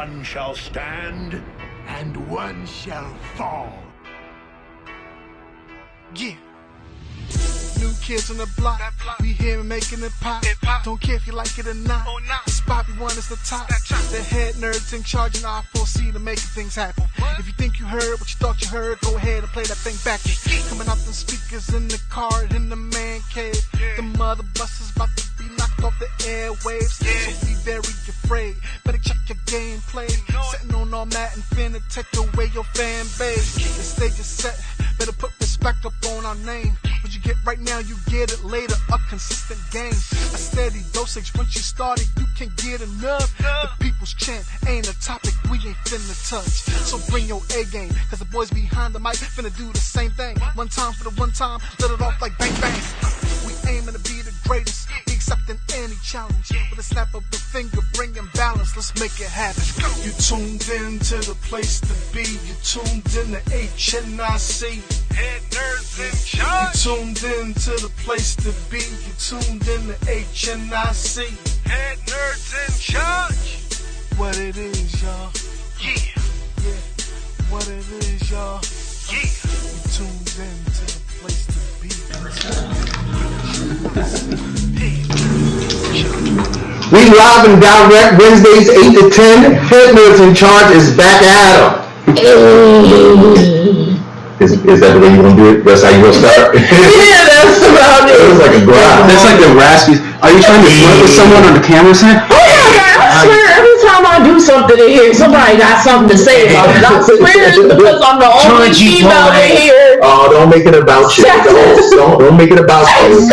one shall stand, and one shall fall. Yeah. New kids on the block, we here making it pop. Don't care if you like it or not. The spot we want is the top. The head nerds in charge and I4C to making things happen. If you think you heard what you thought you heard, go ahead and play that thing backwards. Coming out the speakers in the car in the man cave. The mother bus is about to be knocked off the airwaves. So be very afraid. Better check your gameplay. Sitting on all that and finna take away your fan base. The stage is set. Better put respect up on our name. What you get right now, you get it later. A consistent game, a steady dosage. Once you start it, you can't get enough. The people's chant ain't a topic we ain't finna touch. So bring your A game, cause the boys behind the mic finna do the same thing. One time for the one time, let it off like bang bang. We aiming to be the greatest. We accepting any challenge. With a snap of the finger, bringing balance. Let's make it happen. You tuned in to the place to be. You tuned in to HNIC. Head nerds in charge. You tuned in to the place to be. You tuned in to HNIC. Head nerds in charge. What it is, y'all. Yeah. Yeah. What it is, y'all. Yeah. You tuned in to the place to be. We live and direct Wednesdays 8 to 10. Head nerds in charge is back at 'em. Is that the way you gonna do it? That's how you gonna start? Yeah, that's about it. It was like a growl. That's like the raspies. Are you trying to flirt with someone on the camera set? Oh yeah, I swear every time I do something in here, somebody got something to say about it. I swear it's because I'm the only female in here. Oh, don't make it about you. Don't make it about you.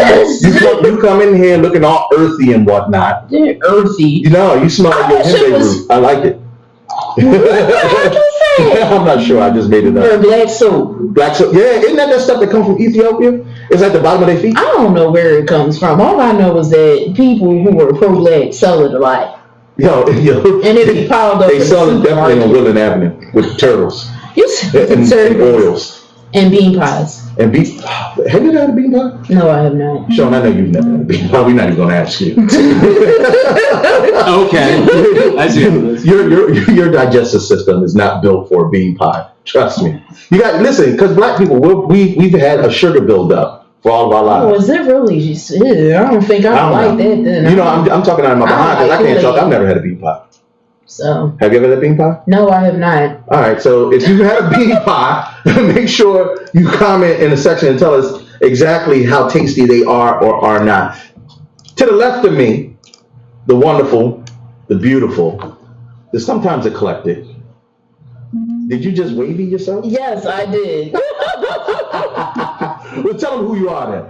You come in here looking all earthy and whatnot. Yeah, earthy. You know, you smell like your hembe root. I like it. I'm not sure. I just made it up. Black soap. Black soap. Yeah, isn't that stuff that comes from Ethiopia? It's at the bottom of their feet. I don't know where it comes from. All I know is that people who are pro-black sell it a lot. Yo. And it be piled up. They sell it definitely on Willing Avenue with turtles. You said and oils. And bean pies. And bean. Have you ever had a bean pie? No, I have not. Sean, I know you've never had a bean pie. We're not even going to ask you. Okay. I see. Your digestive system is not built for a bean pie. Trust me. You got listen, because black people we've had a sugar buildup for all of our lives. Oh, is it really? I don't think I like that. Then you know, I'm talking out of my behind because I can't talk. I've never had a bean pie. So. Have you ever had a bean pie? No, I have not. All right. So if you had a bean pie, make sure you comment in the section and tell us exactly how tasty they are or are not. To the left of me, the wonderful, the beautiful, the sometimes eclectic. Did you just wavy yourself? Yes, I did. Well, tell them who you are then.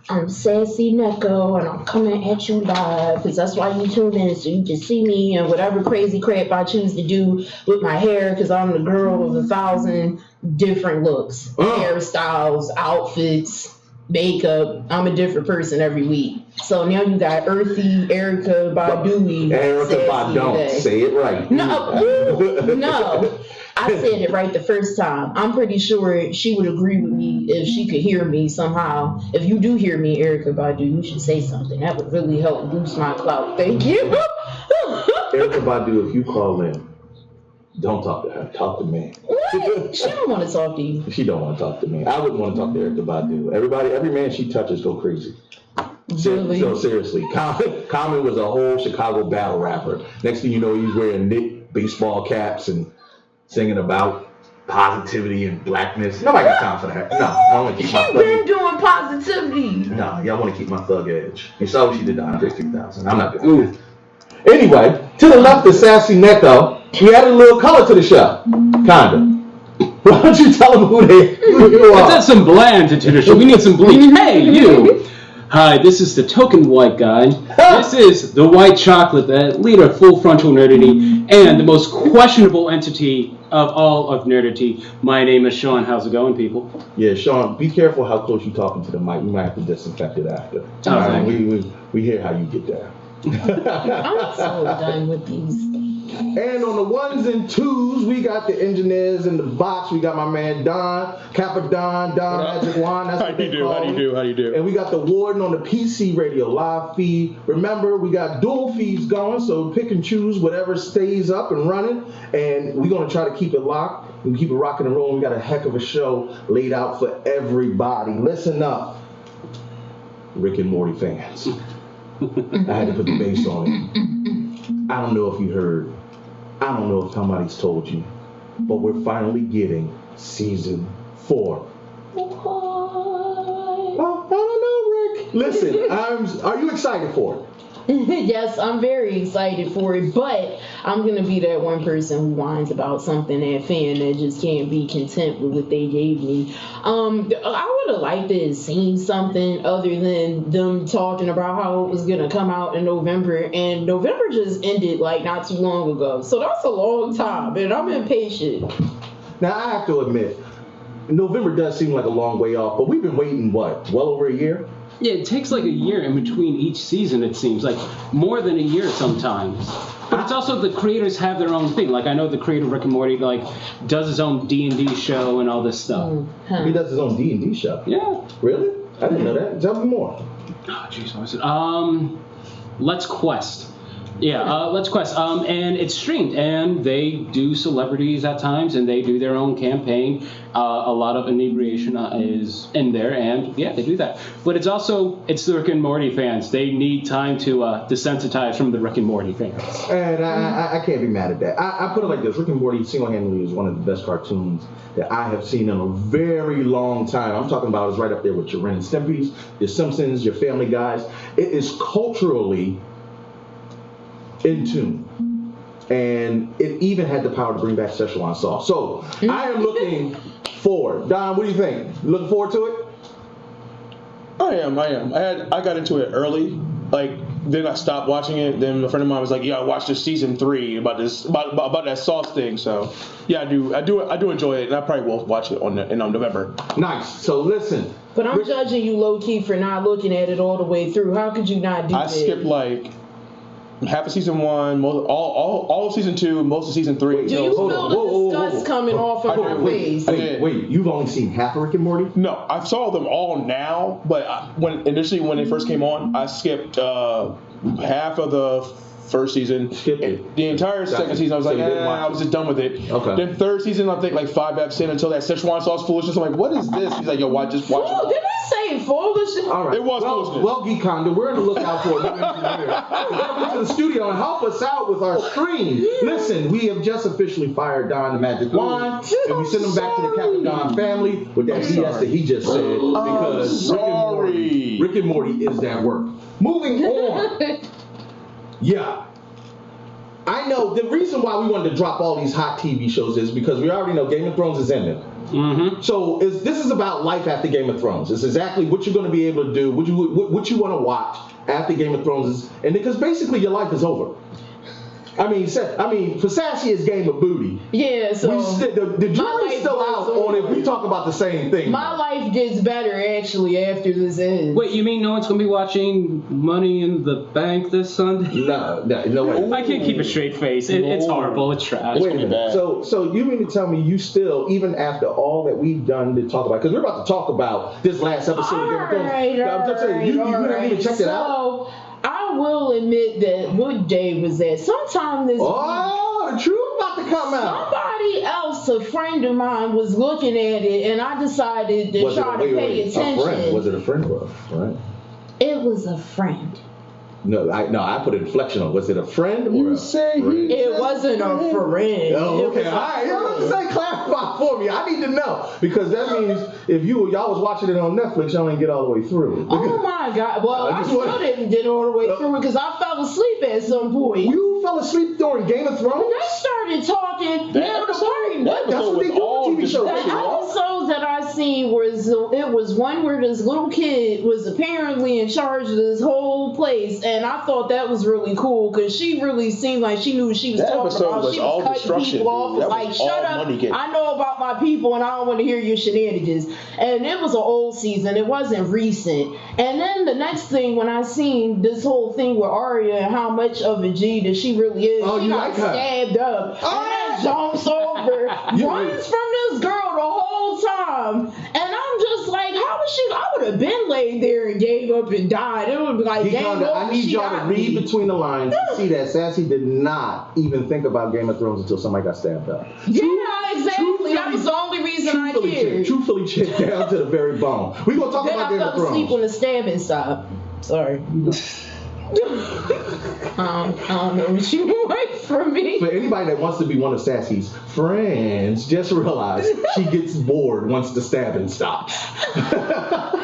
I'm Sassy Neko, and I'm coming at you live, because that's why you tune in, so you can see me and whatever crazy crap I choose to do with my hair, because I'm the girl of 1,000 different looks, hairstyles, outfits, makeup. I'm a different person every week. So now you got Earthy, Erykah Badu. Erykah Badu. Say it right. No. I said it right the first time. I'm pretty sure she would agree with me if she could hear me somehow. If you do hear me, Erykah Badu, you should say something. That would really help boost my clout. Thank you. Erykah Badu, if you call in, don't talk to her. Talk to me. What? She don't want to talk to you. She don't want to talk to me. I wouldn't want to talk to Erykah Badu. Every man she touches go crazy. Really? So seriously, Common was a whole Chicago battle rapper. Next thing you know, he's wearing knit baseball caps and singing about positivity and blackness. Nobody got time for that. No, I want to keep my thug. You've been doing positivity. No, y'all want to keep my thug edge. You saw what she did to Andre 3000. I'm not doing that. Anyway, to the left of Sassy Neko, we added a little color to the show. Kinda. Why don't you tell them who you are? Let's add some bland to the show. We need some bleach. Hey, you. Hi, this is the token white guy. This is the white chocolate, the leader of full frontal nerdity, and the most questionable entity of all of nerdity. My name is Sean. How's it going, people? Yeah, Sean, be careful how close you're talking to the mic. We might have to disinfect it after. Oh, we hear how you get down. I'm so done with these And on the ones and twos, we got the engineers in the box. We got my man Don, Kappa Don Magic Wand. That's what they call him. How do you do? And we got the Warden on the PC radio live feed. Remember, we got dual feeds going, so pick and choose whatever stays up and running. And we're going to try to keep it locked. We keep it rocking and rolling. We got a heck of a show laid out for everybody. Listen up, Rick and Morty fans. I had to put the bass on it. I don't know if you heard. I don't know if somebody's told you, but we're finally getting season 4. Well, I don't know, Rick. Listen, are you excited for it? Yes, I'm very excited for it, but I'm gonna be that one person who whines about something, that fan that just can't be content with what they gave me. I would have liked to have seen something other than them talking about how it was gonna come out in November, and November just ended like not too long ago, so that's a long time, and I'm impatient. Now I have to admit, November does seem like a long way off, but we've been waiting well over a year. Yeah, it takes like a year in between each season, it seems. Like, more than a year sometimes. But it's also the creators have their own thing. Like, I know the creator of Rick and Morty, like, does his own D&D show and all this stuff. He does his own D&D show? Yeah. Really? I didn't know that. Tell me more. Oh, jeez, what was it? Let's Quest. Yeah, Let's Quest. And it's streamed, and they do celebrities at times, and they do their own campaign. A lot of inebriation is in there, and yeah, they do that. But it's the Rick and Morty fans. They need time to desensitize from the Rick and Morty fans. And I can't be mad at that. I put it like this. Rick and Morty single-handedly is one of the best cartoons that I have seen in a very long time. I'm talking about it's right up there with your Ren and Stimpy's, your Simpsons, your Family Guys. It is culturally in tune, and it even had the power to bring back Szechuan sauce. So I am looking forward. Don, what do you think? Looking forward to it? I am. I got into it early. Like, then I stopped watching it. Then a friend of mine was like, "Yeah, I watched this season 3 about that sauce thing." So yeah, I do enjoy it, and I probably will watch it in November. Nice. So listen. But I'm judging you low key for not looking at it all the way through. How could you not do that? I skipped like half of season 1, all of season 2, most of season 3. Do you feel the disgust coming off of your face? Wait, you've only seen half of Rick and Morty? No, I saw them all now, but when they first came on, I skipped half of the first season. The entire second season, I was like, I was just done with it. Okay. Then third season, I think like 5 episodes in until that Szechuan sauce foolishness. I'm like, what is this? He's like, yo, just watch it. Did I say foolishness? All right. It was foolishness. Well, Geek Conda, we're on the lookout for a new engineer. Come into the studio and help us out with our stream. Listen, we have just officially fired Don the Magic Wand, and we send him back to the Captain Don family with that BS that he just said, because Rick and Morty is that work. Moving on. Yeah. I know the reason why we wanted to drop all these hot TV shows is because we already know Game of Thrones is ending. Mm-hmm. So this is about life after Game of Thrones. It's exactly what you're going to be able to do, what you want to watch after Game of Thrones is, and because basically your life is over. I mean, for Sassy, it's Game of Booty. Yeah, so the jury's still out on if we talk about the same thing. My life gets better actually after this ends. Wait, you mean no one's gonna be watching Money in the Bank this Sunday? No way. I can't keep a straight face. It's horrible. It's trash. Wait a minute. So you mean to tell me you still, even after all that we've done to talk about, because we're about to talk about this last episode of Game of Thrones. I'm just saying, you haven't even checked it out. I will admit that what day was that? Sometime this week. Oh, the truth about to come out. Somebody else, a friend of mine, was looking at it, and I decided to try to pay attention. A friend? Was it a friend? Right. It was a friend. No, I put an inflection on. Was it a friend or a friend? It wasn't a friend. Oh, okay. All right. Y'all say clarify for me. I need to know, because that means if y'all was watching it on Netflix, y'all didn't get all the way through. Oh my God! Well, I still didn't get all the way through because I fell asleep at some point. You fell asleep during Game of Thrones? When they started talking, that's what they do on TV shows. The episodes that I seen was because it was one where this little kid was apparently in charge of this whole place, and I thought that was really cool because she really seemed like she knew what she was That talking episode about. was She all was cutting destruction, people off. dude. Was That like, was shut all up! money getting. I know about my people, and I don't want to hear your shenanigans. And it was an old season. It wasn't recent. And then the next thing, when I seen this whole thing with Arya and how much of a G that she really is, Oh, she you got like her? stabbed up. Oh, and then jumps over, runs from this girl the whole time. And I'm just like, how was she? I would have been laid there and gave up and died. It would be like, He game kinda, over, I need she y'all to got read me. between the lines to see that Sassy did not even think about Game of Thrones until somebody got stabbed up. Yeah, exactly. That was the only reason I cared. Truthfully chick down to the very bone. We're going to talk Then about I Game of fell asleep when Thrones. the stabbing stopped. Sorry. I don't know what you want from me. For anybody that wants to be one of Sassy's friends, just realize she gets bored once the stabbing stops.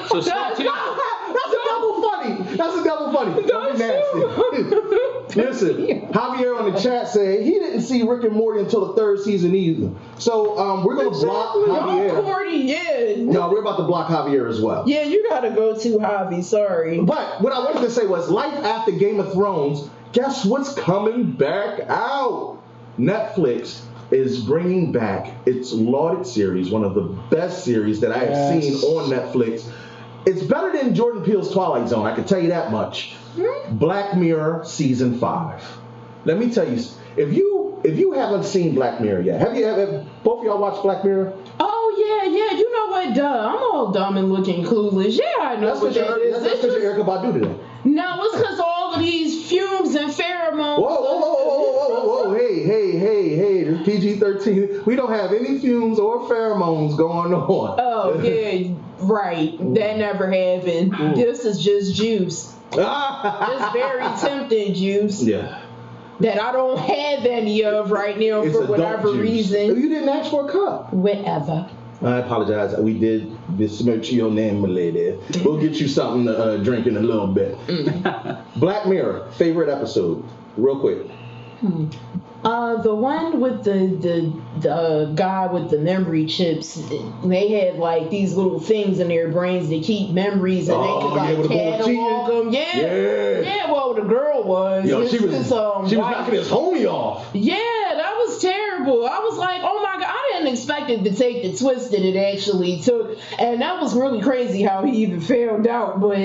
So stop too. That's a double funny. That's a double funny. Don't be nasty. Listen, Javier on the chat said he didn't see Rick and Morty until the third season either. So we're going to block Oh, Javier. Cordy, yeah. No, we're about to block Javier as well. Yeah, you gotta go to Javi, sorry. But what I wanted to say was life after Game of Thrones, guess what's coming back out? Netflix is bringing back its lauded series, one of the best series that I have seen on Netflix. It's better than Jordan Peele's Twilight Zone, I can tell you that much. Black Mirror Season 5. Let me tell you, if you haven't seen Black Mirror yet, have both of y'all watched Black Mirror? Oh, yeah, you know what, duh. I'm all dumb and looking clueless. Yeah, I know That's what that is. because you're Erica Badu today. No, it's because all of these fumes and pheromones. Whoa, hey, this PG-13. We don't have any fumes or pheromones going on. Oh, yeah, right. That never happened. This is just juice. It's very tempting juice Yeah. that I don't have any of right now It's for adult whatever juice. reason. You didn't ask for a cup. Whatever. I apologize. We did besmirch your name, my lady. We'll get you something to drink in a little bit. Black Mirror, favorite episode, real quick. The one with the guy with the memory chips, they had like these little things in their brains that keep memories and they could like with the boy catalog them. Yeah. Well, the girl was. Yo, she was white. knocking his homie off. Yeah, that was terrible. I was like, oh my god, I didn't expect it to take the twist that it actually took, and that was really crazy how he even found out. But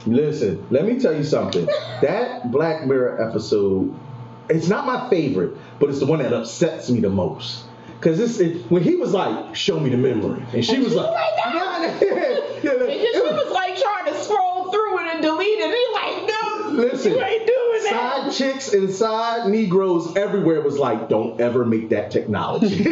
Listen, let me tell you something. That Black Mirror episode, it's not my favorite, but it's the one that upsets me the most. Because when he was like, show me the memory. And she was like, she was like trying to scroll through it and delete it. And he like, no, listen, you ain't doing that. side chicks and side Negroes everywhere was like, don't ever make that technology.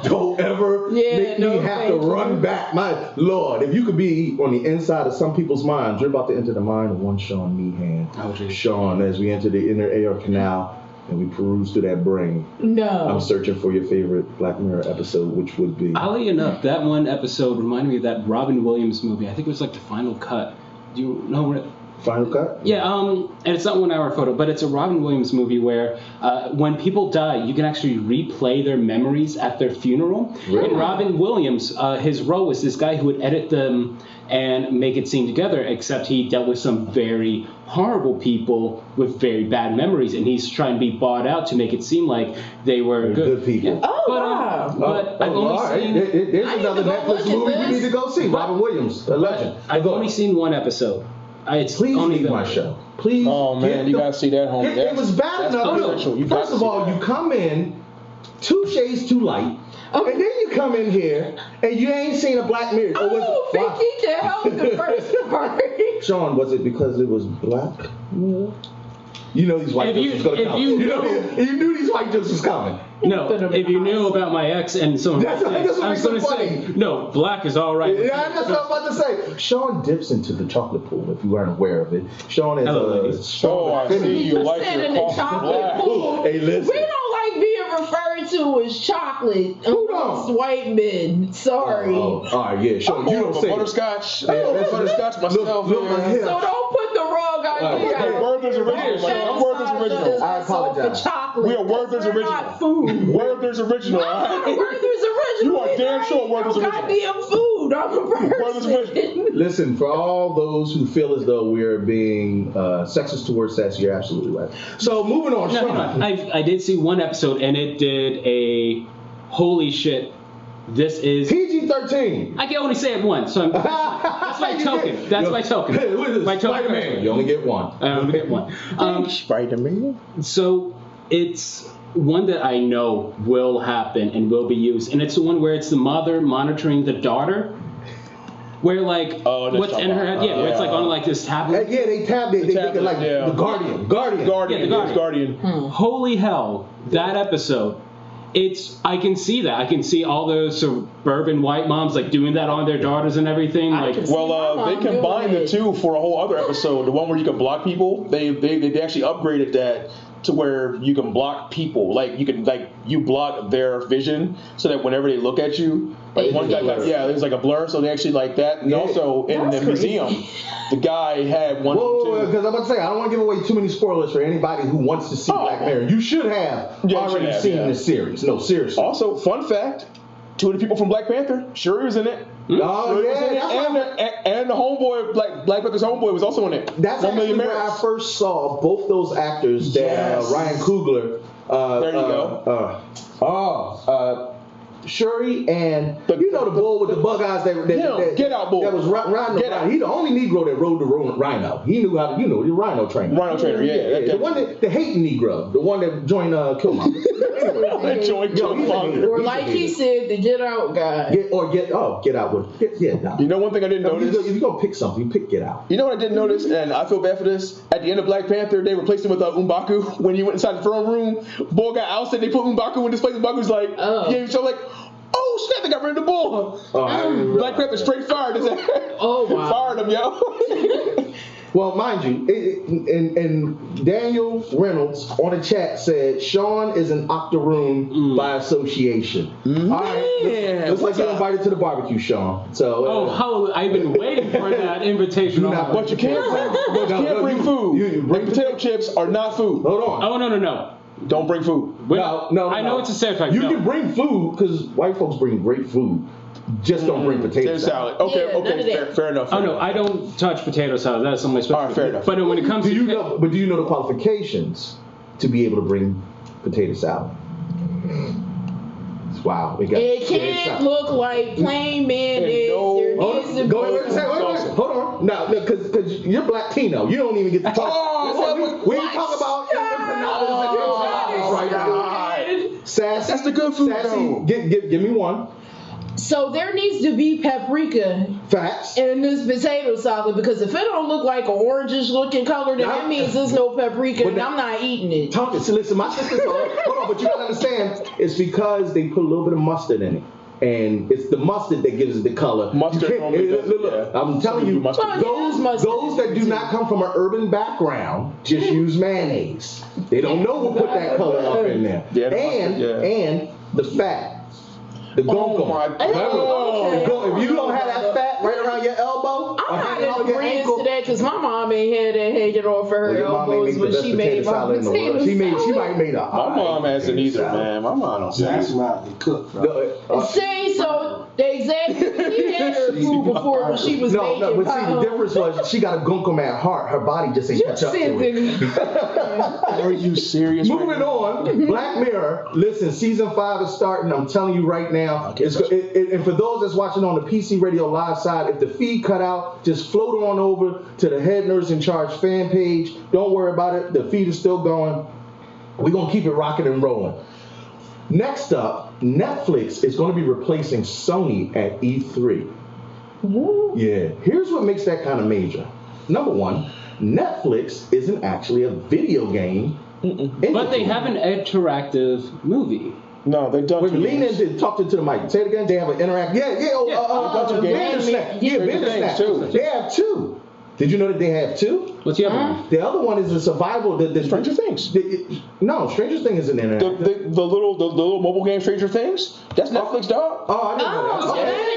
Don't ever make me have to run back. My Lord, if you could be on the inside of some people's minds, you're about to enter the mind of one Sean Meehan. Oh, geez. Sean, as we enter the inner air canal and we peruse through that brain, No. I'm searching for your favorite Black Mirror episode, which would be... Oddly enough, that one episode reminded me of that Robin Williams movie. I think it was like The Final Cut. Do you know what? Final Cut? Yeah, and it's not 1 hour photo, but it's a Robin Williams movie where when people die, you can actually replay their memories at their funeral. Really? And Robin Williams, his role was this guy who would edit them and make it seem together, except he dealt with some very horrible people with very bad memories, and he's trying to be bought out to make it seem like they were Good people. Yeah. Oh, But, wow. but I've only all right. seen... There's I need another to go Netflix look at movie we this. need to go see. Robin Williams, a legend. I've only seen one episode. It's Please only leave the- my show. Please. Oh man, you gotta see that, homie. It was bad that's enough. potential. You First gotta of see all, that. you come in 2 shades too light, and then you come in here and you ain't seen a Black Mirror. I Or was don't it, think why? he can help the first part. Sean, was it because it was black? You know these white If jokes you- was gonna if come. you You knew these white jokes was coming. No, if you knew about my ex and so on, That's what I was makes going it to say, funny. no, black is all right. Yeah, that's what I was about to say. Sean dips into the chocolate pool, if you weren't aware of it. Sean is Hello, a ladies. strong Oh, I see affinity. you like Sit your in the coffee chocolate black. pool. Hey, listen. We don't like being referred to as chocolate Who amongst don't? white men. Sorry. Oh, all right, yeah, Sean, I'm you more don't of a say it. butterscotch. that's- Butterscotch myself. Look, man. here. So don't put the wrong idea. Hey, Werther's original, man. I'm Werther's original. I apologize. Chocolate. We are Werther's We're original. not food. Werther's original. All right? Werther's original. You are damn I'm sure Word was original. Goddamn food. I'm a Word was person. original. Listen, for all those who feel as though we're being sexist towards sex, you're absolutely right. So moving on, No, Sean. I did see one episode, and it did a holy shit. This is PG-13. I can only say it once, so that's my token. That's my token. My token. Spider-Man. You only get one. I only get one. Spider-Man. So it's one that I know will happen and will be used, and it's the one where it's the mother monitoring the daughter, where like what's in her head, where it's like on like this tablet. Yeah, they tab it. They make it like yeah. the Guardian. Yeah, the Guardian. Holy hell, that episode. I can see that. I can see all those suburban white moms like doing that on their daughters and everything. Like, Well, they combined the two for a whole other episode. The one where you can block people. They actually upgraded that to where you can block people. Like you block their vision so that whenever they look at you, like one guy there's like a blur. So they actually like that. And also in the museum, the guy had one. Whoa, because I'm about to say I don't want to give away too many spoilers for anybody who wants to see Black Mirror. You should have already seen this series. No, seriously. Also, fun fact: 2 of the people from Black Panther, Shuri was in it. Oh And the homeboy, Black Panther's homeboy, was also in it. That's actually where I first saw both those actors. That Ryan Coogler. There you go. Shuri and the bull with the bug eyes that Get Out bull. That was Rhino. He the only Negro that rode the Rhino. He knew how to, the Rhino trainer. Rhino trainer, yeah. The one the hating Negro, the one that joined Killmonger. Or like he said, the Get Out guy. Get Out with You know one thing I didn't notice? If you're gonna pick something, pick Get Out. You know what I didn't notice, and I feel bad for this? At the end of Black Panther, they replaced him with M'Baku. When he went inside the throne room, bull got ousted. They put M'Baku in this place. M'Baku's like, oh snap! They got rid of the bull. Black Panther straight fired his ass. Oh wow! Fired him, yo. Well, mind you, and Daniel Reynolds on the chat said Sean is an octoroon by association. All right, looks like you're invited to the barbecue, Sean. So I've been waiting for that invitation. But you can't bring food. You bring potato chips are not food. Hold on. Oh no. Don't bring food. No. I know it's a stereotype. You can bring food because white folks bring great food. Just don't bring potato salad. Okay, fair enough. Oh no, I don't touch potato salad. That's on my specialty. All right, fair enough. But when it comes do you know the qualifications to be able to bring potato salad? Wow, it can't look like plain mayonnaise. There needs to be. Hold on. No, because you're Latino. You don't even get to talk. We talk about right now. Sassy. That's the good food. Sassy. Give me one. So there needs to be paprika Facts. in this potato salad because if it don't look like an orangish looking color, then that means there's no paprika and I'm not eating it. Listen, my sister's hold on, but you gotta understand, it's because they put a little bit of mustard in it. And it's the mustard that gives it the color. Mustard. Look, I'm telling you, those that do not come from an urban background just use mayonnaise. They don't know what put that color up in there. And the fat. The gonko. If you don't have that fat right around your elbow, I'm not in agreement to that because my mom ain't had that hanging off her elbows when she made my potato salad. She might made a. My mom hasn't either, man. My mom don't. That's not the cook, bro. See, so exactly. She had her food before when she was making. No, but see, the difference was she got a gunko man heart. Her body just ain't catch up to it. Are you serious? Moving on, Black Mirror. Listen, season 5 is starting. I'm telling you right now. And for those that's watching on the PC Radio Live side, if the feed cut out, just float on over to the Head Nerds in Charge fan page. Don't worry about it. The feed is still going. We're going to keep it rocking and rolling. Next up, Netflix is going to be replacing Sony at E3. Ooh. Yeah. Here's what makes that kind of major. Number one, Netflix isn't actually a video game. But they have an interactive movie. No, they've done. Lean in and talk to the mic. Say it again. They have an interact. Bandersnatch too. They have 2. Did you know that they have 2? What's the other one? The other one is a survival. The Stranger Things. No, Stranger Things isn't interactive. The little mobile game Stranger Things. That's Netflix, dog. Oh, I didn't know that.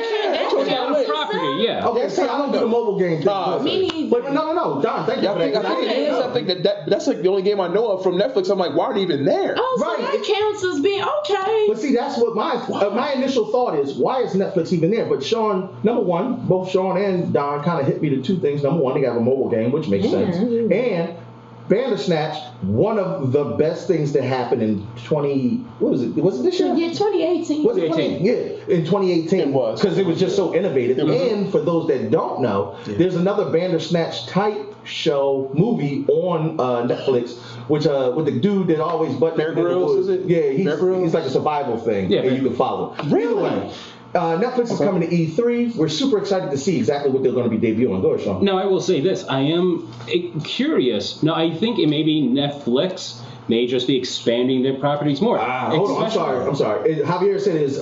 It's got a property, yeah. Okay, see, I don't do the mobile game thing. Me neither. But no, Don, thank you Yeah, for I think, that. I think it is. I think that's like the only game I know of from Netflix. I'm like, why are they even there? Oh, so Right. that counts as being okay. But see, that's what my initial thought is. Why is Netflix even there? But Sean, number one, both Sean and Don kind of hit me to two things. Number one, they have a mobile game, which makes sense. And Bandersnatch, one of the best things to happen in 20. What was it? Was it this year? Yeah, 2018. Was it 2018? Yeah, in 2018. It was. Because it was just so innovative. And for those that don't know, there's another Bandersnatch type show movie on Netflix, which with the dude that always butt Bear Grylls, is it? Yeah, Bear Grylls? he's like a survival thing, Yeah, and you can follow. Either way, Netflix is coming to E3. We're super excited to see exactly what they're going to be debuting. Go ahead, Sean. Now, I will say this. I am curious. Now, I think it may be Netflix may just be expanding their properties more. Hold on, I'm sorry. Javier said it's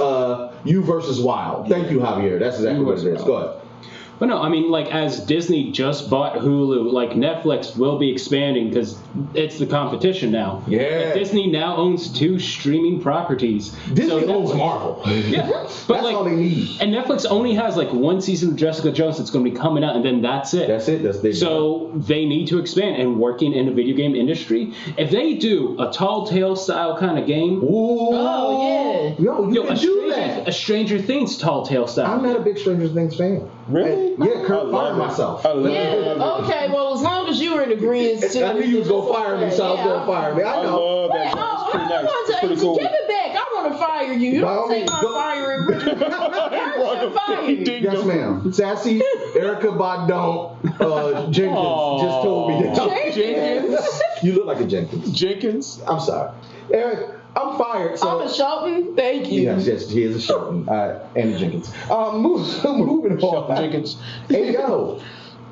You versus Wild. Thank you, Javier. That's exactly what it is. Go ahead. But no, I mean, like, as Disney just bought Hulu, like, Netflix will be expanding because it's the competition now. Yeah. Like, Disney now owns 2 streaming properties. Disney owns Netflix- Marvel. Yeah. That's But, like, all they need. and Netflix only has, like, 1 season of Jessica Jones that's going to be coming out, and then that's it. That's it. So they need to expand, and working in the video game industry, if they do a Tall Tale style kind of game, Ooh. Oh, yeah. Yo, you can do that. a Stranger Things Tall Tale style. I'm not a big Stranger Things fan. Really? Yeah, Kurt I fired love it. myself. I love Yeah, it. okay, well, as long as you were in agreement too. I knew you was going to fire me, so I was going to fire me. I I know. love that. It's pretty nice. It's pretty cool. Give it back. I want to fire you. You By all don't say means, I'm go- firing Richard. Eric fire you. Ding Yes, dong. ma'am. Sassy Erica Badon Jenkins just told me that. Jenkins. You look like a Jenkins. Jenkins. I'm sorry. Eric, I'm fired. So. I'm a Shelton. Thank you. Yes, he is a Shelton and a Jenkins. Moving Shelton on. Jenkins. Hey, yo.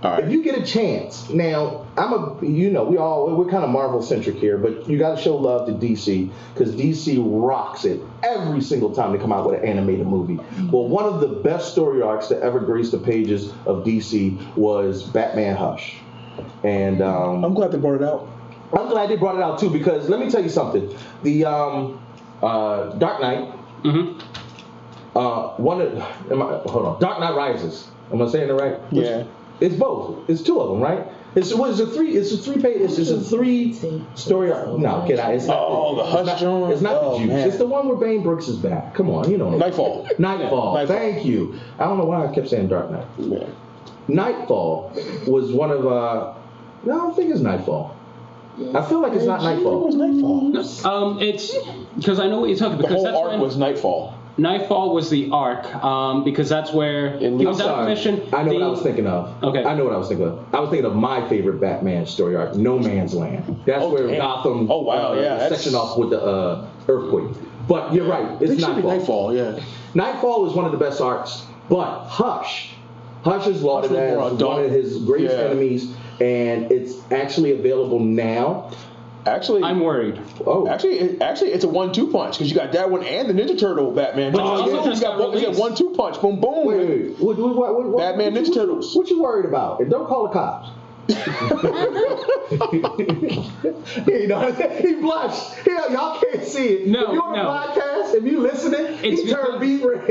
All right. If you get a chance, now we're kind of Marvel centric here, but you got to show love to DC because DC rocks it every single time they come out with an animated movie. Well, one of the best story arcs to ever grace the pages of DC was Batman Hush, and I'm glad they brought it out. I'm glad they brought it out too because let me tell you something. The Dark Knight, Dark Knight Rises. Am I saying it right? Yeah. It's both. It's 2 of them, right? It's a 3-page. It's a 3 story arc. No, kid, it's not. Oh, the Hush joint? It's not Oh, the juice. man. It's the one where Bane Brooks is back. Come on, you know. Nightfall. Nightfall. Thank you. I don't know why I kept saying Dark Knight. Yeah. Nightfall was one of. No, I don't think it's Nightfall. I feel like it's not It was Nightfall. Nightfall. It's because I know what you're talking The because whole that's arc when was Nightfall. Nightfall was the arc because that's where he I'm was on a sorry. mission. I know what I was thinking of. Okay. I know what I was thinking of. I was thinking of my favorite Batman story arc, No Man's Land. That's where damn. Gotham Oh, wow, yeah, that's- section off with the earthquake. But you're right. It's It should be Nightfall. Nightfall, yeah. Nightfall is one of the best arcs, but Hush is lauded Hush was as more adult. one of his greatest Yeah. enemies, and it's actually available now. Actually, I'm worried. Oh, Actually, it's a 1-2 punch because you got that one and the Ninja Turtle Batman. But you also got just got both. You got released. 1-2 punch. Boom, boom. wait. What, Batman Ninja Turtles. What you worried about? And don't call the cops. You know, he blushed. Y'all can't see it. No, if you're on no. a podcast, if you listening, It's he turned because- beet red.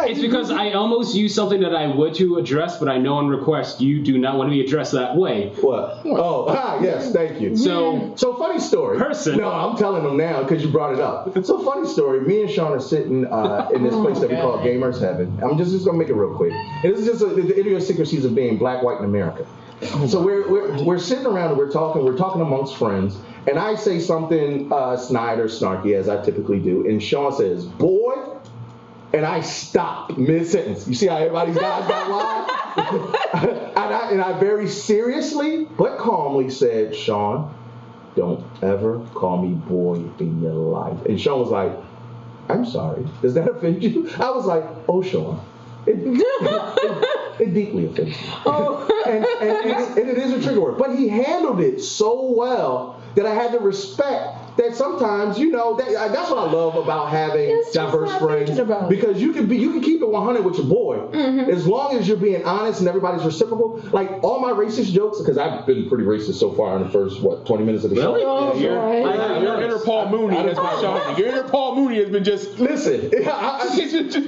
It's because I almost used something that I would to address, but I know on request you do not want to be addressed that way. What? Oh, yes, thank you. So So funny story. Person. No, I'm telling them now because you brought it up. So funny story. Me and Sean are sitting in this place that we call Gamers Heaven. I'm just gonna make it real quick. And this is just the idiosyncrasies of being black, white in America. So we're sitting around and we're talking amongst friends, and I say something snide or snarky as I typically do, and Sean says, "Boy," and I stop mid-sentence. You see how everybody's got live? and I very seriously but calmly said, "Sean, don't ever call me boy in your life." And Sean was like, "I'm sorry. Does that offend you?" I was like, "Oh, Sean. It deeply offends me." and it is a trigger word. But he handled it so well that I had to respect that sometimes, that's what I love about having It's just diverse not friends. thinking about it. Because you can keep it 100 with your boy. As long as you're being honest and everybody's reciprocal. Like, all my racist jokes, because I've been pretty racist so far in the first, 20 minutes of the show. Oh, right. Your inner Paul Mooney has been shining. Your inner Paul Mooney has been just. Listen,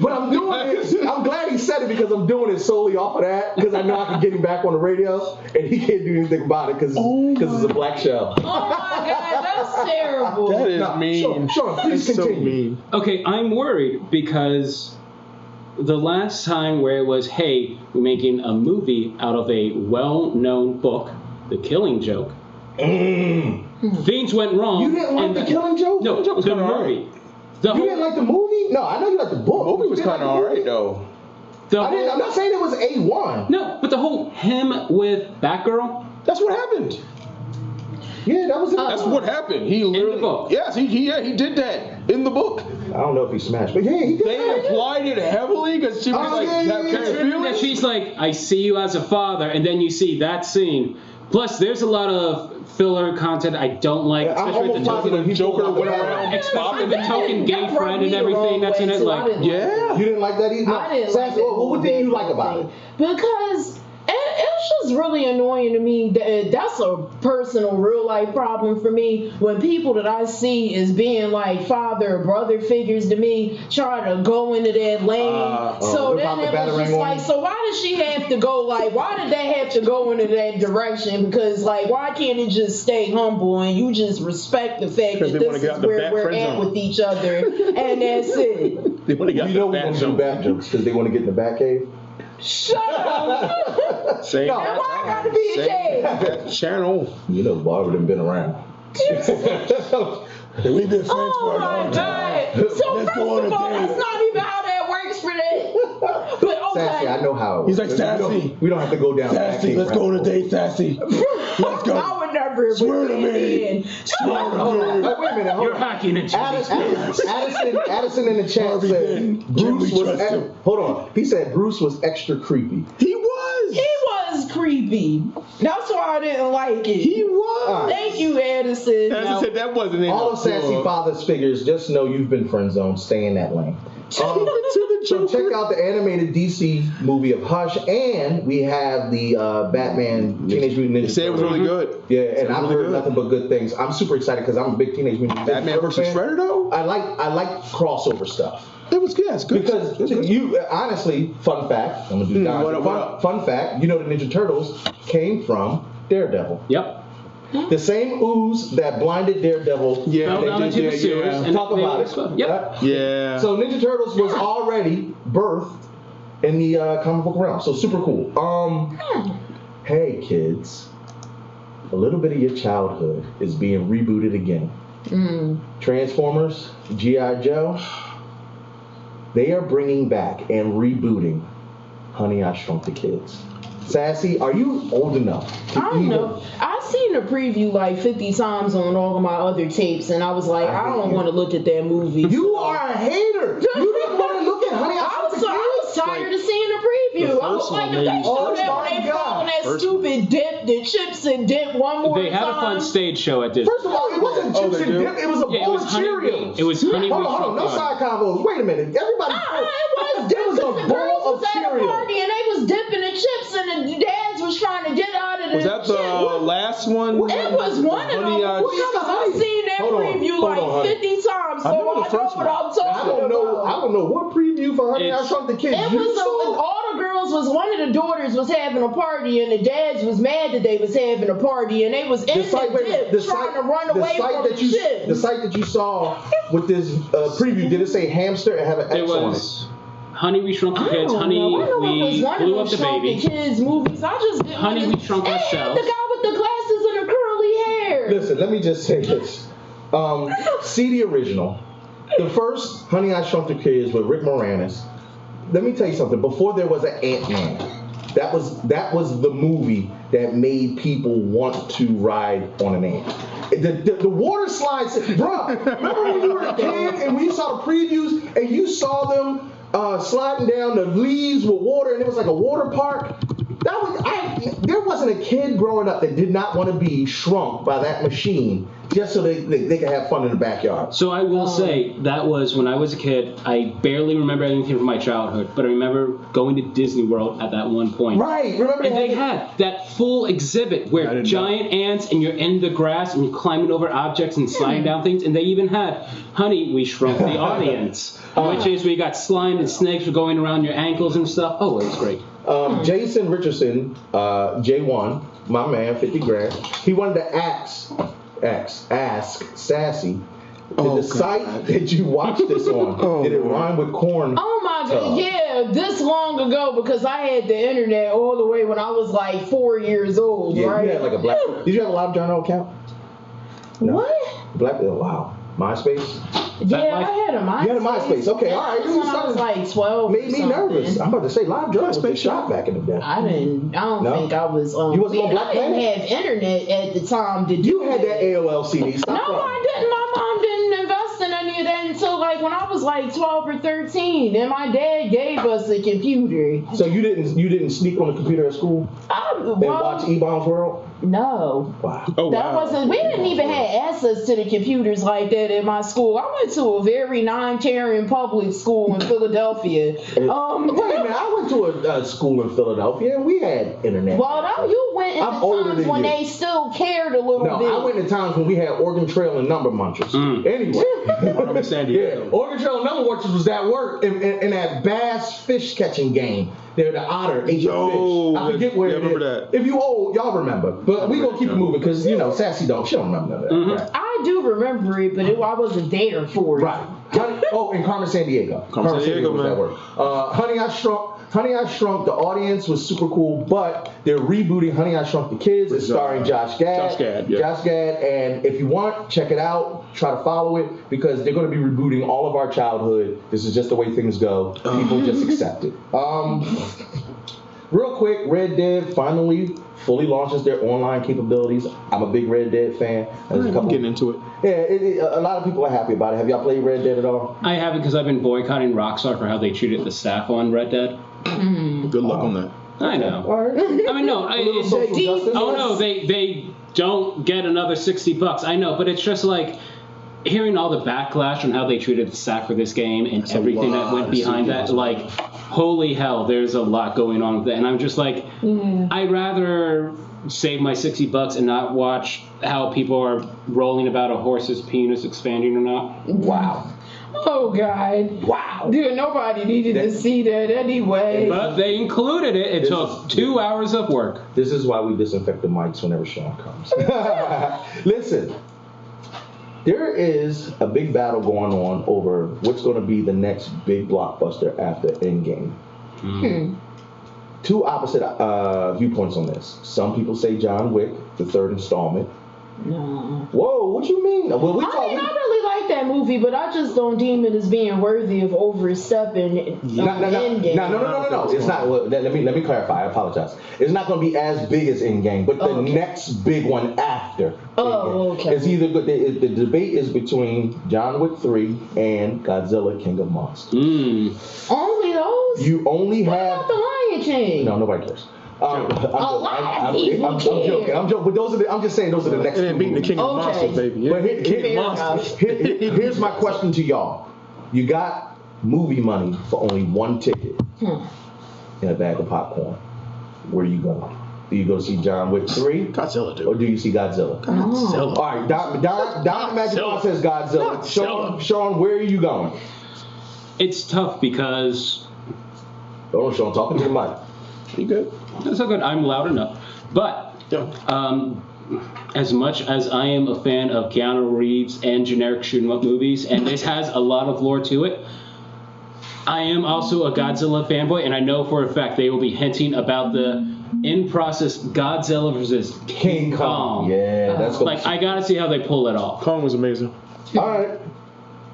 but I'm doing it. I'm glad he said it because I'm doing it solely off of that because I know I can get him back on the radio and he can't do anything about it because it's a black show. Oh my God, that's terrible. That is mean. Sean, please It's so continue. mean. Okay, I'm worried because the last time where it was, hey, we're making a movie out of a well-known book, The Killing Joke, things went wrong. You didn't like and The Killing Joke? No, Joke was the kinda movie. The You whole, didn't like the movie? No, I know you like the book. The movie was You didn't kind of like the alright movie? though. the I'm whole, not saying it was A1. no, but the whole him with Batgirl. That's what happened. Yeah, that was it. That's what happened. He literally. book. Yes, he did that in the book. I don't know if he smashed, but yeah, he did. They that. implied it heavily because she was Oh, like, yeah, have yeah, kind of yeah. That feelings. she's like, I see you as a father, and then you see that scene. Plus, there's a lot of filler content I don't like, I'm especially with the almost token, positive he Joker pulled out went the- around. especially the token gay That rubbed friend me and the everything wrong that's in way, it. so I Like, didn't like Yeah. You didn't like that either? I didn't Sassy, like that what did you whole like about it? thing. Because it's just really annoying to me. That's a personal, real life problem for me. When people that I see as being like father or brother figures to me try to go into that lane. So whip out then the it was batarang just on like, you? so why does she have to go like? Why did they have to go into that direction? Because like, why can't it just stay humble and you just respect the fact Because that they wanna this get is out the where back we're friend at zone. with each other, and that's it. They want to get You know the we're going bad to do joke. bad jokes because they want to get in the back cave. Shut up. Same No. And why I gotta be a Same dad? channel. You know, Barbara done been around. We've been friends for Oh a my long time. God. So Let's first go on of a all, date. that's not even how that works for that. But okay. Sassy, I know how it works. He's like, Sassy. We don't have to go down the back Sassy, cave let's go on a rabbit date, Sassy. Let's go. I would never. Swear to me. hole. Hold on. Wait a minute. Hold you're on. hacking into Addison in the chat Harvey said Dent. Can Bruce we was. trust him? Hold on. He said Bruce was extra creepy. He was. He was creepy. That's why I didn't like it. He was. Thank you, Addison. As I said, that wasn't in All the of Sassy book. Father's figures, just know you've been friend zoned. Stay in that lane. To the So Joker. check out the animated DC movie of Hush, and we have the Batman Teenage Mutant Ninja They said it was really good. Yeah, and It was I've really heard good. nothing but good things. I'm super excited because I'm a big Teenage Mutant Ninja Batman Turtle versus fan. Shredder though. I like crossover stuff It was good. It's good. because It's good. you honestly, fun fact. I'm gonna do what up, what fun, up? fun fact. You know the Ninja Turtles came from Daredevil. Yep. The same ooze that blinded Daredevil. Yeah, Fell they down did, into the yeah, sewers yeah. and Talk they about all it. exploded. Yep. Yeah. So Ninja Turtles was already birthed in the comic book realm. So super cool. Hey kids, a little bit of your childhood is being rebooted again. Transformers, G.I. Joe, they are bringing back and rebooting Honey, I Shrunk the Kids. Sassy, are you old enough to I don't know. I've seen the preview like 50 times on all of my other tapes, and I was like, I don't want to look at that movie. You are a hater. You didn't want to look at Honey, I I Shrunk the was Kids. tired of seeing the preview. I was first like, one if they made- show Oh that my when they God. fall on that First stupid dip, the chips and dip one more They time. had a fun stage show at Disney. First of all, it wasn't Oh, chips they and do? dip. It was a Yeah, it bowl was of honey. Cheerios. It was honey. Hold we on, hold on. No shrunk side combos. Wait a minute. Everybody. It was There was different. a The bowl girls of was at a cereal. party and they was dipping the chips, and the dads was trying to get out of the Was that the chip. last one? It was one of them Honey, because I've seen that Hold on, preview hold like on, honey. 50 times, so I I remember know the first what one. I'm talking I don't know. about. I don't know what preview for Honey, I It's- Shrunk the Kids. It you was saw. all the girls was one of the daughters was having a party and the dads was mad that they was having a party and they was in the dip trying to run away from the chips. The site that you saw with this preview, did it say hamster and have an It X on it? was Honey, we shrunk the I kids. don't Honey, know. I know it was we one blew of up them the Shrunk baby. the Kids movies. I just didn't Honey, want we shrunk and ourselves. the guy with the glasses and the curly hair. Listen, let me just say this. See the original. The first Honey, I Shrunk the Kids with Rick Moranis. Let me tell you something. Before there was an Ant-Man, that was the movie that made people want to ride on an ant. The water slides, bruh. Remember when you were a kid and we saw the previews and you saw them sliding down the leaves with water and it was like a water park? There wasn't a kid growing up that did not want to be shrunk by that machine just so they can have fun in the backyard. So I will say that was when I was a kid. I barely remember anything from my childhood, but I remember going to Disney World at that one point. Right, remember And they had that full exhibit where giant ants and you're in the grass and you're climbing over objects and sliding down things. And they even had Honey, We Shrunk the Audience, which is where you got slime and snakes were going around your ankles and stuff. Oh, it was great. Jason Richardson, J1, my man, 50 grand. He wanted to ask Sassy, did the site that you watched this on, did it rhyme with corn? Oh my god, yeah, this long ago, because I had the internet all the way when I was like 4 years old, Yeah, right? you had like a black. Did you have a live journal account? No. What? Black. Oh, wow. MySpace. Yeah, I had a MySpace. You had a MySpace. Okay, all right. That was when I was like 12. Made me nervous. I'm about to say live journal was the shot back in the day. I don't No? think I was on. You wasn't on Black I didn't Planet? have internet at the time to do. You had that AOL CD. Stop No, running. I didn't. My mom didn't invest in any of that until like when I was like 12 or 13, and my dad gave us a computer. So you didn't sneak on the computer at school and watch E-Bombs World? No. Wow. That wasn't. We didn't even have access to the computers like that in my school. I went to a very non-caring public school in Philadelphia. Wait a minute, I went to a school in Philadelphia and we had internet. Well, no, you went in I'm the older times than when you. they still cared a little bit. No, I went in times when we had Oregon Trail and Number Munchers. Anyway. I'm in San Diego. Yeah, Oregon Trail and Number Munchers was that work in that bass fish catching game. They're the otter, ate your fish. I forget where yeah, it I remember is. that. If you old, y'all remember. But we gonna keep it moving because, Sassy don't. She don't remember none of that. Right. I do remember it, but I wasn't there for it. Right. In Carmen San Diego. Carmen San Diego, was man. that word. Honey, I Shrunk, the audience was super cool, but they're rebooting Honey, I Shrunk the Kids. It's starring Josh Gad. Josh Gad, yeah. Josh Gad, and if you want, check it out. Try to follow it because they're going to be rebooting all of our childhood. This is just the way things go. People just accept it. Real quick, Red Dead finally fully launches their online capabilities. I'm a big Red Dead fan. I'm getting into it. Yeah, a lot of people are happy about it. Have y'all played Red Dead at all? I haven't because I've been boycotting Rockstar for how they treated the staff on Red Dead. Good luck on that. I know. All right. I mean, no. Social justice? Oh no, they don't get another $60. I know, but it's just like hearing all the backlash on how they treated the staff for this game and everything that went behind that. Like, holy hell, there's a lot going on with it, and I'm just like, I'd rather save my $60 and not watch how people are rolling about a horse's penis expanding or not. Wow. Oh God! Wow. Dude, nobody needed to see that anyway. But they included it. It took 2 hours of work. This is why we disinfect the mics whenever Sean comes. Listen, there is a big battle going on over what's going to be the next big blockbuster after Endgame. Two opposite viewpoints on this. Some people say John Wick, the third installment. No. Whoa, what you mean? Well, I really like that movie, but I just don't deem it as being worthy of overstepping Endgame. No. It's not. Well, let me clarify. I apologize. It's not going to be as big as Endgame, but the next big one after. Oh, Endgame. okay. It's either the debate is between John Wick 3 and Godzilla King of Monsters. Only those? You only What have. about the Lion King? No, nobody cares. A lot of people I'm joking. But I'm just saying those are the next. And then beating the movies. King of Monsters, baby. Yeah. But Fair enough. here's my question to y'all. You got movie money for only one ticket in a bag of popcorn. Where are you going? Do you go see John Wick 3? Godzilla, dude. Or do you see Godzilla? Godzilla. All right, Don Magic Law says Godzilla. Sean, where are you going? It's tough because Oh, Sean, talking to the mic. You good? it's so good. I'm loud enough, but as much as I am a fan of Keanu Reeves and generic shoot 'em up movies, and this has a lot of lore to it, I am also a Godzilla fanboy, and I know for a fact they will be hinting about the in-process Godzilla versus King Kong. Yeah, that's what Like, I gotta see how they pull it off. Kong was amazing. All right.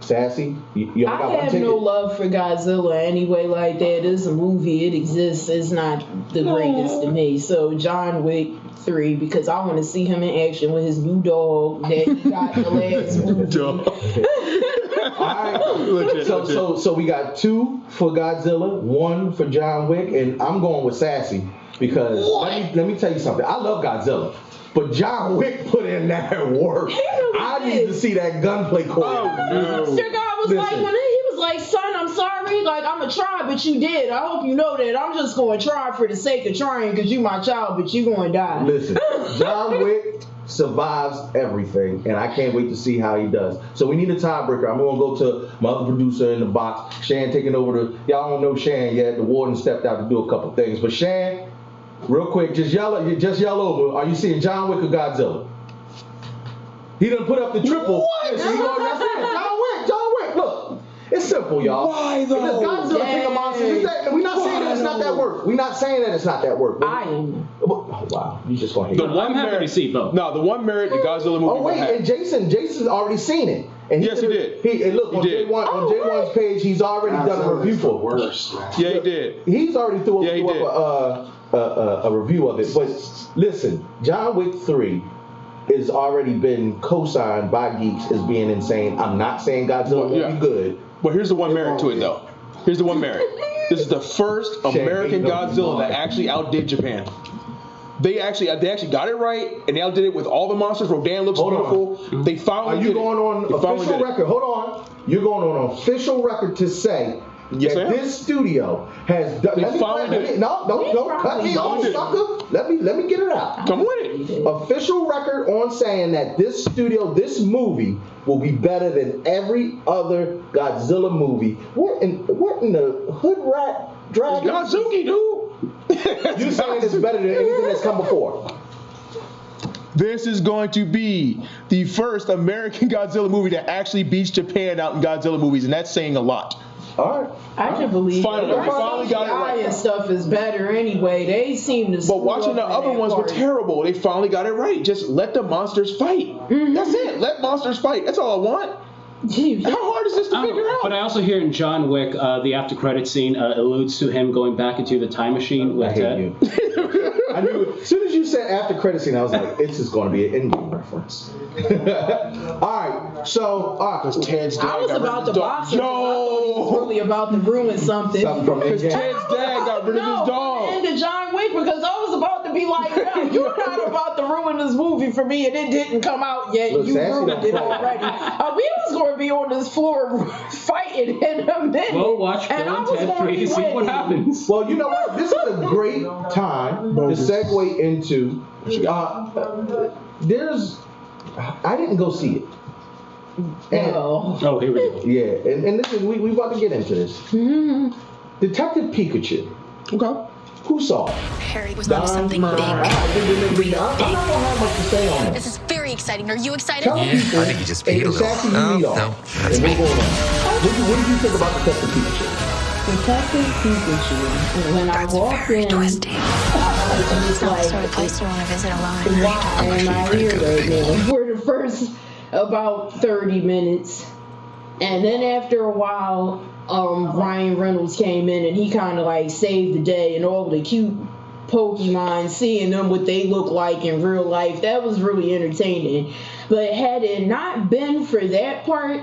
Sassy, you only got I one have ticket? no love for Godzilla anyway. Like that, it's a movie. It exists. It's not the greatest to me. So John Wick 3 because I want to see him in action with his new dog that he got in the last movie. All right. Legit. So we got 2 for Godzilla, 1 for John Wick, and I'm going with Sassy because let me tell you something. I love Godzilla. but John Wick put in that work. I need to see that gunplay choreography. Mr. God was like, when he was like, son, I'm sorry, like, I'm going to try, but you did. I hope you know that. I'm just going to try for the sake of trying because you my child, but you going to die. Listen, John Wick survives everything, and I can't wait to see how he does. So we need a tiebreaker. I'm going to go to my other producer in the box, Shan, taking over the, y'all don't know Shan yet. The warden stepped out to do a couple things. But Shan, real quick, just yell over. Are you seeing John Wick or Godzilla? He done put up the triple. What? So John Wick. Look, it's simple, y'all. Why though? Because Godzilla King of Monsters. We're not saying that it's not that work. We're not saying that it's not that work. I am. Oh, wow, you just gonna hate The it. one I'm happy merit, to see both. No, the one merit the Godzilla movie. Oh wait, had. and Jason's already seen it. And Yes, he did. And look, He on did. J1's page, he's already done a review for it. Worse, man. Yeah, he did. He's already threw Yeah, he did. up a review of it. But listen, John Wick 3 has already been co-signed by geeks as being insane. I'm not saying Godzilla won't be good. But here's the one merit to it, though. Here's the one merit. This is the first American Godzilla that actually outdid Japan. They actually got it right, and they outdid it with all the monsters. Rodan looks beautiful. They finally Are you did going on it. They finally official did it. record? Hold on. You're going on official record to say Yes, that I am. this studio has done. They finally did it. No, don't cut me off, did it. sucker. Let me get it out. Come with it. Official record on saying that this movie will be better than every other Godzilla movie. What in the hood rat dragon? Godzuki, dude. You saying it's better than anything that's come before? This is going to be the first American Godzilla movie that actually beats Japan out in Godzilla movies, and that's saying a lot. All right. I can believe Finally, it. we finally got it right. and stuff is better anyway. They seem to. But watching the other ones were terrible. They finally got it right. Just let the monsters fight. That's it. Let monsters fight. That's all I want. How hard is this to figure out? But I also hear in John Wick, the after credit scene alludes to him going back into the time machine with I hate you. I knew as soon as you said after credit scene, I was like, this is going to be an Endgame reference. All right, so Ted's dad I was got rid about of to his box dog. him. I thought he was really about to ruin something. something from Because Endgame. Ted's dad got rid of his dog. Into John Wick because I was about to be like, no, you're not about to ruin this movie for me, and it didn't come out yet. Look, You Sassy ruined don't it play. already. We was going to be on this floor fighting in a minute. We'll watch Bill and I and was Ted going 3 to to be see what winning. happens. Well, you know what? This is a great time to segue into. I didn't go see it. And, No. Oh, here we go. yeah, and this is we about to get into this. Detective Pikachu. Okay. Who saw it? Harry was onto something big. I'm not gonna have much to say on This this. is very exciting. Are you excited? Tell people, I think you just peed a little. Sassy, you lead off. No, And we're going on. What did you think about Detective Pikachu? Detective Pikachu. When I walked in, Twisty. it's It's not the like, sort of place you want to visit alone. why am I here right now? For the first about 30 minutes. And then after a while, Ryan Reynolds came in and he kind of like saved the day, and all the cute Pokemon, seeing them what they look like in real life, that was really entertaining. But had it not been for that part,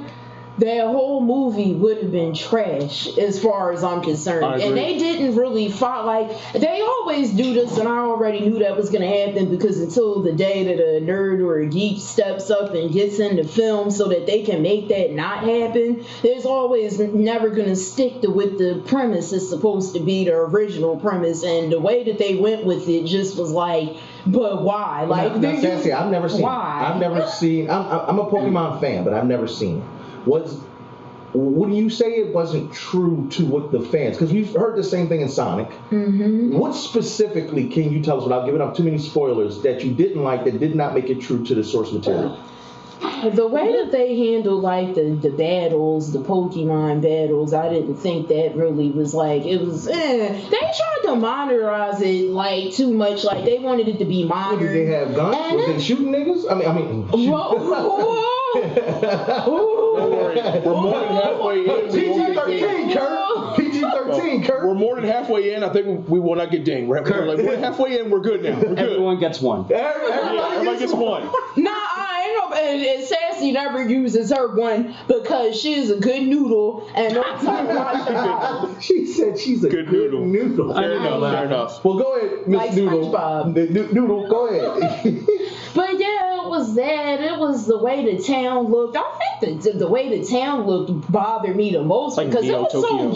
that whole movie would have been trash as far as I'm concerned. I agree. And they didn't really fight, like, they always do this, and I already knew that was going to happen because until the day that a nerd or a geek steps up and gets into film so that they can make that not happen, there's always never going to stick to what the premise is supposed to be, the original premise. And the way that they went with it just was like, but why? Like, Now, Sassy, I've never seen. Why? I've never seen. I'm a Pokemon fan, but I've never seen it. When you say it wasn't true to what the fans, because we've heard the same thing in Sonic. Mm-hmm. What specifically can you tell us, without giving up too many spoilers, that you didn't like that did not make it true to the source material? The way that they handle like the battles, the Pokemon battles, I didn't think that really was like, it was, they tried to modernize it like too much, like they wanted it to be modern. Did they have guns? And Was then- they shooting niggas? I mean, Whoa, whoa, Don't worry. We're more than halfway in. We won't get PG-13, dinged. Kurt. PG-13, Kurt. We're more than halfway in. I think we will not get dinged. We're halfway in. We're good now. We're good. Everyone gets one. Everybody gets one. Nah, ain't and Sassy never uses her one because she's a good noodle and no time to watch her out. She said she's a good noodle. Fair enough. Well, go ahead, Miss Like Noodle. SpongeBob. Noodle, go ahead. But yeah, it was that. It was the way the town looked. I think the way the town looked bothered me the most Like because it Neo was Tokyo.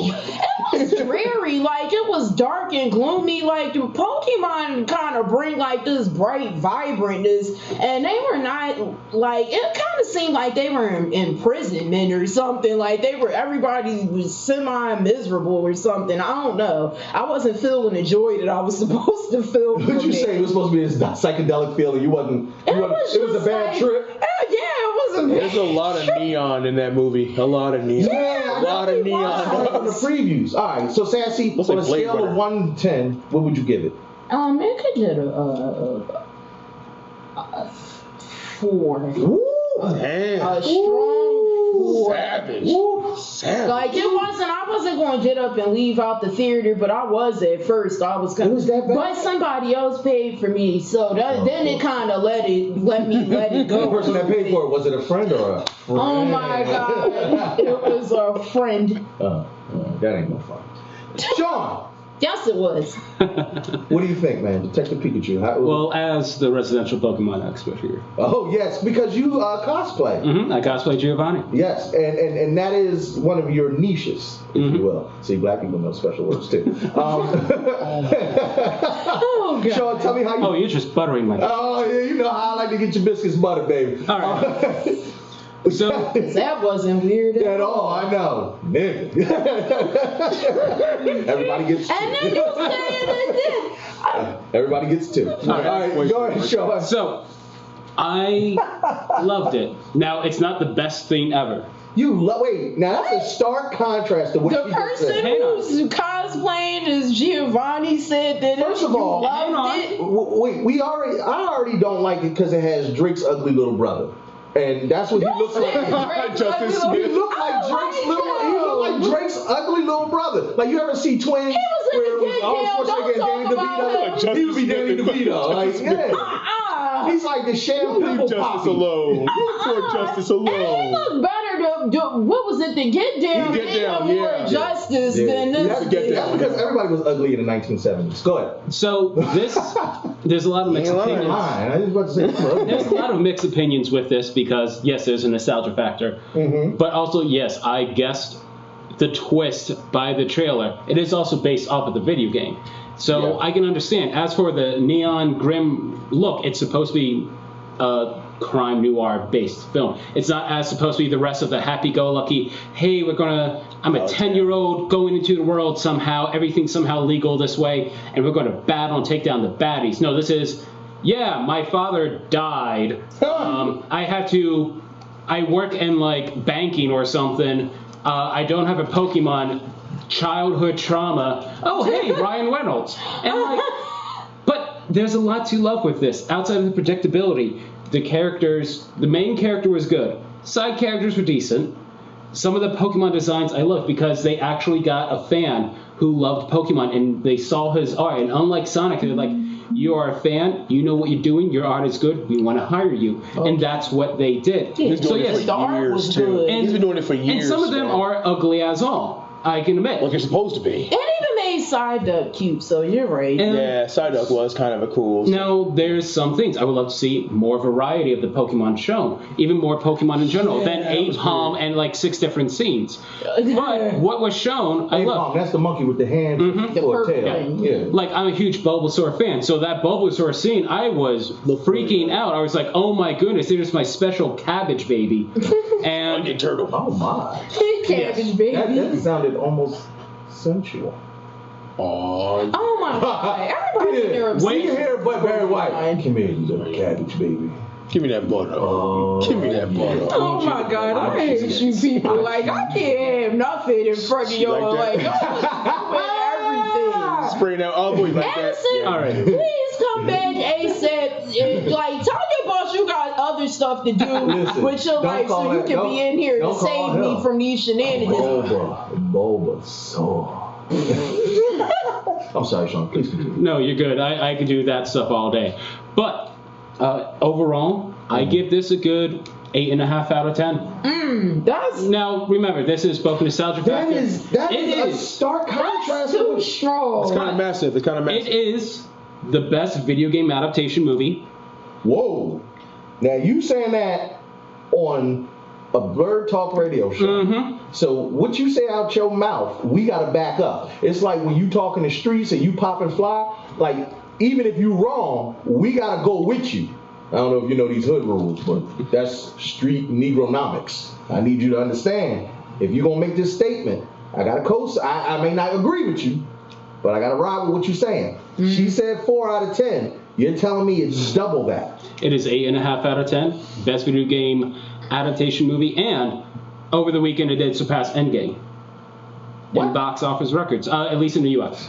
it was dreary. Like it was dark and gloomy. Like the Pokemon kind of bring like this bright vibrantness, and they were not like it. Kind of seemed like they were in imprisonment or something. Like everybody was semi miserable or something. I don't know. I wasn't feeling the joy that I was supposed to feel. What'd you say? It was supposed to be this psychedelic feeling. You wasn't. It was a bad trip. Yeah, it was a There's a lot of neon in that movie. A lot of neon. Yeah, a lot of from neon. the previews. All right, so Sassy, Looks on like a Blade scale Runner. of 1 to 10, what would you give it? It could get a 4. Ooh, Damn. A strong 4. Savage. Savage. Like I wasn't going to get up and leave out the theater, but I was at first. I was kind It was that bad? but somebody else paid for me, so then it kind of let me let it go. The person that paid for it, was it a friend or a friend? Oh my God, it was a friend. That ain't no fun. Sean, Yes, it was. what do you think, man? Detective Pikachu. Well, as the residential Pokemon expert here. Oh, yes, because you cosplay. I cosplay Giovanni. Yes, and that is one of your niches, if you will. See, black people know special words, too. Oh, God. Sean, tell me how you... Oh, you're just buttering my... Oh, yeah, you know how I like to get your biscuits buttered, baby. All right. So That wasn't weird at all, I know. Nigga. Everybody gets two. And then you saying it did. Everybody gets two. All right, go ahead, Sean. So, I loved it. Now, it's not the best thing ever. Wait, now that's a stark contrast to what The you just person said. who's cosplaying as Giovanni said that First of all, loved it. Wait, I already don't like it because it has Drake's ugly little brother. And that's what he looks like. Justice He Smith. looked like Drake's ugly little brother. Like you ever see twins? He was in where the it was Arnold Dick Schwarzenegger and Dale. Danny Don't talk DeVito? He would be Danny Justice Smith. DeVito. Like, yeah. He's like the sham Leave pimple justice poppy. alone. Leave poor justice And he alone. looked better what was it, the Get Down? The Get Down, more yeah. justice than this. That's the Get That's Down. because everybody was ugly in the 1970s. Go ahead. So, there's a lot of mixed opinions. I was about to say, There's a lot of mixed opinions with this because, yes, there's a nostalgia factor. But also, yes, I guessed the twist by the trailer. It is also based off of the video game. So Yeah. I can understand. As for the neon grim look, it's supposed to be a crime noir based film. It's not as supposed to be the rest of the happy-go-lucky, hey, I'm a 10-year-old going into the world somehow, everything's somehow legal this way, and we're going to battle and take down the baddies. No, this is, yeah, my father died. I work in like banking or something. I don't have a Pokemon. Childhood trauma. Oh, hey, Ryan Reynolds. And like, but there's a lot to love with this. Outside of the predictability, the main character was good. Side characters were decent. Some of the Pokemon designs I love because they actually got a fan who loved Pokemon and they saw his art. And unlike Sonic, they're like, you are a fan, you know what you're doing, your art is good, we want to hire you. And that's what they did. He's So doing yes, it the for art years, was too. good. He's been doing it for years. and some of them man. are ugly as all, I can admit. Like you're supposed to be. And even made Psyduck cute, so you're right. And Yeah, Psyduck was kind of a cool. now, there's some things. I would love to see more variety of the Pokemon shown. Even more Pokemon in general than Apom and like 6 different scenes. But what was shown, I Hey, love. Mom, that's the monkey with the hand The or purple tail. thing. Yeah. Like, I'm a huge Bulbasaur fan, so that Bulbasaur scene, I was freaking out. I was like, oh my goodness, there's my special cabbage baby. And Onion turtle. Oh my. Cabbage baby. That sounded almost sensual. Oh, Oh my God! Everybody in there When you obsessed. hear but Barry White, come here, you little cabbage baby. give me that butter. Give me that butter. Oh my God! I hate you people. Like I can't have nothing in front of y'all. Like Like that. y'all with everything. Spraying out all the way like that. Addison, Yeah. all right. please come back ASAP. And, like, tell your boss you got other stuff to do Listen, with your don't life, call so you it- can don't- be in here to don't call save me him. from these shenanigans. Bulbasaur. I'm sorry, Sean. Please continue. no, you're good. I could do that stuff all day. But overall, I give this a good 8.5 out of 10. That's Now, remember, this is both nostalgia That factor. is It a stark contrast. too strong. It's kind of massive. It's kind of massive. It is the best video game adaptation movie. Whoa. Now you saying that on a Bird Talk radio show. Mm-hmm. So what you say out your mouth, we gotta back up. It's like when you talk in the streets and you pop and fly, like even if you wrong, we gotta go with you. I don't know if you know these hood rules, but that's street Negronomics. I need you to understand. If you're gonna make this statement, I gotta I may not agree with you, but I gotta ride with what you're saying. She said 4 out of 10. You're telling me it's double that. It is 8.5 out of 10. Best video game adaptation movie, and over the weekend it did surpass Endgame in box office records, at least in the U.S.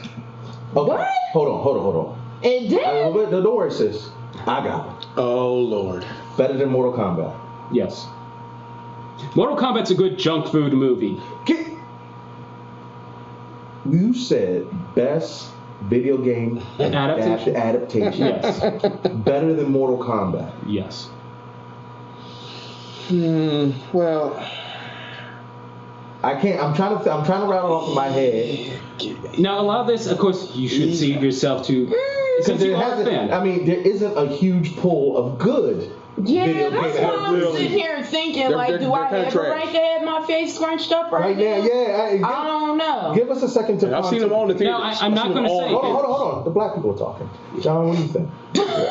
Okay. What? Hold on. It did. Don't worry, sis. I got it. Oh Lord. Better than Mortal Kombat. Yes. Mortal Kombat's a good junk food movie. You said best video game Adaptation. adaptation. Yes. Better than Mortal Kombat. Yes. Well, I can't. I'm trying to rattle off in my head. Now, a lot of this, of course, you should see yourself to, because you are a fan. I mean, there isn't a huge pool of good. Yeah, video that's game why I'm really- sitting here thinking, they're do I kinda ever trash. rank ahead my face scrunched up right Right now, now? yeah. I don't know. Give us a second to. I've seen them all in the theaters. No, I'm not going to say. Hold on. The black people are talking. John, what do you think?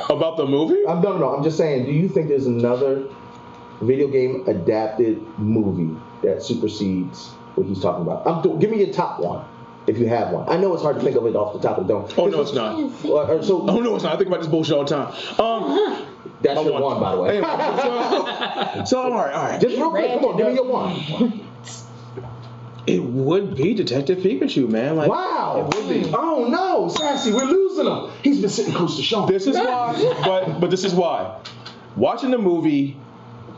About the movie? No. I'm just saying. Do you think there's another video game adapted movie that supersedes what he's talking about? Give me your top one, if you have one. I know it's hard to think of it off the top of the dome. Oh no, it's not. So Oh no, it's not. I think about this bullshit all the time. that's my your one. one, by the way. Anyway, so all right. Just real quick, come on, give me your one. It would be Detective Pikachu, man. Like, Wow. It would be. Oh no, Sassy, we're losing him. He's been sitting close to Sean. This is why, but this is why. Watching the movie,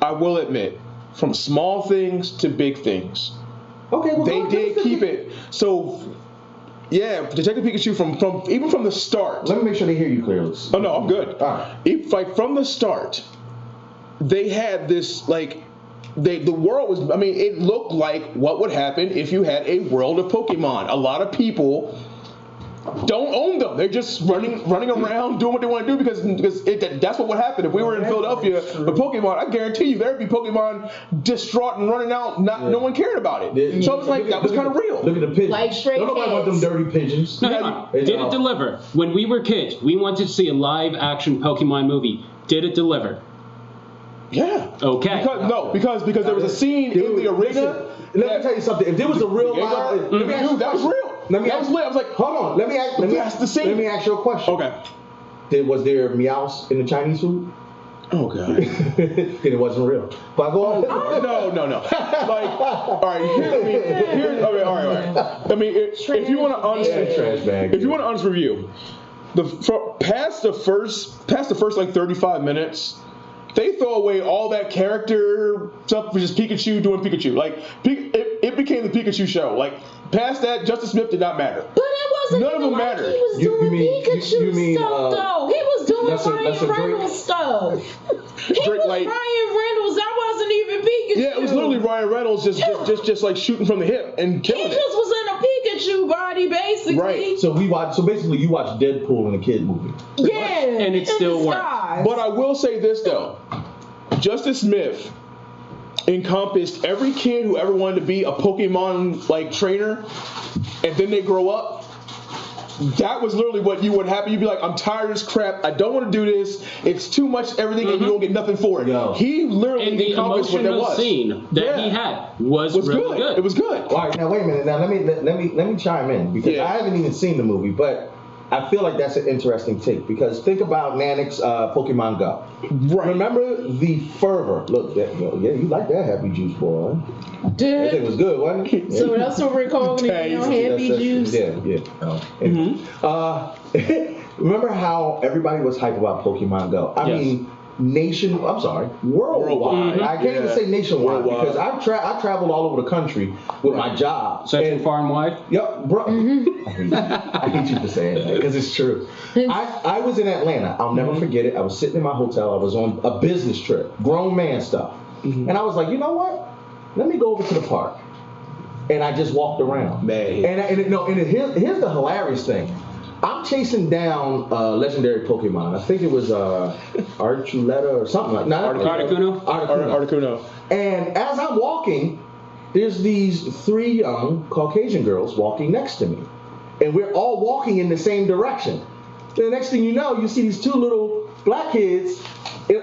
I will admit, from small things to big things, Okay, well, they did keep it. So, yeah, Detective Pikachu from even from the start. Let me make sure they hear you clearly. Oh no, I'm good. All right. If, like from the start, they had this like. The world was, I mean, it looked like what would happen if you had a world of Pokemon. A lot of people don't own them. They're just running around doing what they want to do because that's what would happen. If we were in Philadelphia with Pokemon, I guarantee you there'd be Pokemon distraught and running out, no one cared about it. So I was like, that was kind of real. Look at the pigeons. Like stray Don't nobody want them cats. dirty pigeons. No, hang on. Did it deliver? When we were kids, we wanted to see a live action Pokemon movie. Did it deliver? Yeah. Okay. Because there was a scene in the arena. Let me tell you something. If there was a real live, let me ask you Dude, that was real. Let me That ask- was lit. I was like, Hold on. Let me ask you a question. Okay. Was there meows in the Chinese food? Oh god. And it wasn't real. But go on. No. Like, all right. Here's okay. All right. I mean, if you want to Trash bag. if you want to honest review, past the first like 35 minutes, they throw away all that character stuff for just Pikachu doing Pikachu. Like, it became the Pikachu show. Like, past that, Justice Smith did not matter. But it wasn't None of even them like mattered. he was doing Pikachu mean, stuff, though. He was doing that's a Ryan Drake- Reynolds stuff. He Drake, was like- Ryan Reynolds. That wasn't even Pikachu. Yeah, it was literally Ryan Reynolds just like shooting from the hip and He killing it. just was in a Pikachu body, basically. Right. So basically you watched Deadpool in a kid movie. Yeah. And it still worked. But I will say this though, Justice Smith encompassed every kid who ever wanted to be a Pokemon like trainer, and then they grow up. That was literally what you would happen. You'd be like, I'm tired of this crap. I don't want to do this. It's too much everything, and you don't get nothing for it. Yo. He literally And the encompassed what that emotional was. scene that he had was really good. It was good. All right, now wait a minute. Now let me chime in because Yeah. I haven't even seen the movie, but I feel like that's an interesting take because think about Nanic's Pokemon Go. Right. Remember the fervor. Look, you like that Happy Juice, boy. That thing Dude. was good, wasn't it? So that's what we're calling it, you know, happy juice. Yeah. Remember how everybody was hype about Pokemon Go? I Yes. mean, worldwide. Worldwide. I can't even say nationwide Worldwide. because I traveled all over the country with my job. Searching far and wide. Yep, bro. I hate you for saying that because it's true. I was in Atlanta. I'll never forget it. I was sitting in my hotel. I was on a business trip, grown man stuff, and I was like, you know what? Let me go over to the park, and I just walked around. Man. Here's the hilarious thing. I'm chasing down legendary Pokemon. I think it was Archuleta or something like that. Articuno. And as I'm walking, there's these 3 young Caucasian girls walking next to me. And we're all walking in the same direction. The next thing you know, you see these 2 little black kids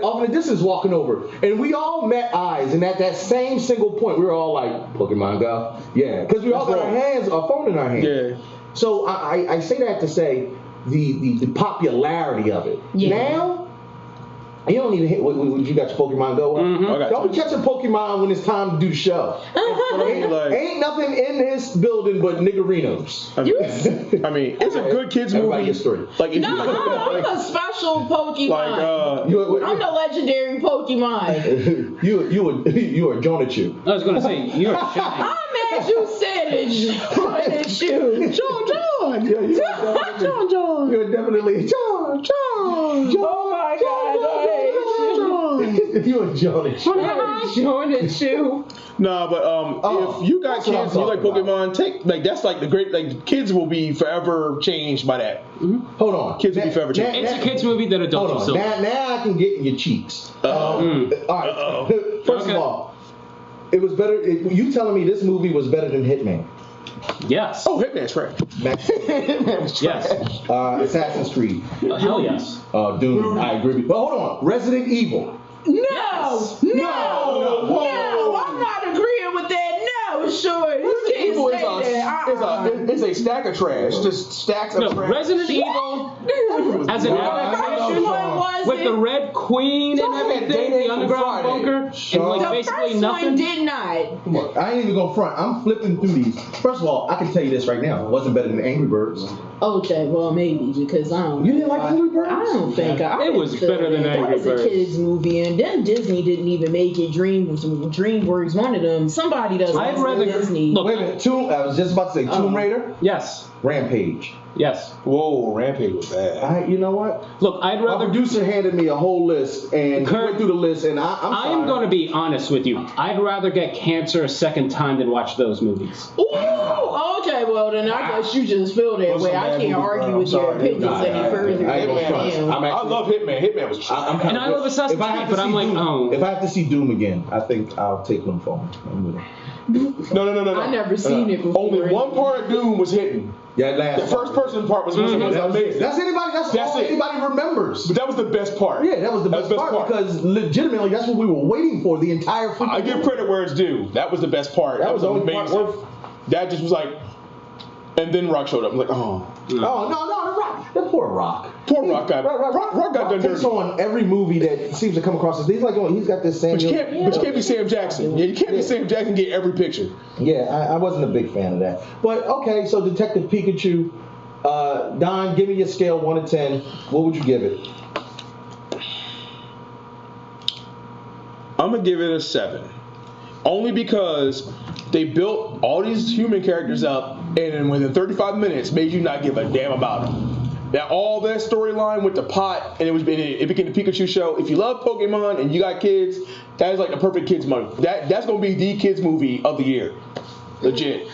off in the distance walking over. And we all met eyes. And at that same single point, we were all like, Pokemon Go? Yeah. Because we all got our phone in our hand. Yeah. So I say that to say the popularity of it. Yeah. Now, you don't even hit. You got your Pokemon Go? Don't be catching Pokemon when it's time to do the show. Ain't nothing in this building but niggerinos. I mean, it's a good kids Everybody movie. gets story. Like, if No, I'm a special Pokemon. I'm the legendary Pokemon. You are Jonachu. I was going to say, you're shy. I'm mad you said it, Jonachu. John. Yeah, John. You're definitely John. Oh my God. You're Jonachu. Jonachu. Nah, but if you got that's what kids and you like I'm talking Pokemon, that's like the great, like, kids will be forever changed by that. Hold on. Kids will be forever changed. It's a kids movie that adults will Hold on. still. Now I can get in your cheeks. All right. First Okay. of all, it was better. You telling me this movie was better than Hitman? Yes. Oh, Hitman's trash. Yes. Assassin's Creed. Hell yes. Doom. I agree with you. But hold on. Resident Evil. No, I'm not agreeing with that. No, sure. You can't Evil say that. it's a stack of trash. Just stacks of No, trash. Resident Evil as an adaptation What was with it? the Red Queen and everything, the underground bunker, and like The basically first nothing. one did not. Come on. I ain't even gonna front. I'm flipping through these. First of all, I can tell you this right now. It wasn't better than Angry Birds. Okay, well maybe because I don't. You didn't like Angry Birds? I don't think It was better than Angry Birds. That was a Birds. kids movie, and then Disney didn't even make it. DreamWorks wanted them. Somebody doesn't. I'd rather Disney. look. Wait a minute. I was just about to say Tomb Raider, Yes. Rampage. Yes. Whoa, Rampage was bad. You know what? Look, I'd My rather. producer handed me a whole list, and he Kurt, went through the list, and I'm sorry. I am going to be honest with you. I'd rather get cancer a second time than watch those movies. Ooh, okay, well then I guess you just feel that Those way. some I bad can't movies, bro. argue I'm with your sorry. opinions any further. I ain't gonna front. Damn. I love Hitman. Hitman was trash. And I love Assassin's Creed, but I'm like, oh. If I have to see Doom again, I think I'll take them phone. I'm with it. No. I never seen it before. Only one part of Doom was hitting. Yeah, last The first person part was amazing. That's all it. anybody remembers. But that was the best part. Yeah, that was the best part because legitimately that's what we were waiting for the entire freaking I give movie. credit where it's due. That was the best part. That was the only part amazing. worth. That just was like, and then Rock showed up. I'm like, oh. Oh no, the Rock, that poor Rock. Poor Rock got Rock got done takes dirty. on every movie that seems to come across his. He's like, he's got this Samuel. But you can't be Sam Jackson. Yeah, you can't be Sam Jackson and get every picture. Yeah, I wasn't a big fan of that. But okay, so Detective Pikachu, Don, give me your scale 1 to 10. What would you give it? I'm gonna give it a 7. Only because they built all these human characters up, and then within 35 minutes, made you not give a damn about them. That all that storyline with the pot, and it became the Pikachu show. If you love Pokemon and you got kids, that is like the perfect kids movie. That's gonna be the kids movie of the year, legit.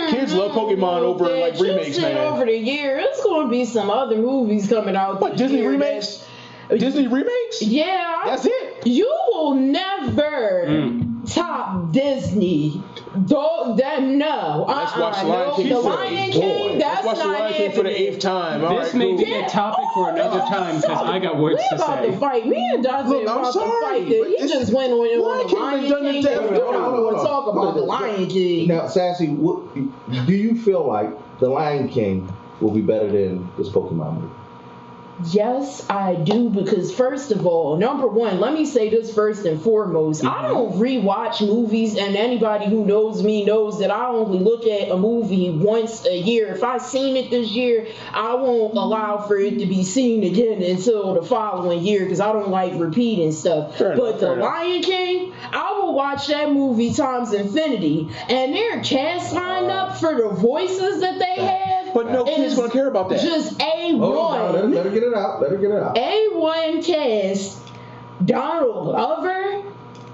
Kids love Pokemon over like remakes, man. Over the year, it's going to be some other movies coming out. What, Disney remakes? Disney remakes? Yeah. That's it. You will never top Disney. No. Let's watch The Lion King. The Lion King, that's Let's watch The not Lion King for the happening. 8th time. All This right, may cool. be a topic for another time because I got words We to about say. to fight. Me and Dante Look, I'm about sorry, to fight. but He just went on Lion the King Lion been done to King. death. We're not going to talk about the Lion King. Now, Sassy, do you feel like The Lion King will be better than this Pokemon movie? Yes, I do, because first of all, number one, let me say this first and foremost. I don't rewatch movies, and anybody who knows me knows that I only look at a movie once a year. If I've seen it this year, I won't allow for it to be seen again until the following year, because I don't like repeating stuff. But The Lion King, I will watch that movie times infinity, and their cast lined up for the voices that they have. But no kids gonna care about that. Just A1. Oh, no, let her get it out. Let her get it out. A1 cast, Donald Glover,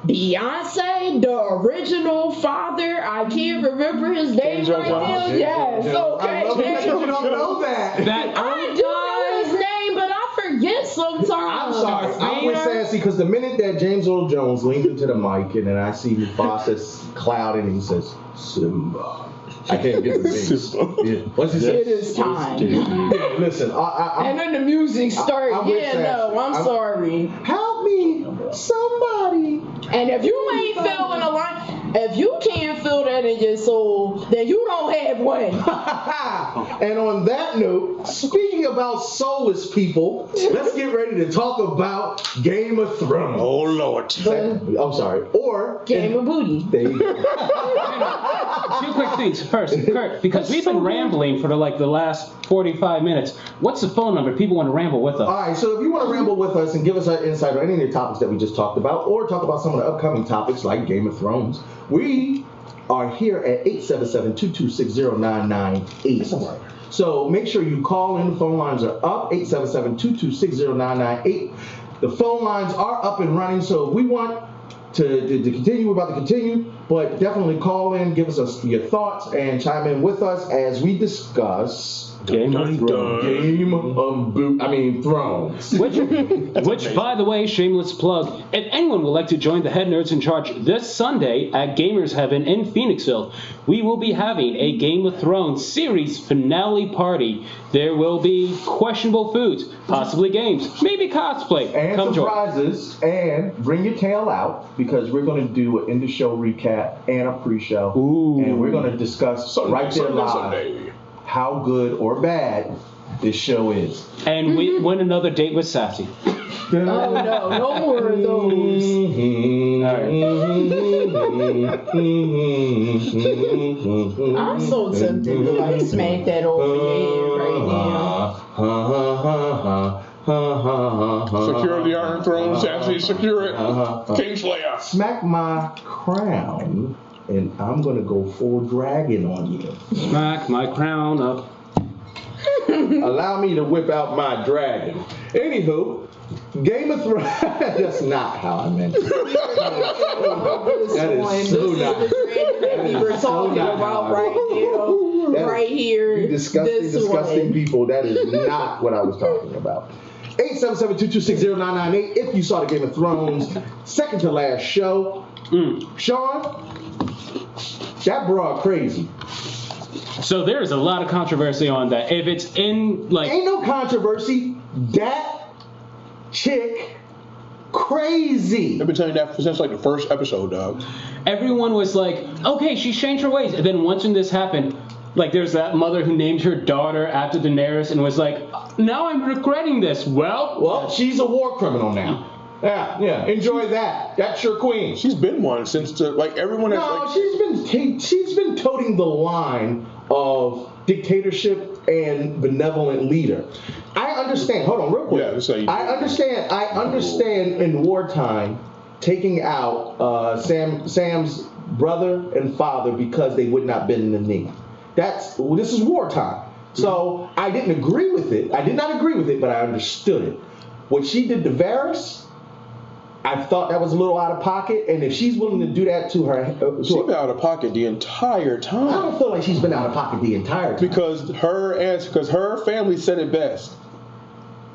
Beyonce, the original father. I can't remember his name right now. Yes, okay. I love that you don't know that. I do know his name, but I forget sometimes. I'm sorry. I'm with Sassy because the minute that James Earl Jones leaned into the mic and then I see Mufasa's cloud and he says, Simba. I can't get the names. Yeah. What's he say? It is time. Yeah, listen, and then the music starts. I'm sorry. Help me, somebody. And if you ain't feeling a line, if you can't feel that in your soul, then you don't have one. And on that note, speaking about soulless people, let's get ready to talk about Game of Thrones. Oh Lord. I'm sorry. Or Game of Booty. There you go. Two quick things. First, Kurt, because we've been rambling for the last 45 minutes. What's the phone number? People want to ramble with us. All right, so if you want to ramble with us and give us an insight on any of the topics that we just talked about, or talk about some of the upcoming topics like Game of Thrones, we are here at 877-226-0998. So make sure you call in. The phone lines are up, 877-226-0998. The phone lines are up and running, so if we want to continue, we're about to continue, but definitely call in, give us your thoughts, and chime in with us as we discuss Game of Thrones. Which, by the way, shameless plug, if anyone would like to join the head nerds in charge this Sunday at Gamers Heaven in Phoenixville, we will be having a Game of Thrones series finale party. There will be questionable foods, possibly games, maybe cosplay. And come surprises, and bring your tail out, because we're going to do an end-of-show recap and a pre-show. Ooh. And we're going to discuss right there live how good or bad this show is. And we win another date with Sassy. Oh no, no more of those. I'm so tempted to like smack that over your head right now. Secure the Iron Throne, Sassy, secure it. Kingslayer. Smack my crown, and I'm gonna go full dragon on you. Smack my crown up. Allow me to whip out my dragon. Anywho, Game of Thrones. That's not how I meant it. That is so not. That we were talking about right now, right here. You disgusting people. That is not what I was talking about. 877-226-0998. If you saw the Game of Thrones second to last show, Sean, that broad crazy. So there is a lot of controversy on that. If it's in ain't no controversy. That chick crazy. I've been telling you that since like the first episode, dog. Everyone was like, okay, she's changed her ways. And then once when this happened, like there's that mother who named her daughter after Daenerys and was like, now I'm regretting this. Well, she's a war criminal now. Yeah. Enjoy that. That's your queen. She's been one since everyone has. No, she's been toting the line of dictatorship and benevolent leader. I understand. Hold on, real quick. Yeah, so I understand in wartime taking out Sam's brother and father because they would not bend the knee. This is wartime. So I didn't agree with it. I did not agree with it, but I understood it. What she did to Varys, I thought that was a little out of pocket, and if she's willing to do that to her... she's been out of pocket the entire time. I don't feel like she's been out of pocket the entire time. Because her family said it best.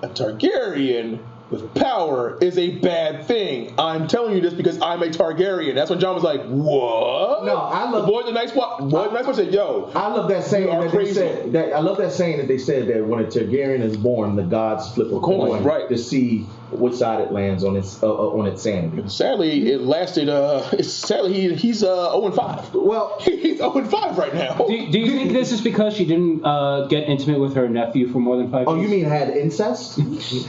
A Targaryen with power is a bad thing. I'm telling you this because I'm a Targaryen. That's when John was like, what? No, I love the boys. The nice one said, yo. I love that saying You are that crazy. they said. That, I love that saying that they said that when a Targaryen is born, the gods flip a coin right. to see which side it lands on its sanity. Sadly, it lasted. Sadly, he's 0-5. Well, he's 0-5 right now. Do you think this is because she didn't get intimate with her nephew for more than 5 years? Oh, you mean had incest?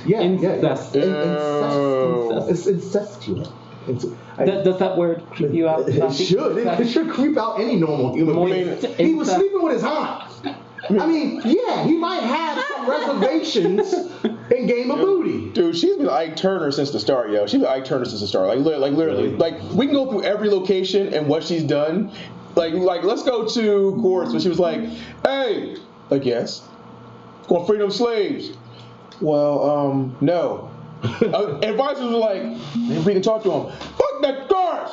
Yeah, Incest. It's incestuous. Does that word creep you out? It should. It should creep out any normal human being. He was sleeping with his aunt. I mean, yeah, he might have some reservations in Game of Booty. Dude, she's been Ike Turner since the start, yo. She's been Ike Turner since the start. Like literally. Like, we can go through every location and what she's done. Like let's go to Gorse when she was like, hey, like, yes, gonna free them slaves. Well, no. Advisors were like, maybe we can talk to him. Fuck that guards!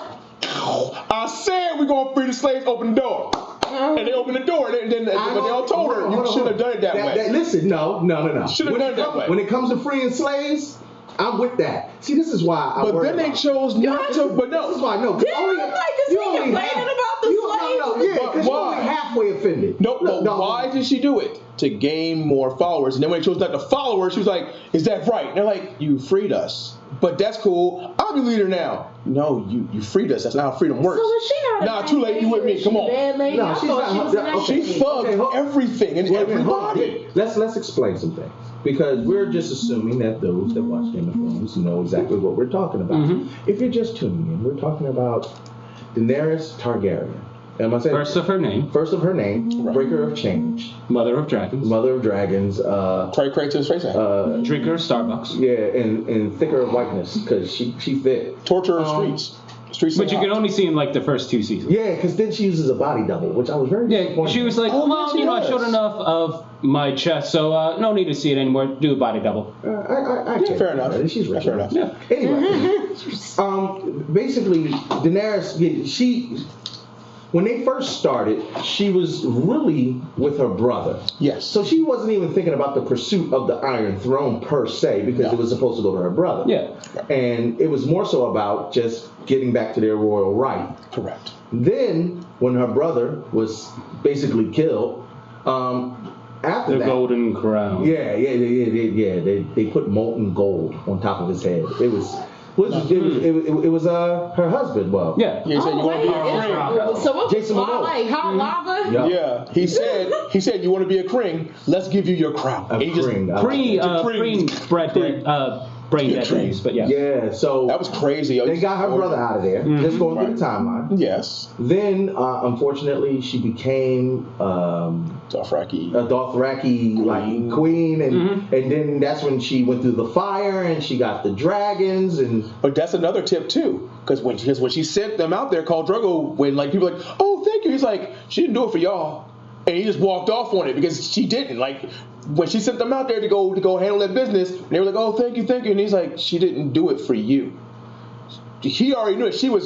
I said we're gonna free the slaves, open the door. And they opened the door, and then they all told her, you shouldn't have done it that way. Listen, no. Should have done it that way. When it comes to freeing slaves, I'm with that. See, this is why I But then they chose not to, but no. This is why, no. Didn't look like this nigga complaining about the slaves. No, yeah, because you're only halfway offended. No, why did she do it? To gain more followers. And then when they chose not to follow her, she was like, is that right? And they're like, you freed us. But that's cool. I'll be leader now. No, you freed us. That's not how freedom works. So is she not? Nah, too late. You with me. Come on. Bad lady? No, I she's thought not. she was an actress. She thugged everything and everybody. Let's explain some things, because we're just assuming that those that watch Game of Thrones know exactly what we're talking about. Mm-hmm. If you're just tuning in, we're talking about Daenerys Targaryen. Am I saying First of her name. First of her name, Breaker of Change, Mother of Dragons. Mother of Dragons, Cray to his face. Drinker of Starbucks. yeah, and thicker of whiteness because she thick. Torture of streets. Which you can only see in like the first 2 seasons. Yeah, because then she uses a body double, which I was very disappointed. She was like, Oh, well, she I does. showed enough of my chest, so no need to see it anymore. Do a body double. I can't fair do enough. that. She's rich. Fair enough. Yeah. Anyway, basically, Daenerys, she, when they first started, she was really with her brother. Yes. So she wasn't even thinking about the pursuit of the Iron Throne per se, because it was supposed to go to her brother. Yeah. And it was more so about just getting back to their royal right. Correct. Then, when her brother was basically killed, after The that, Golden Crown. they put molten gold on top of his head. It was her husband. Well, Yeah. You said you want to be a Wait, so what was Jason Momoa. like hot lava? Yeah. Yeah, he said you want to be a king. Let's give you your crown. A And he just- king. Brain dead days, but yeah. Yeah, so that was crazy. Yo. they got her brother out of there. Just going through the timeline. Yes. Then, unfortunately, she became Dothraki. a Dothraki like queen, and then that's when she went through the fire and she got the dragons and. But that's another tip too, because when she sent them out there, called Drogo, when like people were like, oh thank you, he's like, she didn't do it for y'all, and he just walked off on it because she didn't. Like when she sent them out there to go handle that business, and they were like, oh thank you, and he's like, she didn't do it for you. He already knew it. She Right,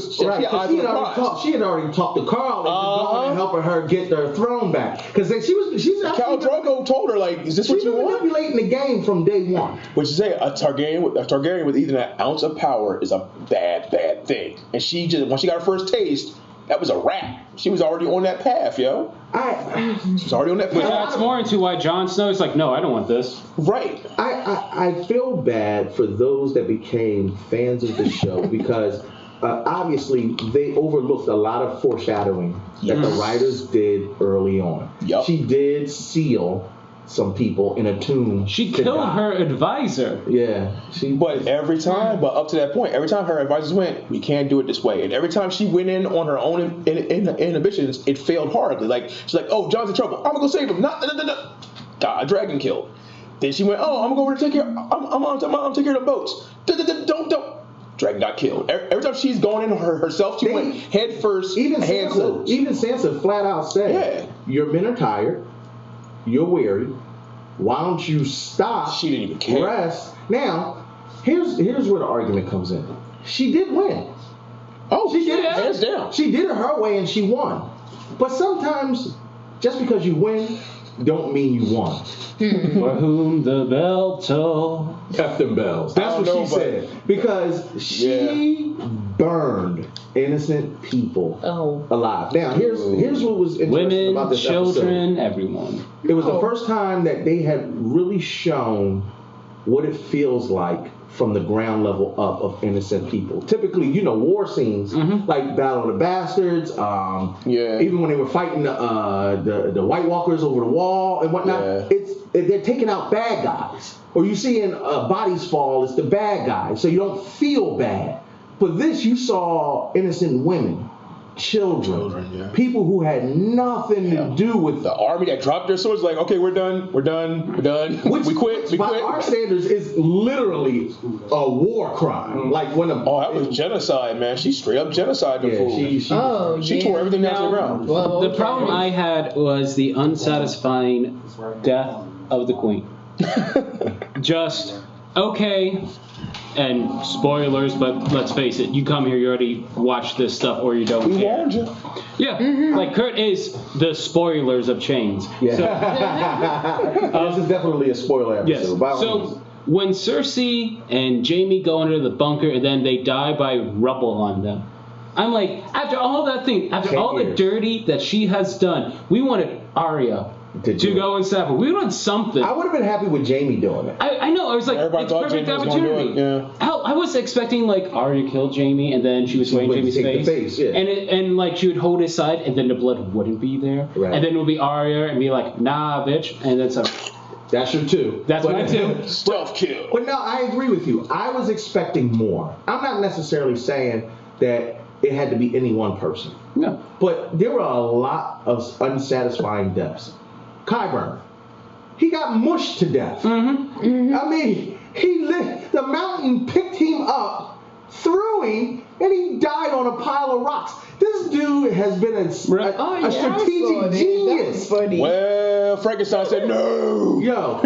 had eyes on the prize. she had already talked to Carl into going and helping her get their throne back. Because she's Khal Drogo told her, like, is this what she's you been want? manipulating the game from day one. Which is say a Targaryen with even an ounce of power is a bad thing. And she just, when she got her first taste, that was a wrap. She was already on that path, yo. She was already on that path. Which adds more into why Jon Snow is like, no, I don't want this. Right. I feel bad for those that became fans of the show because obviously they overlooked a lot of foreshadowing that the writers did early on. Yup. She did seal some people in a tomb. She to killed die. her advisor. Yeah. But up to that point, every time her advisors went, we can't do it this way. And every time she went in on her own inhibitions, it failed horribly. Like, she's like, oh, John's in trouble. I'm going to go save him. No. God, a dragon killed. Then she went, oh, I'm going to go over to take care. I'm going to take care of the boats. Don't. Dragon got killed. Every time she's going in herself, she went head first. Even hands Sansa flat out said, your men are tired. You're weary. Why don't you stop? She didn't even care. Rest. Now, here's where the argument comes in. She did win. Oh, she did it hands down. She did it her way and she won. But sometimes, just because you win don't mean you won. For whom the bell toll. F them bells. That's what she said. Because she burned innocent people alive. Now, here's what was interesting Women, about this children, episode. everyone. It was the first time that they had really shown what it feels like from the ground level up of innocent people. Typically, war scenes like Battle of the Bastards, even when they were fighting the White Walkers over the wall and whatnot, they're taking out bad guys. Or you see in bodies fall, it's the bad guys, so you don't feel bad. But this, you saw innocent women, children, people who had nothing to do with the army that dropped their swords. Like, okay, we're done. Which, we quit. By our standards, is literally a war crime. Like when that was genocide, man. She straight up genocide the fool. She tore everything down to the ground. Well, the problem I had was the unsatisfying death of the queen. Just okay. And spoilers, but let's face it, you come here, you already watched this stuff, or you don't we care. warned you. Yeah, like Kurt is the spoilers of Chains. Yeah. So, this is definitely a spoiler episode. yes. So when Cersei and Jaime go into the bunker and then they die by rubble on them, I'm like, after all that thing, after all the dirty that she has done, we wanted Arya to go and stop her. We wanted something. I would have been happy with Jaime doing it. I know. I was like, everybody it's thought perfect Jaime was gonna do opportunity. it, yeah. Hell, I was expecting like Arya killed Jaime and then she was wearing Jaime's face, and like she would hold his side and then the blood wouldn't be there, and then it would be Arya and be like, nah, bitch, and then some. That's your two. That's my two. Stealth kill. But no, I agree with you. I was expecting more. I'm not necessarily saying that it had to be any one person. No. But there were a lot of unsatisfying deaths. Qyburn, he got mushed to death. I mean, the mountain picked him up, threw him, and he died on a pile of rocks. This dude has been a strategic genius. Well, Frankenstein said no. No.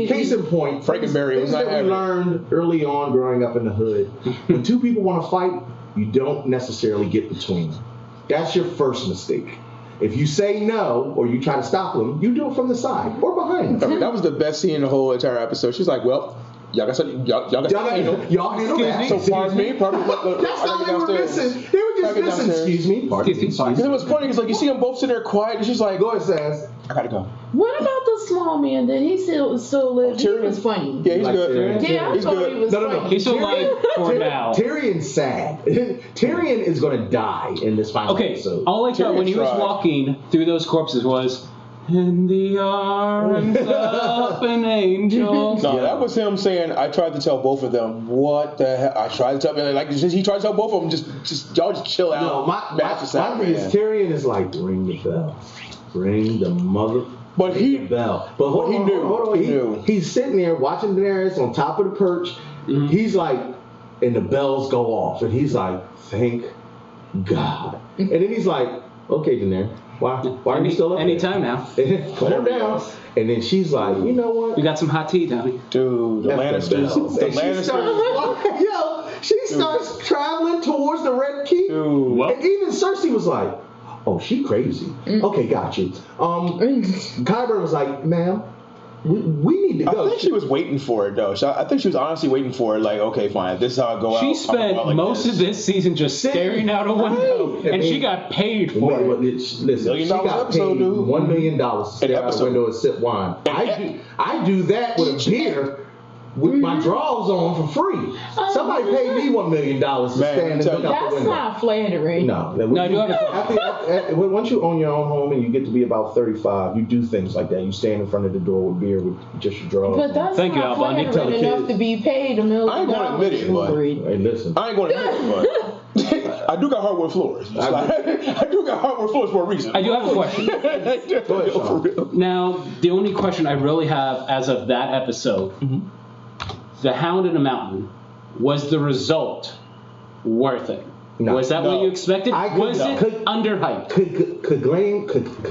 Case in point, Frankenberry was not that we having it. learned early on growing up in the hood. When two people want to fight, you don't necessarily get between them. That's your first mistake. If you say no or you try to stop them, you do it from the side or behind them. That was the best scene in the whole entire episode. She's like, well, y'all got y'all handle that. So pardon me. That's all they were missing. They were just missing. Excuse me. Pardon me. Because it was funny because like you see them both sitting there quiet and she's like, go ahead, Sass. I gotta go. What about the small man? Did he still live? He Tyrion was funny. Yeah, he's good. Yeah, I He's thought good. he was funny. He's still alive for now. Tyrion's sad. Tyrion is going to die in this final episode. All I thought when he was tried. walking through those corpses was, in the arms of an angel. No, that was him saying, I tried to tell both of them. What the hell? I tried to tell them. Like, he tried to tell both of them, just y'all just chill out. No, my thing is Tyrion is like, ring the bell. Ring the mother. But he bell. But hold on, hold on. He knew. He's sitting there watching Daenerys on top of the perch. He's like, and the bells go off, and he's like, thank God. And then he's like, okay, Daenerys, why are you still up there? Anytime now. Calm down. And then she's like, you know what? We got some hot tea down here. Dude, the Lannisters. The Lannisters. She starts traveling towards the Red Keep. Dude. And even Cersei was like, oh, she crazy. Okay, got you. Qyburn was like, ma'am, we need to go. I think she was waiting for it, though. I think she was honestly waiting for it. Like, okay, fine. This is how I go out. She spent most of this season just staring out a window, and she got paid for it. Listen, she got episode, paid dude. $1 million to stare out a window and sip wine. I do that with a beer with my drawers on for free. Somebody paid me $1 million to stand and look out the That's window. not flattering. No, I do have a once you own your own home and you get to be about 35, you do things like that. You stand in front of the door with beer with just your drawers. But that's Thank you, not Al Bundy. flattering Tell the enough kids. to be paid $1 million. I ain't gonna admit it, but Hey, listen. I ain't going to admit it, but I do got hardwood floors. I do got hardwood floors for a reason. I do have a question. Go ahead, For real. Now, the only question I really have as of that episode, the Hound in the Mountain, was the result worth it? No. Was that what you expected? Was it underhyped? Could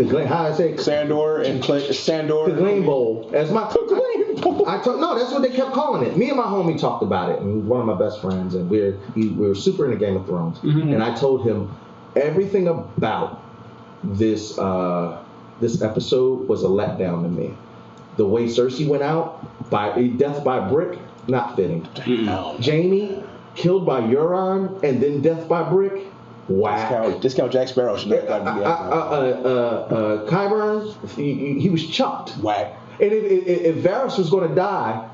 Glenn, how I say? Sandor and Sandor. Glenn Bowl. As my Bowl. no, that's what they kept calling it. Me and my homie talked about it, and he's one of my best friends, and we were super into Game of Thrones. And I told him everything about this this episode was a letdown to me. The way Cersei went out, by death by brick, not fitting. Jamie killed by Euron and then death by brick, whack. Discount Jack Sparrow should not Qyburn, he was chucked. whack. And if Varys was going to die,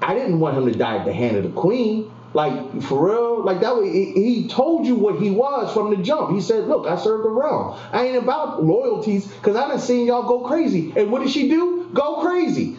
I didn't want him to die at the hand of the queen. Like, for real, like that. He told you what he was from the jump. He said, "Look, I served the realm. I ain't about loyalties because I done seen y'all go crazy." And what did she do? Go crazy.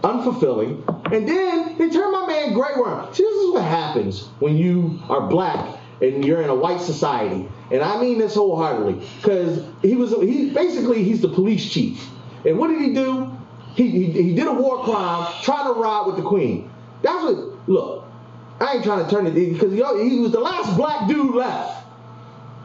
Unfulfilling. And then they turned my man Grey Worm. See, this is what happens when you are black and you're in a white society. And I mean this wholeheartedly, because he's the police chief. And what did he do? He did a war crime trying to ride with the queen. That's what. Look. I ain't trying to turn it because he was the last black dude left,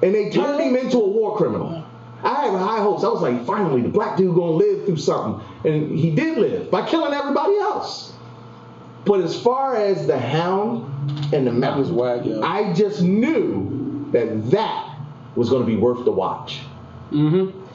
and they turned him into a war criminal. I had high hopes. I was like, finally, the black dude gonna live through something, and he did live by killing everybody else. But as far as the Hound and the Mountain, I just knew that was gonna be worth the watch.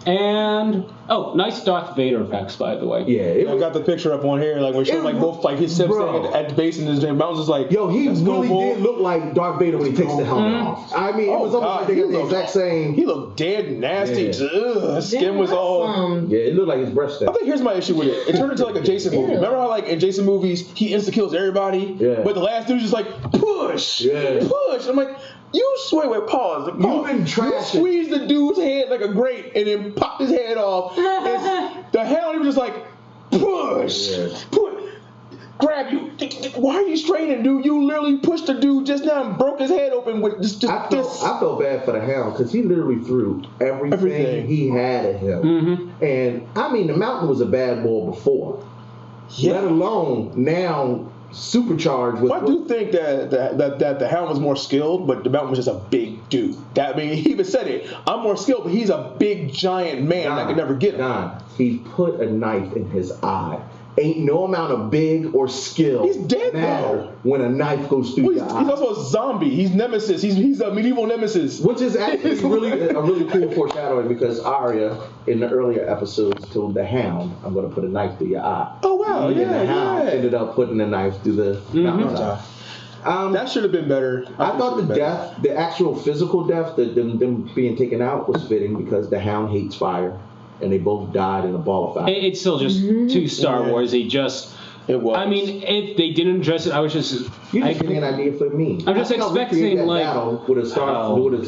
And nice Darth Vader effects, by the way. Yeah, I got the picture up on here, like when showing like both like his Sims at the base and his mountains is like, yo, he really did look like Darth Vader when he takes the helmet off. I mean, it was almost like they got the exact same. He looked dead nasty. Yeah. His skin was all. Yeah, it looked like his breast. I think here's my issue with it. It turned into like a Jason movie. Remember how like in Jason movies he insta kills everybody, but the last dude's just like push. I'm like. Wait, pause. You've been trashing. You squeezed the dude's head like a grape and then popped his head off. The Hound, he was just like, push, grab you. Why are you straining, dude? You literally pushed the dude just now and broke his head open with just I felt bad for the Hound because he literally threw everything he had at him. And I mean, the Mountain was a bad boy before, let alone now. Supercharged with. I do think that the Hound was more skilled, but the Mountain was just a big dude. He even said it. I'm more skilled, but he's a big giant man. I could never get him. He put a knife in his eye. Ain't no amount of big or skill. He's dead though. When a knife goes through your eye. He's also a zombie. He's Nemesis. He's a medieval Nemesis. Which is actually a really cool foreshadowing because Arya in the earlier episodes told the Hound, "I'm going to put a knife through your eye." Oh wow! And the Hound ended up putting the knife through the Mountain's eye. That should have been better. I thought the actual physical death, them being taken out, was fitting because the Hound hates fire. And they both died in a ball of fire. It's still just too Star Warsy. It was. I mean, if they didn't address it, I was just. You just give me an idea for me. I'm just expecting that like battle with a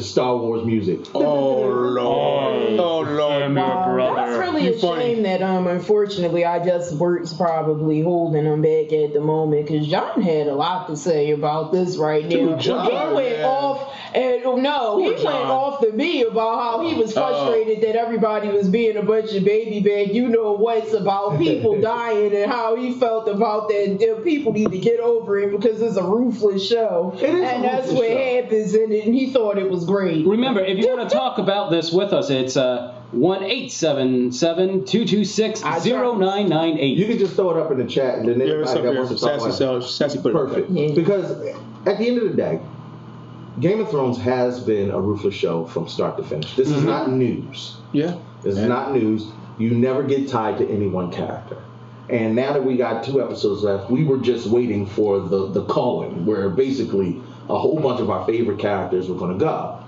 Star Wars music. Oh Lord, That's really a shame that unfortunately I just works probably holding him back at the moment because John had a lot to say about this right now. He went off to me about how he was frustrated that everybody was being a bunch of baby bag. You know what's about people dying and how he felt about that. People need to get over it because it's a ruthless show. And that's what happens in it. And he thought it was great. Remember, if you want to talk about this with us, it's 1-877-226-0998. You can just throw it up in the chat and then everybody that wants to talk about it. Sassy put perfect. Yeah. Because at the end of the day, Game of Thrones has been a ruthless show from start to finish. This is not news. This is not news. You never get tied to any one character. And now that we got 2 episodes left, we were just waiting for the calling, where basically a whole bunch of our favorite characters were going to go.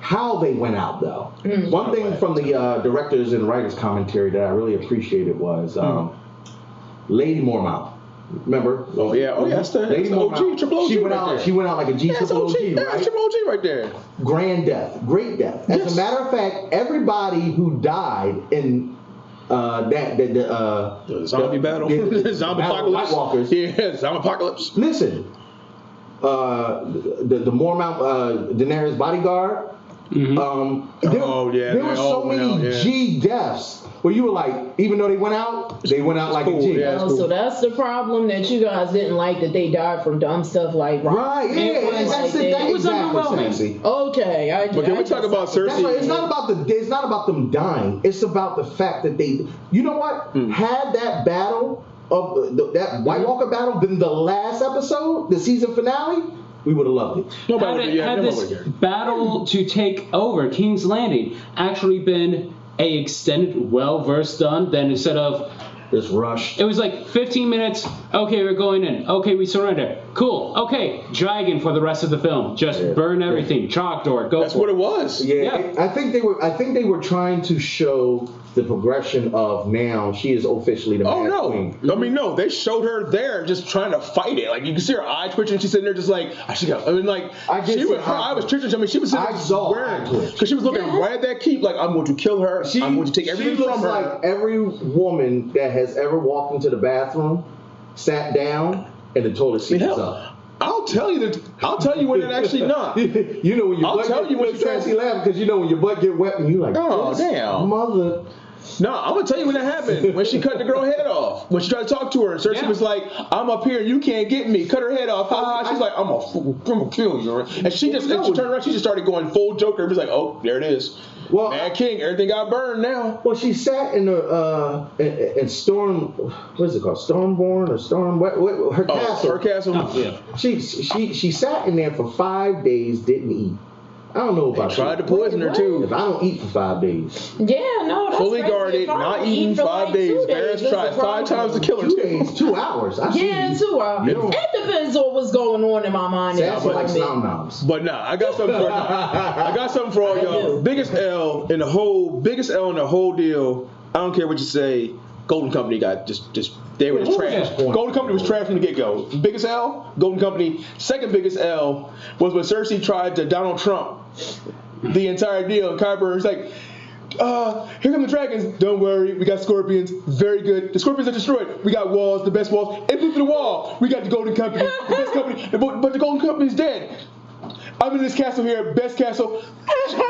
How they went out, though. One thing from the directors and writers' commentary that I really appreciated was Lady Mormont. Remember? Oh yeah, that's the OG, triple OG. She went out like a triple OG, right? That's triple OG right there. Grand death, great death. As a matter of fact, everybody who died in the zombie battle, zombie apocalypse, White Walkers. Yeah, zombie apocalypse. Listen, the Mormont Daenerys bodyguard. There were so many G deaths where you were like, even though they went out like a G. Yeah, so that's the problem that you guys didn't like, that they died from dumb stuff like it was underwhelming. Okay, but can we talk about Cersei? That's right. It's not about them dying. It's about the fact that they. You know what? Had that battle of that White Walker battle been the last episode, the season finale, we would have loved it. Had this battle to take over King's Landing actually been a extended, well-versed done than instead of It's rushed. it was like 15 minutes. Okay, we're going in. Okay, we surrender. Cool. Okay, dragon for the rest of the film. Just burn everything. Chalk door. Go. That's for what it was. Yeah, I think they were trying to show the progression of now she is officially the Oh Mad no! Queen. I mean, no. They showed her there just trying to fight it. Like you can see her eye twitching. She's sitting there just like I should go. I mean, like her eye was twitching. I mean, she was sitting there wearing because she was looking right at that keep. Like I'm going to kill her. I'm going to take everything she from looks her. like every woman that has ever walked into the bathroom, sat down, and the toilet seat is up. I'll tell you when it actually not. You know when your I'll butt tell you when she laughing because you know when your butt get wet and you like, Oh, this damn. mother. No, I'm gonna tell you when that happened. When she cut the girl head off. When she tried to talk to her, and Cersei was like, "I'm up here, you can't get me." Cut her head off. Ha ha. She's like, "I'm gonna kill you." And she just turned around. She just started going full Joker. It was like, "Oh, there it is." Well, Mad King, everything got burned now. Well, she sat in the in Storm. What is it called? Stormborn or Storm? What her castle? Her castle. Oh, yeah. She sat in there for 5 days, didn't eat. I don't know about tried to poison her too. If I don't eat for 5 days, Yeah, no, that's fully crazy. guarded, If I not don't eating eat for 5 like days. 2 Barris days, tried it's a 5 times to kill her 2 too. days, 2 hours. I see Yeah, you. 2 hours. You don't- It depends on what's going on in my mind. Sounds and like everything. nom-noms. But nah, I got something for all y'all. do. Biggest L in the whole deal. I don't care what you say. Golden Company got just they were just trash. Yeah. Golden Company was trash from the get go. Biggest L, Golden Company. Second biggest L was when Cersei tried to Donald Trump the entire deal, and Kyber was like, here come the dragons. Don't worry, we got scorpions. Very good. The scorpions are destroyed. We got walls, the best walls. And through the wall, we got the Golden Company, the best company. But the Golden Company's dead. I'm in this castle here, best castle.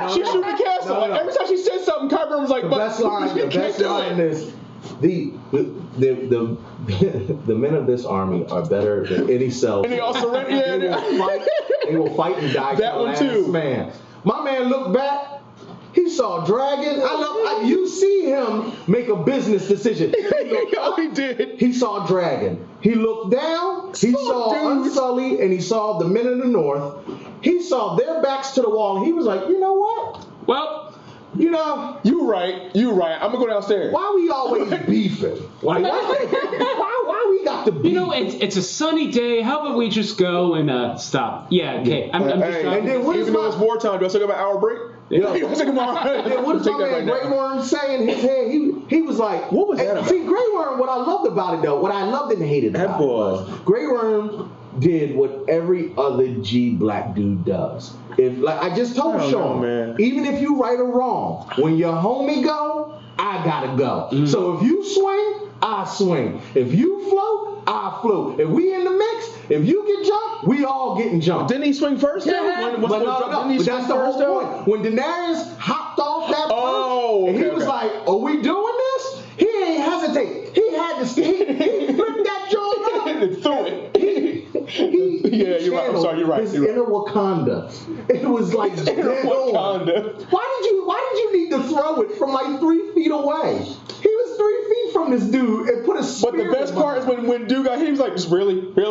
She shoot the castle. No. Every time she said something, Kyber was like, The "But best line, you the can't best do line it." is the men of this army are better than any self. And they all surrender. Yeah, They will fight and die. That for the one last too. Man, my man looked back. He saw dragon. You see him make a business decision. He did. He saw dragon. He looked down. He saw Unsullied, and he saw the men in the north. He saw their backs to the wall. And he was like, you know what? Well, You know, You right. I'm gonna go downstairs. why we always beefing? Why we got to beef? you know, it's a sunny day. How about we just go and stop? Yeah, okay. I'm just Hey, trying and then what is even though it's wartime, do I still get my hour break? Yeah. You take a hour. And then what is Take my that man right now. Grey Worm saying in his head? He was like, What was that about? See, Grey Worm, what I loved about it though, what I loved and hated That about boy. it was Grey Worm did what every other G black dude does. If like I just told I don't Sean, know, man. even if you right or wrong, when your homie go, I gotta go. So if you swing, I swing. If you float, I float. If we in the mix, if you get jumped, we all getting jumped. Didn't he swing first? Though? Yeah. But no, Didn't he but swing that's the first, whole though? point. When Daenerys hopped off that perch, Oh, and he okay, was okay. like, "Are we doing this?" He ain't hesitate. He had to. He flipped that joint up. And threw it. Yeah, you're right. I'm sorry, you're right. His You're right. inner Wakanda. It was like dead on. Wakanda. Why did you need to throw it from like 3 feet away? He was 3 feet from this dude and put a spear. But the best part is when dude got hit, he was like, just really? He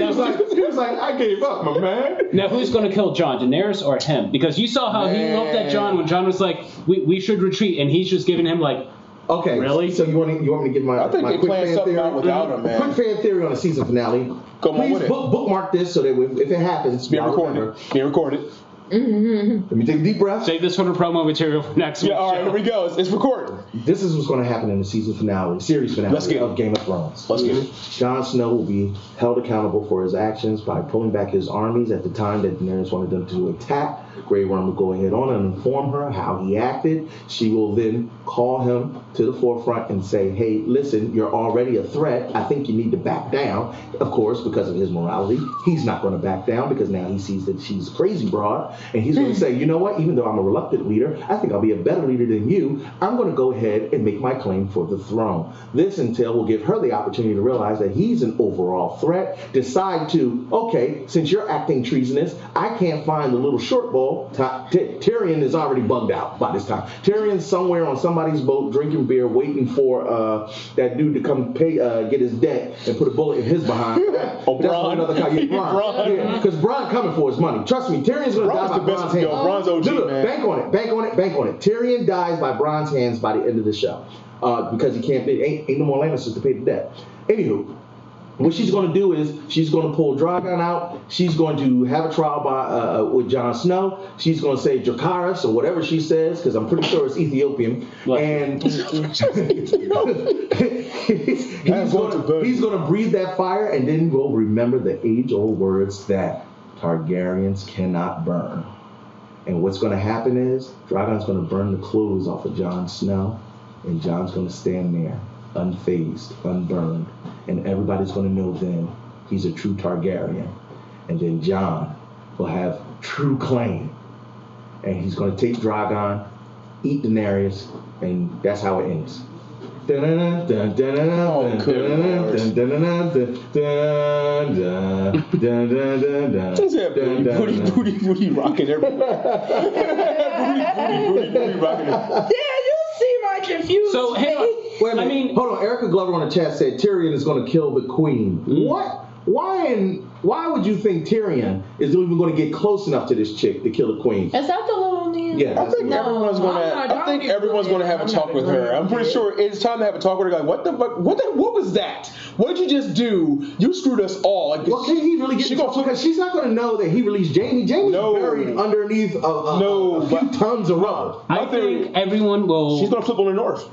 was like, I gave up, my man. Now, who's going to kill Jon, Daenerys or him? Because you saw how he looked at Jon when Jon was like, we should retreat, and he's just giving him like, Okay, really? So you want me to give my I think my they quick planned fan something theory? out without him, man. Quick fan theory on the season finale. Come on Please with it. bookmark this so that if it happens, Being y'all recorded. remember. Being recorded. Let me take a deep breath. save this for the promo material for next week. Yeah, all right, here we go. It's recorded. This is what's going to happen in the season finale, series finale Let's get it. of Game of Thrones. Let's get it. Jon Snow will be held accountable for his actions by pulling back his armies at the time that Daenerys wanted them to attack. Grey Worm will go ahead on and inform her how he acted. She will then call him to the forefront and say, hey, listen, you're already a threat. I think you need to back down. Of course, because of his morality, he's not going to back down because now he sees that she's a crazy broad. And he's going to say, you know what, even though I'm a reluctant leader, I think I'll be a better leader than you. I'm going to go ahead and make my claim for the throne. This intel will give her the opportunity to realize that he's an overall threat, decide to, okay, since you're acting treasonous, I can't find the little short boy all, Tyrion is already bugged out by this time. Tyrion's somewhere on somebody's boat drinking beer, waiting for that dude to come get his debt and put a bullet in his behind. Oh, That's Bronn. another guy. Yeah, Bronn. Bronn. Yeah, because Bronn coming for his money. Trust me, Tyrion's gonna die by Bronn's the best. Bronn's hands. Yo, Bronn's OG, Look, man. bank on it. Bank on it. Bank on it. Tyrion dies by Bronn's hands by the end of the show because he can't. Ain't no more Lannisters to pay the debt. Anywho. What she's going to do is she's going to pull Drogon out. She's going to have a trial with Jon Snow. She's going to say Dracarys or whatever she says, because I'm pretty sure it's Ethiopian. And he's going to breathe that fire, and then we'll remember the age-old words that Targaryens cannot burn. And what's going to happen is Drogon's going to burn the clothes off of Jon Snow, and Jon's going to stand there, unfazed, unburned. And everybody's going to know then he's a true Targaryen. And then Jon will have true claim. And he's going to take Drogon, eat Daenerys, and that's how it ends. Booty rocking everywhere. Booty rocking everywhere. Yeah, you see my confusion. So, hang on. Wait a minute. I mean, hold on. Erica Glover on the chat said Tyrion is going to kill the queen. What? Why would you think Tyrion is even going to get close enough to this chick to kill the queen? Is that the little man? Yeah. I think everyone's gonna have a talk with her. I'm pretty sure it's time to have a talk with her. Like, what the fuck? What was that? What did you just do? You screwed us all. Like, Well, can he really get because she's not going to know that he released Jamie. Jamie's buried underneath a few tons of rubble. I think everyone will. She's gonna flip on the North.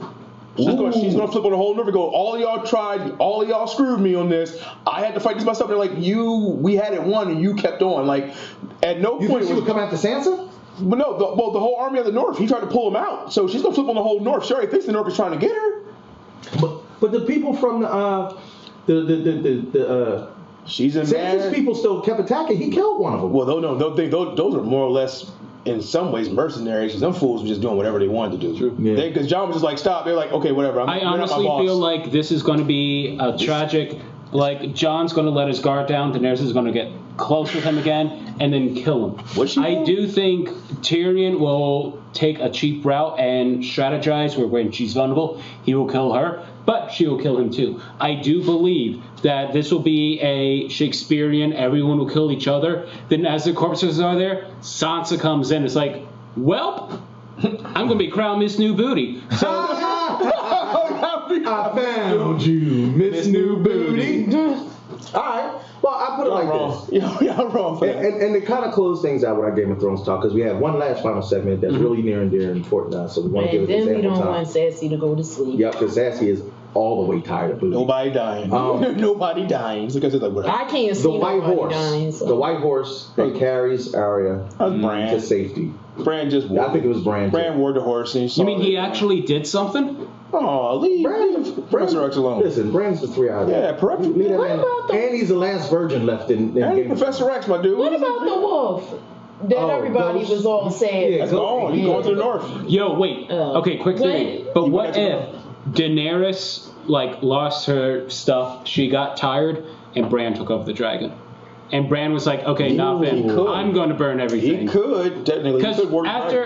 She's gonna flip on the whole North and go, all of y'all tried, all of y'all screwed me on this. I had to fight this myself. They're like, we had it won and you kept on. Like, at no You point think she would come after Sansa? But no, the whole army of the North, he tried to pull him out. So she's gonna flip on the whole North. She already thinks the North is trying to get her. But the people from She's in Sansa's mad. people still kept attacking. He killed one of them. Well, those are more or less, in some ways, mercenaries. Because them fools were just doing whatever they wanted to do. True. Yeah. Because John was just like, stop. They're like, okay, whatever. I honestly feel like this is going to be a tragic. Like, John's going to let his guard down. Daenerys is going to get close with him again and then kill him. I do think Tyrion will take a cheap route and strategize where when she's vulnerable, he will kill her, but she will kill him too. I do believe that this will be a Shakespearean, everyone will kill each other. Then as the corpses are there, Sansa comes in. It's like, welp, I'm going to be crowned Miss New Booty. So... I found you, Miss New Booty. All right. Well, I put it like this. Y'all wrong for that. And to kind of close things out with our Game of Thrones talk, because we have one last final segment that's really near and dear and important to us, so we want to give it And then we ample don't time. want Sassy to go to sleep. Yep, because Sassy is all the way tired of booty. Nobody dying. Nobody dying. It's because it's like, whatever. I can't see The white nobody horse. dying. So. The white horse that carries Arya Bran. to safety. Bran just wore. I think it was Bran. Bran wore the horse. And You mean he actually did something? Oh, leave Professor X alone. Listen, Bran's the 3 out. Yeah, Leave that What man. about the- And he's the last virgin left in And Game of Professor X, my dude. What about the wolf? That Oh, everybody those- was all sad. Yeah, That's gone. He's going to the North. Yo, wait. Okay, quick theory. But what if Daenerys lost her stuff, she got tired, and Bran took over the dragon? And Bran was like, okay, nah, fam, could. I'm going to burn everything. He could, technically. Because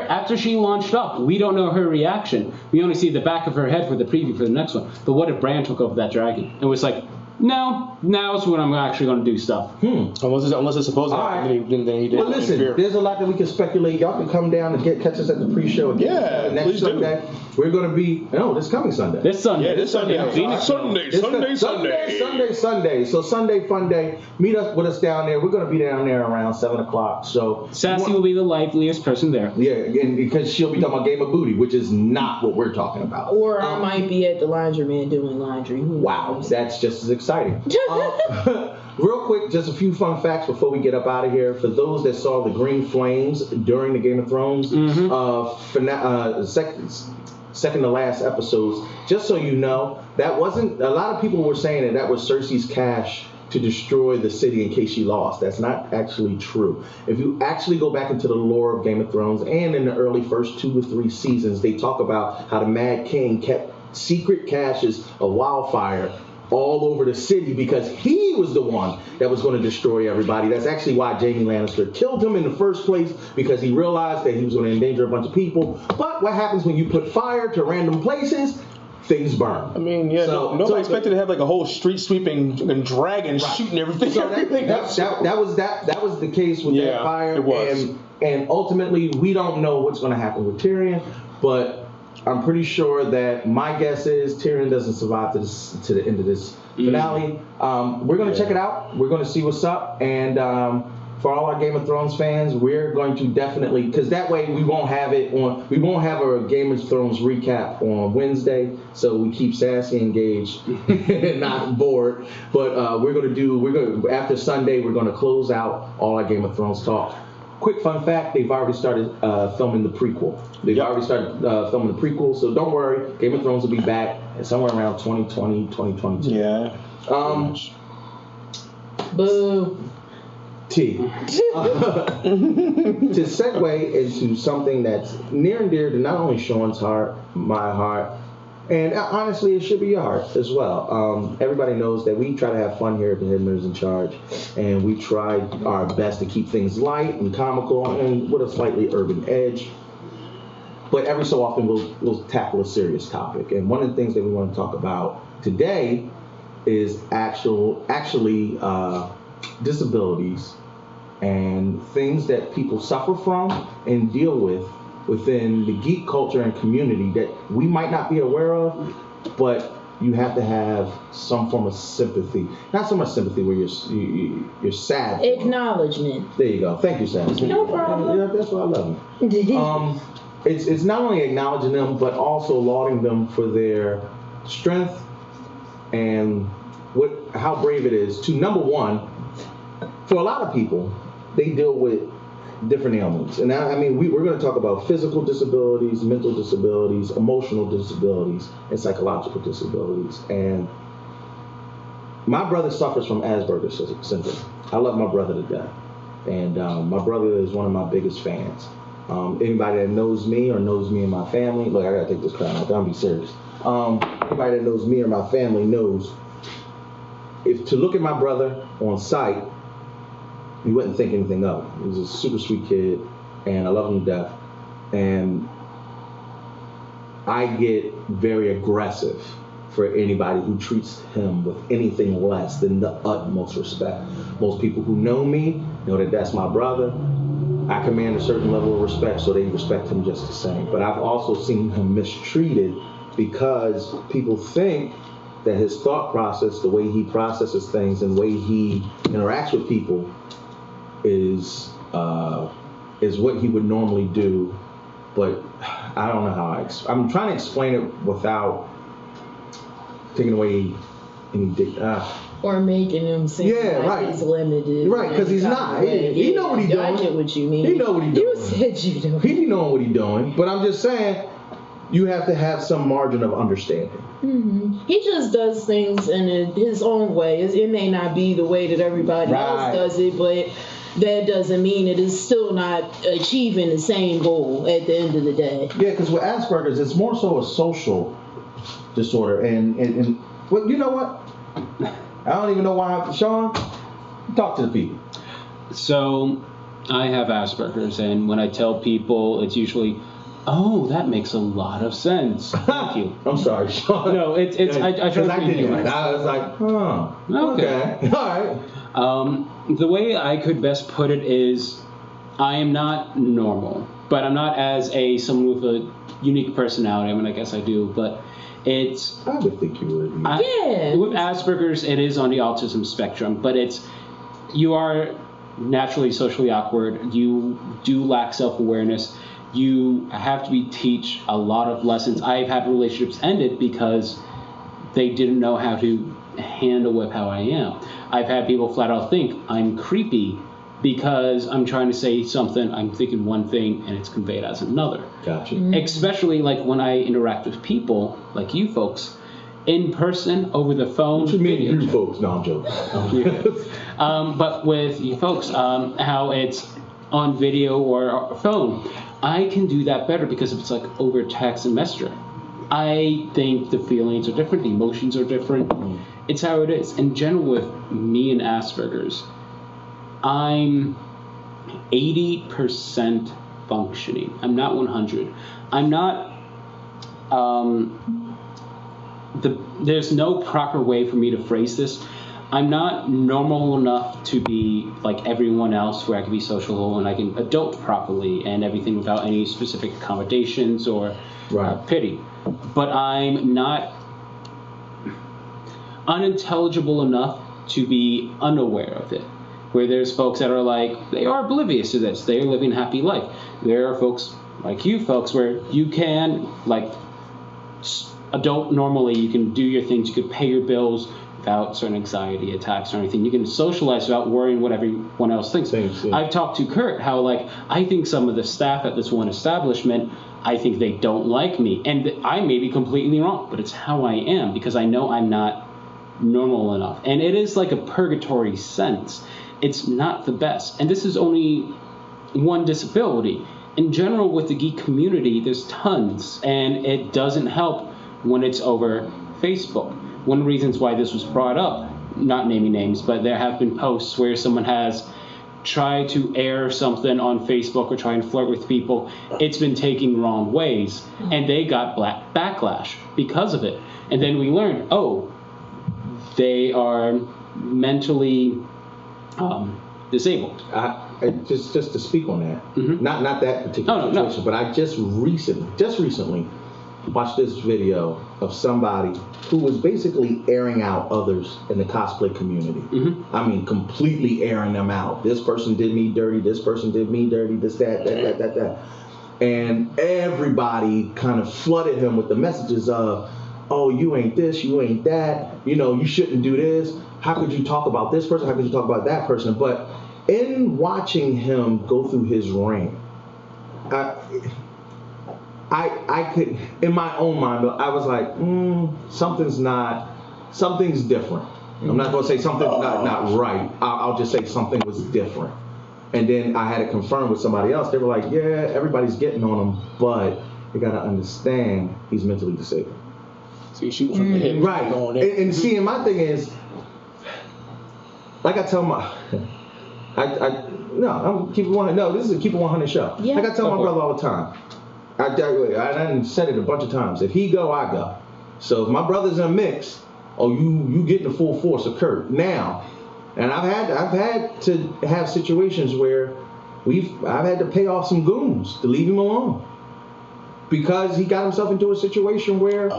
after she launched up, we don't know her reaction. We only see the back of her head for the preview for the next one. But what if Bran took over that dragon and was like, no, now's when I'm actually going to do stuff. Unless it's supposed to happen, then he did. Well, listen, there's a lot that we can speculate. Y'all can come down and catch us at the pre-show again. Yeah, next please do. Sunday. We're going to be this coming Sunday. This Sunday. Yeah, this Sunday. Phoenix. Sunday. So Sunday fun day. Meet us with us down there. We're going to be down there around 7 o'clock. So Sassy will be the liveliest person there. Yeah, again, because she'll be talking about Game of Booty, which is not what we're talking about. Or I might be at the laundromat doing laundry. Who Wow, knows? that's just as exciting. Real quick, just a few fun facts before we get up out of here. For those that saw the Green Flames during the Game of Thrones, second to last episodes, just so you know, that wasn't, a lot of people were saying that was Cersei's cash to destroy the city in case she lost. That's not actually true. If you actually go back into the lore of Game of Thrones, and in the early first 2 or 3 seasons, they talk about how the Mad King kept secret caches of wildfire all over the city because he was the one that was going to destroy everybody. That's actually why Jaime Lannister killed him in the first place, because he realized that he was going to endanger a bunch of people. But what happens when you put fire to random places? Things burn. I mean, yeah, nobody expected to have like a whole street sweeping and dragon shooting everything. So that was the case with that fire. It was. And ultimately, we don't know what's going to happen with Tyrion, but I'm pretty sure that my guess is Tyrion doesn't survive to the end of this finale. We're going to check it out. We're going to see what's up. And for all our Game of Thrones fans, we're going to definitely, because that way we won't have a Game of Thrones recap on Wednesday, so we keep Sassy engaged and not bored. But after Sunday, we're going to close out all our Game of Thrones talk. Quick fun fact, they've already started filming the prequel. They've already started filming the prequel, so don't worry. Game of Thrones will be back somewhere around 2020, 2022. Yeah. Boo. T. To segue into something that's near and dear to not only Sean's heart, my heart, and honestly, it should be your heart as well. Everybody knows that we try to have fun here at the Head Nerds in Charge, and we try our best to keep things light and comical and with a slightly urban edge. But every so often, we'll tackle a serious topic. And one of the things that we want to talk about today is actually disabilities and things that people suffer from and deal with within the geek culture and community that we might not be aware of, but you have to have some form of sympathy. Not so much sympathy where you're sad. Acknowledgement. There you go. Thank you, Sam. No problem. Yeah, that's why I love you. It's not only acknowledging them, but also lauding them for their strength and how brave it is to, number one, for a lot of people, they deal with different ailments. And I mean, we're going to talk about physical disabilities, mental disabilities, emotional disabilities, and psychological disabilities. And my brother suffers from Asperger's syndrome. I love my brother to death. And my brother is one of my biggest fans. Anybody that knows me or knows me and my family, look, I got to take this crap out. Don't be serious. Anybody that knows me or my family knows if to look at my brother on sight, you wouldn't think anything of him. He was a super sweet kid, and I love him to death. And I get very aggressive for anybody who treats him with anything less than the utmost respect. Most people who know me know that that's my brother. I command a certain level of respect, so they respect him just the same. But I've also seen him mistreated because people think that his thought process, the way he processes things, and the way he interacts with people is what he would normally do. But I don't know how I'm trying to explain it without taking away any or making him seem like he's limited. Right, because he's not. He know what he's doing. I get what you mean. He know what he's doing. You said you do. He be knowing what he's doing. But I'm just saying, you have to have some margin of understanding. Mm-hmm. He just does things in his own way. It may not be the way that everybody else does it, but that doesn't mean it is still not achieving the same goal at the end of the day. Yeah, because with Asperger's, it's more so a social disorder. And well, you know what? I don't even know why. Sean, talk to the people. So, I have Asperger's, and when I tell people, it's usually, oh, that makes a lot of sense. Thank you. I'm sorry, Sean. No, I try to be I was like, huh. Okay. All right. The way I could best put it is, I am not normal, but I'm not as someone with a unique personality. I mean, I guess I do, but it's... I would think you would. With Asperger's, it is on the autism spectrum, but you are naturally socially awkward. You do lack self-awareness. You have to teach a lot of lessons. I've had relationships ended because they didn't know how to handle with how I am. I've had people flat out think I'm creepy because I'm trying to say something, I'm thinking one thing, and it's conveyed as another. Gotcha. Mm-hmm. Especially like when I interact with people, like you folks, in person, over the phone. What you mean, you folks? No, I'm joking. But with you folks, how it's on video or phone, I can do that better because if it's like over text and messenger. I think the feelings are different, the emotions are different. It's how it is. In general, with me and Asperger's, I'm 80% functioning. I'm not 100. I'm not. There's no proper way for me to phrase this. I'm not normal enough to be like everyone else, where I can be social and I can adult properly and everything without any specific accommodations or pity. But I'm not unintelligible enough to be unaware of it. Where there's folks that are like, they are oblivious to this. They are living a happy life. There are folks like you folks where you can, like, adult normally, you can do your things, you can pay your bills without certain anxiety attacks or anything. You can socialize without worrying what everyone else thinks. I've talked to Kurt how, like, I think some of the staff at this one establishment, I think they don't like me. And I may be completely wrong, but it's how I am because I know I'm not normal enough. And it is like a purgatory sense. It's not the best. And this is only one disability. In general, with the geek community, there's tons, and it doesn't help when it's over Facebook. One of the reasons why this was brought up, not naming names, but there have been posts where someone has tried to air something on Facebook or try and flirt with people. It's been taken wrong ways, and they got backlash because of it. And then we learned, oh, they are mentally disabled. Just to speak on that, not that particular situation, but I just recently watched this video of somebody who was basically airing out others in the cosplay community. I mean, completely airing them out. This person did me dirty. This person did me dirty. This, that. And everybody kind of flooded him with the messages of, oh, you ain't this, you ain't that. You know, you shouldn't do this. How could you talk about this person? How could you talk about that person? But in watching him go through his reign, I could, in my own mind, I was like, something's different. I'm not going to say something's not right. I'll just say something was different. And then I had it confirmed with somebody else. They were like, yeah, everybody's getting on him, but you got to understand he's mentally disabled. So you shoot from the hip. Right. And see, and my thing is, like I tell my, I'm keep it 100. No, this is a keep it 100 show. Yeah. Like I tell my brother all the time. I said it a bunch of times. If he go, I go. So if my brother's in a mix, you get the full force of Kurt now. And I've had to have situations where I've had to pay off some goons to leave him alone because he got himself into a situation where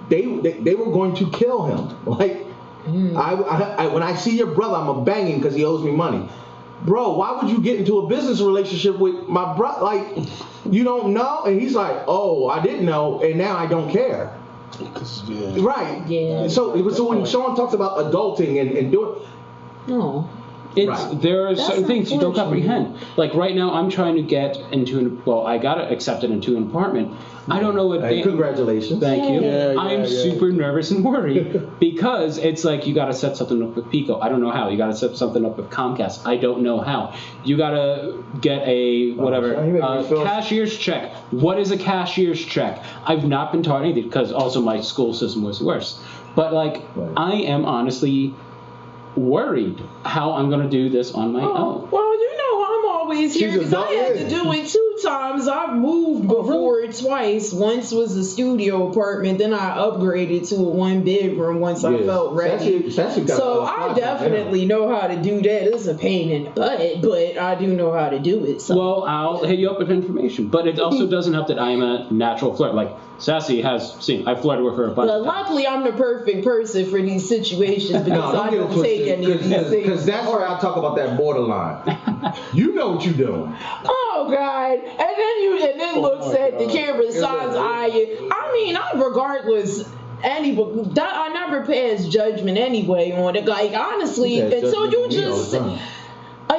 they were going to kill him. Like when I see your brother, I'm a banging because he owes me money. Bro, why would you get into a business relationship with my brother? Like, you don't know? And he's like, oh, I didn't know, and now I don't care. Right. Yeah. So when Sean talks about adulting and doing... No. There are certain things you don't comprehend. Like right now, I'm trying to get into I got accepted into an apartment. I don't know what. Congratulations! Thank you. I'm Yeah. super nervous and worried because it's like you got to set something up with Pico. I don't know how. You got to set something up with Comcast. I don't know how. You got to get a cashier's check. What is a cashier's check? I've not been taught anything because also my school system was worse. But I am honestly worried how I'm going to do this on my own. Well, I'm always here because I had to do it 2 times. I've moved before twice. Once was a studio apartment, then I upgraded to a 1-bedroom once I felt ready. So I definitely know how to do that. It's a pain in the butt, but I do know how to do it. So. Well, I'll hit you up with information. But it also doesn't help that I am a natural flirt. Like Sassy has seen, I flirted with her a bunch of times. Luckily, I'm the perfect person for these situations because I don't take any of these things. Because that's where I talk about that borderline. You know what you're doing. Oh God! And then looks at the camera, sides eyeing. I mean, regardless. I never pass judgment anyway on it. Like honestly, until you just.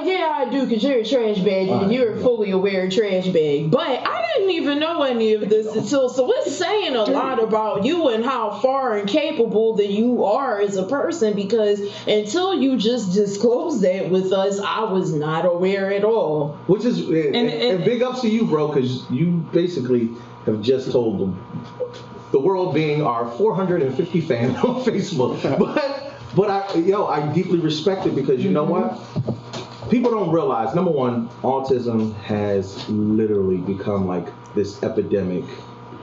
Yeah, I do, because you're a trash bag and you're fully aware trash bag. But I didn't even know any of this until, so it's saying a lot about you and how far and capable that you are as a person, because until you just disclosed that with us, I was not aware at all. Which is, and big ups to you, bro, because you basically have just told them The world being our 450 fans on Facebook. But I deeply respect it because you know what? People don't realize, number one, autism has literally become like this epidemic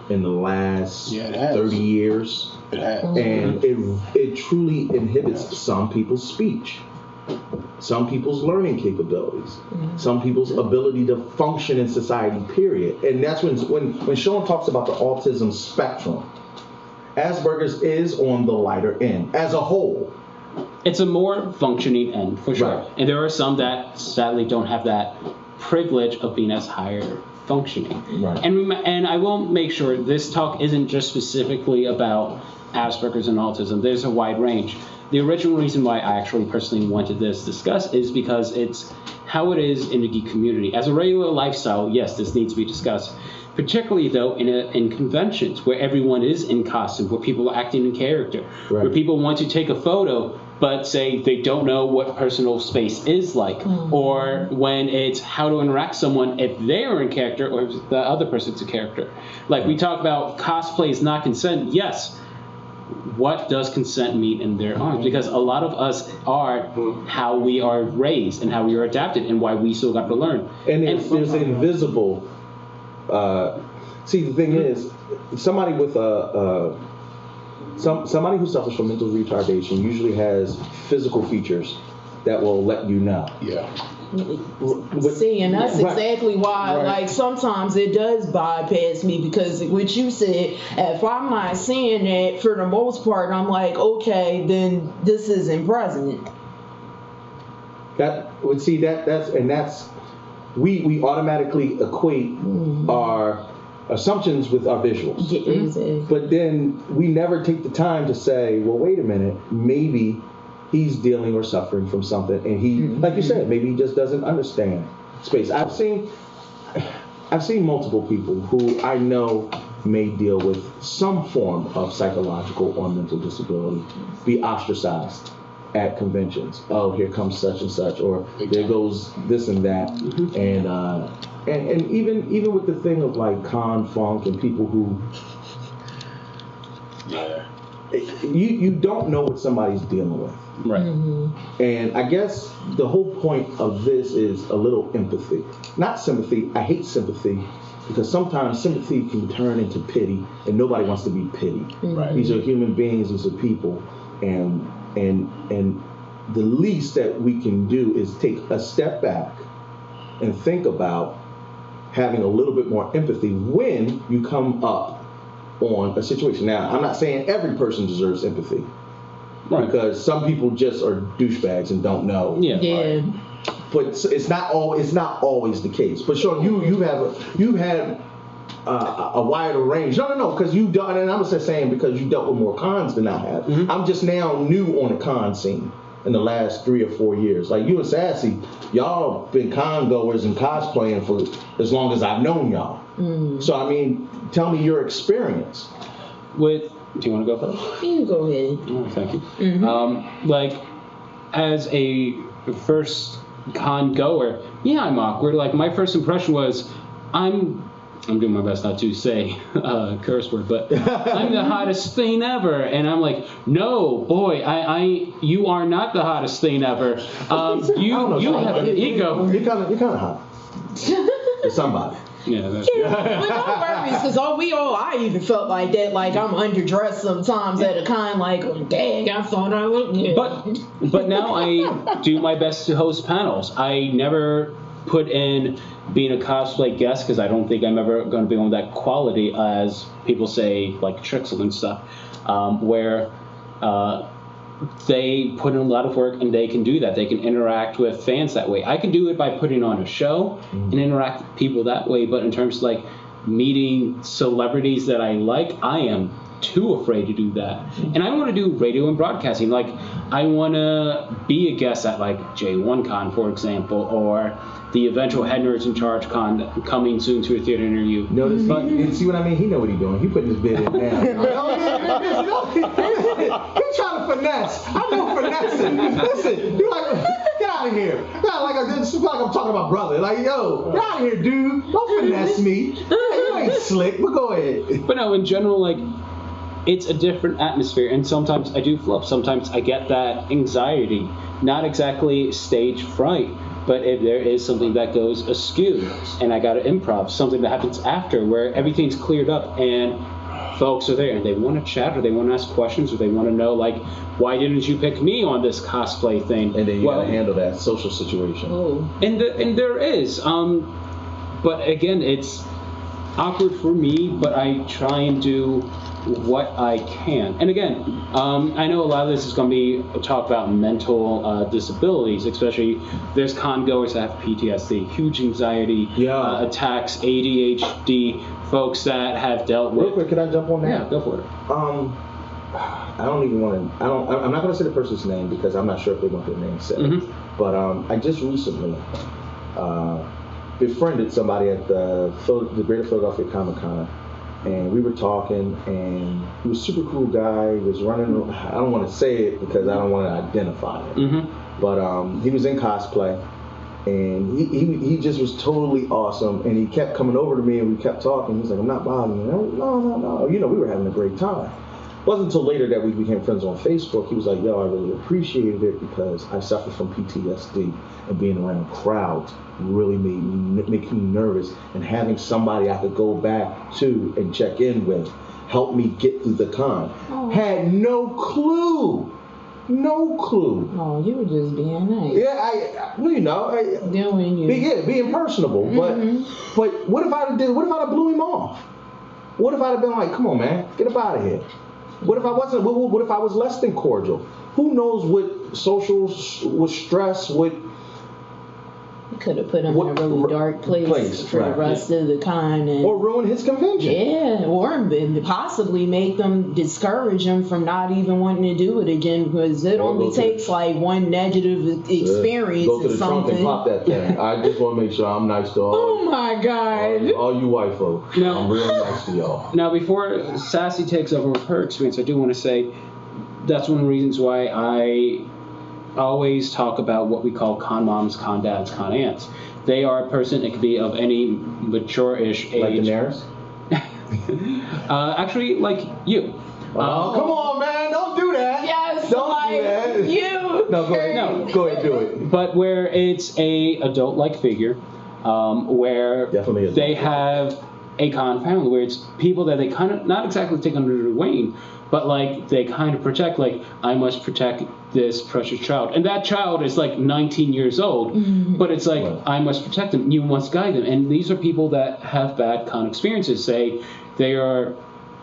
in the last 30 years. It has. And it truly inhibits some people's speech, some people's learning capabilities, some people's ability to function in society, period. And that's when Sean talks about the autism spectrum, Asperger's is on the lighter end as a whole. It's a more functioning end, for sure. Right. And there are some that sadly don't have that privilege of being as higher functioning. Right. And I will make sure this talk isn't just specifically about Asperger's and autism. There's a wide range. The original reason why I actually personally wanted this discussed is because it's how it is in the geek community. As a regular lifestyle, yes, this needs to be discussed. Particularly, though, in conventions where everyone is in costume, where people are acting in character, where people want to take a photo, but say they don't know what personal space is like, or when it's how to interact with someone if they are in character or if the other person's a character. Like we talk about cosplay is not consent. Yes. What does consent mean in their arms? Because a lot of us are how we are raised and how we are adapted and why we still got to learn. And there's invisible. See, the thing is, somebody with somebody who suffers from mental retardation usually has physical features that will let you know. Yeah. See, and that's exactly why, like, sometimes it does bypass me because what you said, if I'm not seeing it for the most part, I'm like, okay, then this isn't present. We automatically equate our assumptions with our visuals. Yeah, exactly. But then we never take the time to say, well, wait a minute, maybe he's dealing or suffering from something, and he, like you said, maybe he just doesn't understand space. I've seen multiple people who I know may deal with some form of psychological or mental disability be ostracized at conventions. Oh, here comes such and such, or there goes this and that, and even with the thing of like con funk and people who, you don't know what somebody's dealing with. Right. And I guess the whole point of this is a little empathy. Not sympathy. I hate sympathy because sometimes sympathy can turn into pity, and nobody wants to be pitied. Right. These are human beings, these are people, and the least that we can do is take a step back and think about having a little bit more empathy when you come up on a situation. Now, I'm not saying every person deserves empathy. Right. Because some people just are douchebags and don't know. Yeah. But it's not always the case. But Sean, you've had a wider range. No, because you've done, and I'm just saying because you dealt with more cons than I have. I'm just now new on the con scene in the last 3 or 4 years. Like you and Sassy, y'all been con goers and cosplaying for as long as I've known y'all. So I mean, tell me your experience. Do you want to go first? You can go ahead. Oh, thank you. Like, as a first con goer, yeah, I'm awkward. Like, my first impression was, I'm doing my best not to say curse word, but I'm the hottest thing ever. And I'm like, no, boy, you are not the hottest thing ever. You have an ego. You're kind of hot. To somebody. Yeah, that's But no worries, because I even felt like that. Like I'm underdressed sometimes at a con. Like, oh, dang, I thought I looked good. But now I do my best to host panels. I never put in being a cosplay guest because I don't think I'm ever going to be on that quality as people say, like Trixel and stuff, where they put in a lot of work and they can do that. They can interact with fans that way. I can do it by putting on a show and interact with people that way, but in terms of like meeting celebrities that I like, I am too afraid to do that. And I want to do radio and broadcasting. Like, I want to be a guest at like J1Con, for example, or the eventual Head Nerds in Charge Con coming soon to a theater near you. Notice, see what I mean? He know what he's doing. He putting his bid in now. He's trying to finesse. I'm no finessing. Listen, you like, get out of here. Like I'm talking about brother. Like, yo, get out of here, dude. Don't finesse me. You ain't slick, but go ahead. But no, in general, like, it's a different atmosphere, and sometimes I do flip. Sometimes I get that anxiety, not exactly stage fright, but if there is something that goes askew, and I got to improv, something that happens after where everything's cleared up and folks are there and they want to chat or they want to ask questions or they want to know, like, why didn't you pick me on this cosplay thing? And then you gotta handle that social situation. Oh. And there is, but again, it's awkward for me, but I try and do what I can. And again, I know a lot of this is going to be talk about mental disabilities, especially there's con goers that have PTSD, huge anxiety attacks, ADHD, folks that have dealt with. Real quick, can I jump on that? Yeah, go for it. I don't even want to. I'm not going to say the person's name because I'm not sure if they want their name said. Mm-hmm. But I just recently befriended somebody at the Greater Philadelphia Comic Con, and we were talking, and he was a super cool guy. He was running. I don't want to say it because I don't want to identify him. Mm-hmm. But he was in cosplay, and he just was totally awesome. And he kept coming over to me, and we kept talking. He's like, "I'm not bothering you." No. You know, we were having a great time. It wasn't until later that we became friends on Facebook. He was like, "Yo, I really appreciated it because I suffer from PTSD, and being around crowds really make me nervous. And having somebody I could go back to and check in with helped me get through the con." Oh. Had no clue. Oh, you were just being nice. Yeah, Doing you. being personable. Mm-hmm. But what if I blew him off? What if I'd have been like, "Come on, man, get up out of here"? What if I wasn't? What if I was less than cordial? Who knows what stress, what You could have put him in a really dark place for the rest of the con, or ruin his convention. Yeah, or possibly make them discourage him from not even wanting to do it again, because it only takes like one negative experience Go to or the trunk something. and pop that thing. I just want to make sure I'm nice to all. Oh my God! All you white folks. No. I'm real nice to y'all. Now, before Sassy takes over with her experience, I do want to say that's one of the reasons why I always talk about what we call con moms, con dads, con aunts. They are a person, it could be of any mature-ish age. Like the NERDS? Actually, like you. Oh, come on, man! Don't do that. Yes, Don't like do that. you. No, go ahead. Go ahead, do it. But where it's a adult-like figure, where Definitely they have a con family, where it's people that they kind of not exactly take under their wing, but like they kind of protect. Like, I must protect this precious child, and that child is like 19 years old, but it's like, I must protect them. You must guide them, and these are people that have bad con experiences. Say they are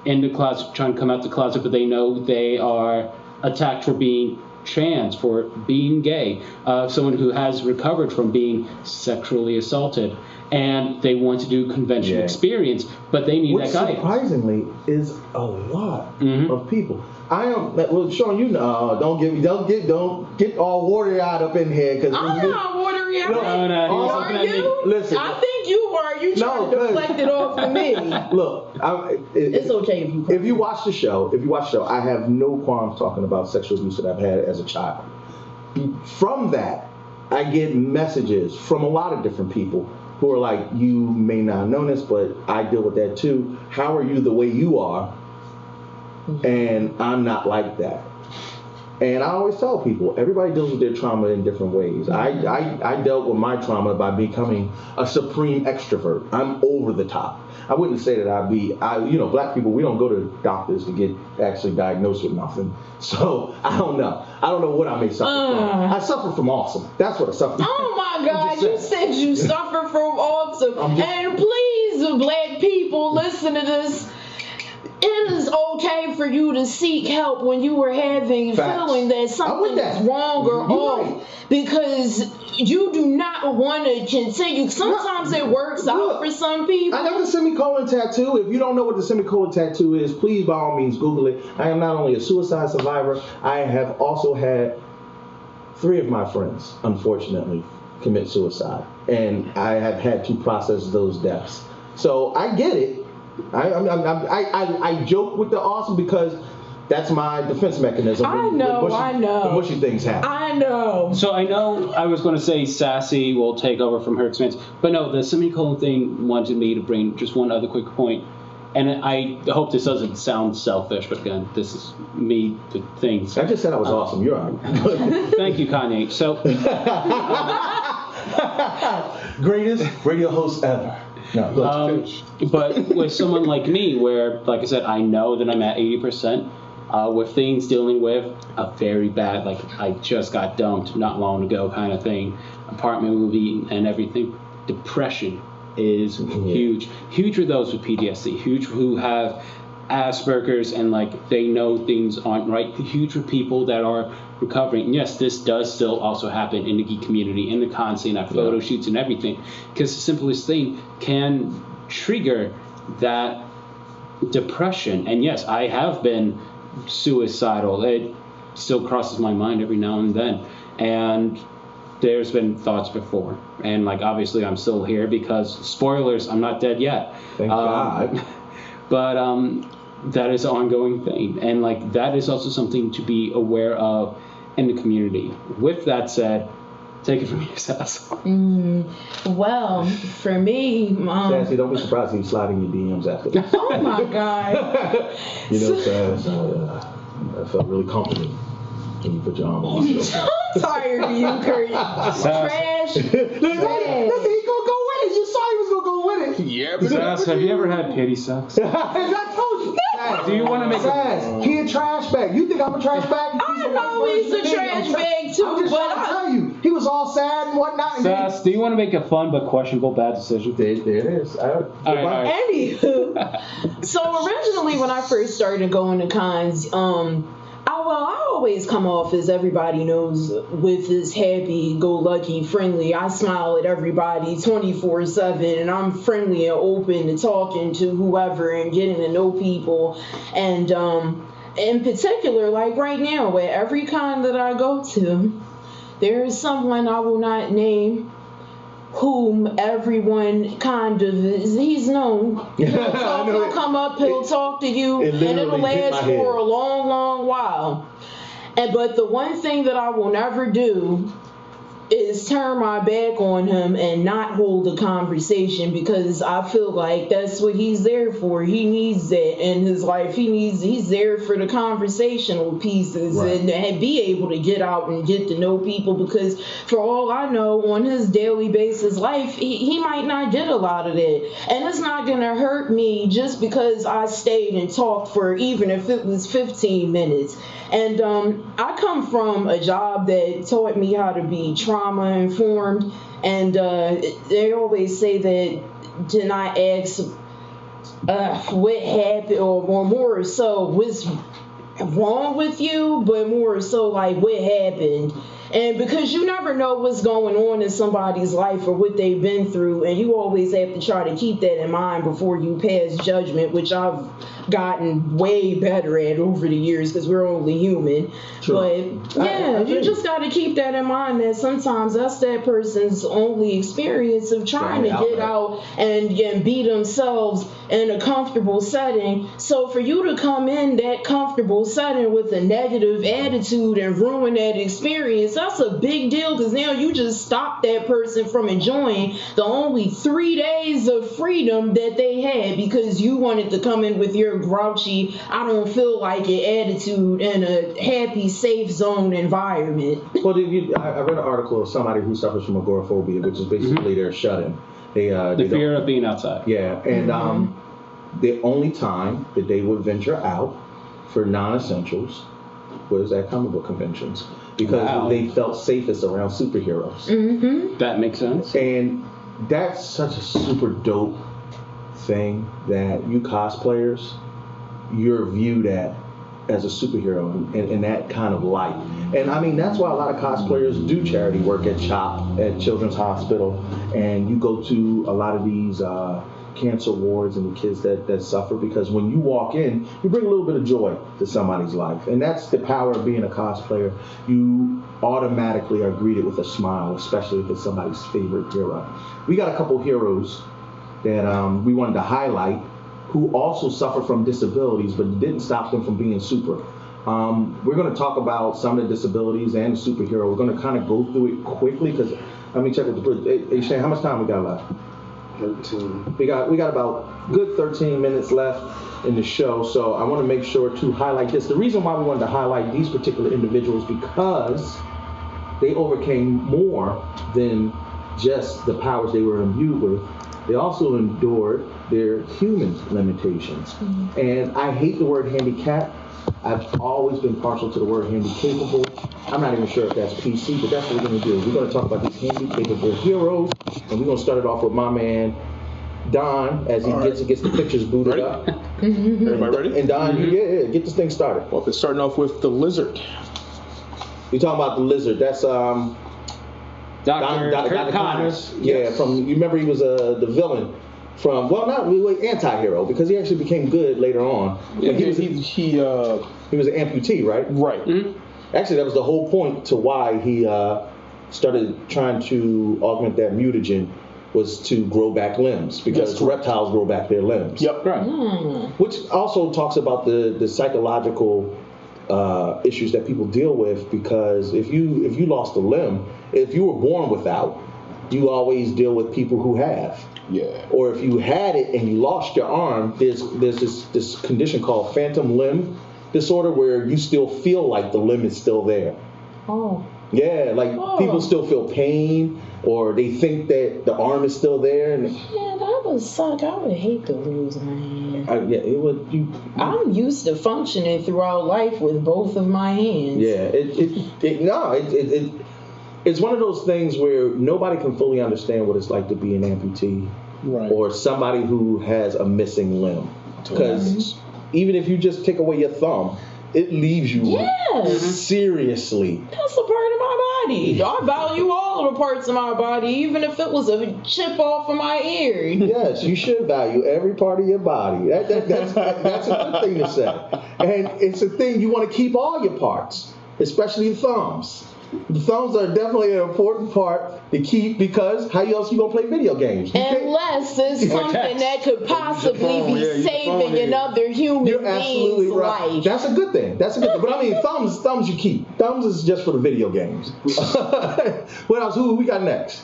in the closet, trying to come out the closet, but they know they are attacked for being trans, for being gay, someone who has recovered from being sexually assaulted, and they want to do convention experience, but they need that guidance. Surprisingly is a lot of people. Well, Sean, you know, don't get all watery-eyed up in here, because I'm not watery-eyed. No, Are you? Listen, I think you are. You trying to deflect it off to me. Look, It's okay if you cry. If you watch the show, I have no qualms talking about sexual abuse that I've had as a child. From that, I get messages from a lot of different people who are like, "You may not know this, but I deal with that too. How are you the way you are?" And I'm not like that. And I always tell people, everybody deals with their trauma in different ways. I dealt with my trauma by becoming a supreme extrovert. I'm over the top. I wouldn't say that black people, we don't go to doctors to get actually diagnosed with nothing. So I don't know. I don't know what I may suffer from. I suffer from awesome. That's what I suffer from. Oh my God, you said you suffer from autism. And please, black people, listen to this. It is okay for you to seek help when you were having feeling that something is wrong or off, because you do not want to continue. Sometimes it works out for some people. I got the semicolon tattoo. If you don't know what the semicolon tattoo is, please by all means Google it. I am not only a suicide survivor, I have also had 3 of my friends, unfortunately, commit suicide, and I have had to process those deaths. So I get it. I joke with the awesome because that's my defense mechanism. I know. When mushy things happen. I know. So I know I was going to say Sassy will take over from her experience, but no, the semicolon thing wanted me to bring just one other quick point. and I hope this doesn't sound selfish, but again, this is me with things. I just said I was awesome. You're all right. Thank you, Kanye. So, greatest radio host ever. No, but with someone like me, where, like I said, I know that I'm at 80%, with things dealing with a very bad, like I just got dumped not long ago kind of thing, apartment movie and everything, depression is huge. Huge for those with PTSD, huge who have Asperger's and like they know things aren't right, huge for people that are recovering. And yes, this does still also happen in the geek community, in the con scene, at photo shoots and everything, because the simplest thing can trigger that depression. And yes, I have been suicidal. It still crosses my mind every now and then, and there's been thoughts before, and like obviously I'm still here because spoilers, I'm not dead yet. Thank God. But that is an ongoing thing, and like that is also something to be aware of in the community. With that said, take it from here, Sass. Well, for me, Sassy, don't be surprised if you slide in your DMs after this. oh my God. You know, Sass, I felt really comforting when you put your arm on my shoulder. I'm tired of you, Kurt. Trash. Listen, he gonna go with it. You saw he was gonna go with it. Yeah, but Sass, have you ever had pity sex? I told you. Sass, Do you want to make Sass, he a trash bag. You think I'm a trash bag? I know he's a trash bag too, I'm just but trying to tell you, he was all sad and whatnot. And Sass, do you want to make a fun but questionable bad decision? there it is. All right. Anywho, so originally when I first started going to cons, I always come off, as everybody knows, with this happy-go-lucky, friendly. I smile at everybody 24/7, and I'm friendly and open to talking to whoever and getting to know people. And in particular, like right now, at every con that I go to, there is someone I will not name, whom everyone kind of is, he's known. He'll come up, he'll talk to you, and it'll last for a long, long while. But the one thing that I will never do is turn my back on him and not hold a conversation, because I feel like that's what he's there for. He needs that in his life. He's there for the conversational pieces, right, and be able to get out and get to know people, because for all I know, on his daily basis life, he might not get a lot of that. And it's not going to hurt me just because I stayed and talked for, even if it was 15 minutes. And I come from a job that taught me how to be trauma informed, and they always say that to not ask what happened, or more so what's wrong with you, but more so like what happened. And because you never know what's going on in somebody's life or what they've been through, and you always have to try to keep that in mind before you pass judgment, which I've gotten way better at over the years, because we're only human. Sure. But yeah, you just got to keep that in mind, that sometimes that's that person's only experience of trying to get out and be themselves in a comfortable setting. So for you to come in that comfortable setting with a negative attitude and ruin that experience, that's a big deal, because now you just stop that person from enjoying the only 3 days of freedom that they had, because you wanted to come in with your grouchy, I don't feel like it attitude in a happy, safe zone environment. Well, I read an article of somebody who suffers from agoraphobia, which is basically they're shut-in. The fear of being outside. Yeah, and the only time that they would venture out for non-essentials was at comic book conventions, because they felt safest around superheroes. Mm-hmm. That makes sense. And that's such a super dope thing, that you cosplayers, you're viewed as a superhero in that kind of light. And I mean, that's why a lot of cosplayers do charity work at CHOP, at Children's Hospital, and you go to a lot of these cancer wards and the kids that suffer, because when you walk in, you bring a little bit of joy to somebody's life. And that's the power of being a cosplayer. You automatically are greeted with a smile, especially if it's somebody's favorite hero. We got a couple heroes that we wanted to highlight, who also suffer from disabilities, but didn't stop them from being super. We're going to talk about some of the disabilities and the superhero. We're going to kind of go through it quickly, because let me check with the bridge. Hey, Shane, how much time we got left? 13. We got about good 13 minutes left in the show, so I want to make sure to highlight this. The reason why we wanted to highlight these particular individuals because they overcame more than just the powers they were imbued with. They also endured their human limitations. And I hate the word handicap. I've always been partial to the word handy-capable. I'm not even sure if that's PC, but that's what we're going to do. We're going to talk about these handy-capable heroes, and we're going to start it off with my man, Don, as he gets the pictures booted up. Everybody ready? And Don, yeah, get this thing started. Well, it's starting off with the Lizard. You're talking about the Lizard. That's Dr. Kurt Connors. Yeah, from, you remember he was the villain from, well, not really anti-hero, because he actually became good later on. Yeah, he was an amputee, right? Right. Mm-hmm. Actually, that was the whole point to why he started trying to augment that mutagen, was to grow back limbs, because reptiles grow back their limbs. Yep. Right. Which also talks about the psychological issues that people deal with, because if you lost a limb, if you were born without, you always deal with people who have. Yeah. Or if you had it and you lost your arm, there's this condition called phantom limb disorder, where you still feel like the limb is still there. Oh. Yeah, like people still feel pain, or they think that the arm is still there. And Yeah, that would suck. I would hate to lose my hand. yeah, it would. I'm used to functioning throughout life with both of my hands. Yeah, it's one of those things where nobody can fully understand what it's like to be an amputee, Right. or somebody who has a missing limb. Because even if you just take away your thumb, it leaves you seriously. That's a part of my body. I value all of the parts of my body, even if it was a chip off of my ear. Yes, you should value every part of your body. That's a good thing to say. And it's a thing, you want to keep all your parts, especially the thumbs. The thumbs are definitely an important part to keep, because how else you gonna play video games? Unless it's something that could possibly be saving another human You're absolutely being's right. life. That's a good thing. But I mean, thumbs you keep. Thumbs is just for the video games. What else? Who we got next?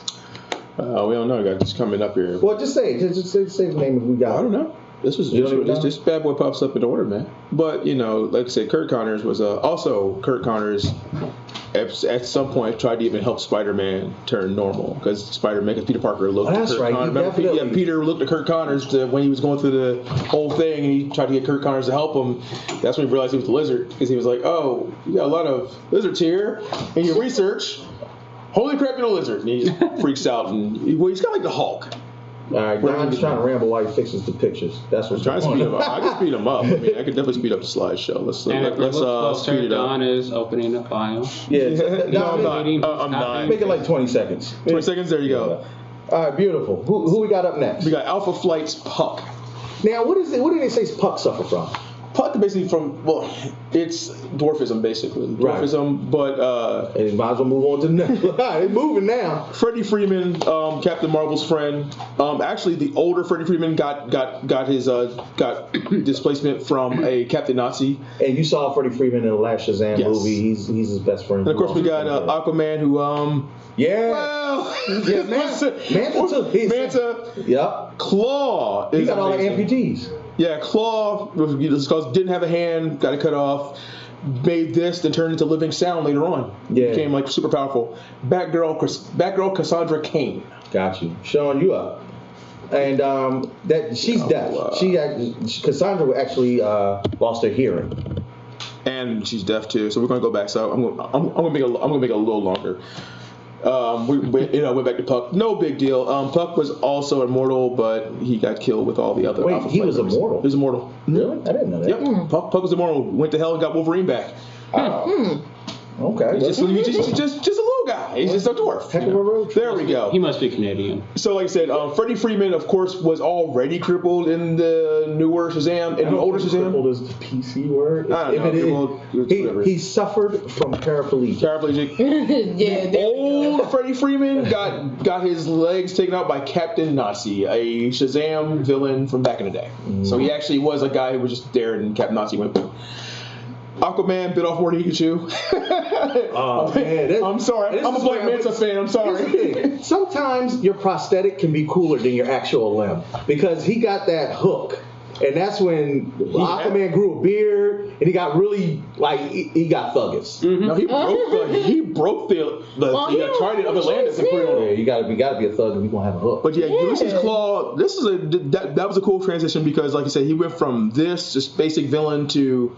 We don't know. We got this coming up here. Well, just say the name if we got. I don't know. This bad boy pops up in order, man. But like I said, Kurt Connors was Kurt Connors at some point tried to even help Spider-Man turn normal, because Peter Parker looked at Kurt Connors. Peter looked at Kurt Connors when he was going through the whole thing, and he tried to get Kurt Connors to help him. That's when he realized he was the Lizard, because he was like, "Oh, you got a lot of lizards here in your research. Holy crap, you're a lizard!" And he just freaks out, and he's kind of like the Hulk. All right, Don's trying to ramble while he fixes the pictures. That's what's trying to speed him up. I can speed him up. I mean, I could definitely speed up the slideshow. Let's speed it up. Don is opening a file. Yeah, no, I'm not. Make it like 20 seconds. 20 seconds. There you go. All right, beautiful. Who we got up next? We got Alpha Flight's Puck. Now, what do they say Puck suffer from? Puck basically it's dwarfism basically. Dwarfism, but and might as well move on to the next one. They're moving now. Freddie Freeman, Captain Marvel's friend. Actually, the older Freddie Freeman got his displacement from a Captain Nazi. And you saw Freddie Freeman in the last Shazam movie. He's his best friend. And of course, we got Aquaman, who Manta. Yep. Claw. He got all the amputees. Yeah, Claw, because didn't have a hand, got it cut off, made this, then turned into Living Sound later on. Yeah. Became like super powerful. Batgirl Cassandra Cain. Got you. Showing you up. And that she's deaf. Cassandra actually lost her hearing. And she's deaf too, so we're gonna go back. So I'm gonna make it a little longer. We went back to Puck. No big deal. Puck was also immortal, but he got killed with all the other. Wait, he was immortal? He was immortal. Really? I didn't know that. Yep. Puck was immortal. Went to hell and got Wolverine back. Okay. He's just a little guy. He's just a dwarf. Heck of a road trip. There we go. He must be Canadian. So, like I said, Freddie Freeman, of course, was already crippled in the newer Shazam and the older Shazam. Crippled is the PC word. I don't know. He suffered from paraplegic. Old Freddie Freeman got his legs taken out by Captain Nazi, a Shazam villain from back in the day. So he actually was a guy who was just there, and Captain Nazi went boom. Aquaman bit off more than he could chew. Oh man, I'm sorry. I'm a Black Manta fan. I'm sorry. Here's the thing. Sometimes your prosthetic can be cooler than your actual limb because he got that hook. And that's when Aquaman grew a beard and he got really he got thuggish. Mm-hmm. No, he broke the trident of Atlantis and put it on. Yeah, you gotta be a thug if you gonna have a hook. But yeah, Ulysses Claw. That was a cool transition because, like you said, he went from this just basic villain to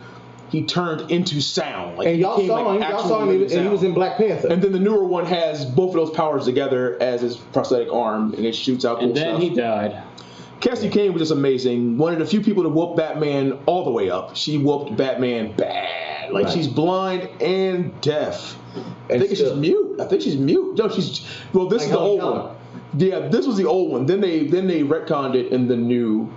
he turned into sound. Like, and y'all saw him, and he was in Black Panther. And then the newer one has both of those powers together as his prosthetic arm, and it shoots out cool stuff. And then he died. Cassie Kane was just amazing. One of the few people to whoop Batman all the way up. She whooped Batman bad. Like, she's blind and deaf. I think she's mute. No, this is the old one. Yeah, this was the old one. Then they retconned it in the new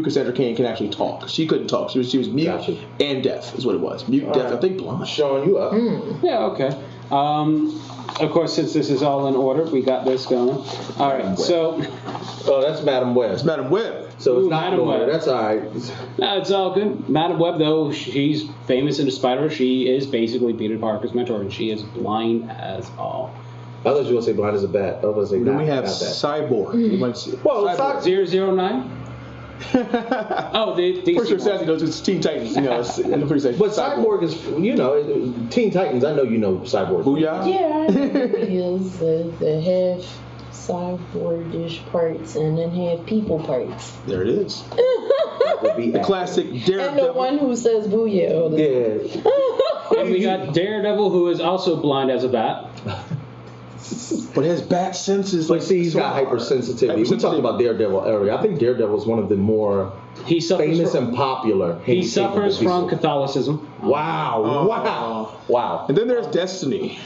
Cassandra Cain can actually talk. She couldn't talk. She was mute and deaf is what it was. Mute, deaf, I think blind. Showing you up. Yeah, okay. Of course, since this is all in order, we got this going. All right, so... Oh, that's Madam Web. It's Madam Web. So it's not in order. That's all right. No, it's all good. Madam Web, though, she's famous in the Spider. She is basically Peter Parker's mentor, and she is blind as all. I thought you were going to say blind as a bat. I was going to say then we have Cyborg. You might see. Well, Cyborg. 009? Oh, the pretty sure Sassy knows it's Teen Titans. I'm pretty safe. But Cyborg is, Teen Titans. I know you know Cyborg. Booyah. Yeah, I know he is the half cyborgish parts and then half people parts. There it is. The classic Daredevil. And the one who says booyah all the time. Yeah. And we got Daredevil, who is also blind as a bat. But his bat senses, But see, he's got hypersensitivity. We talked about Daredevil earlier. I think Daredevil is one of the more famous and popular. He suffers from Catholicism. Wow. And then there's Destiny.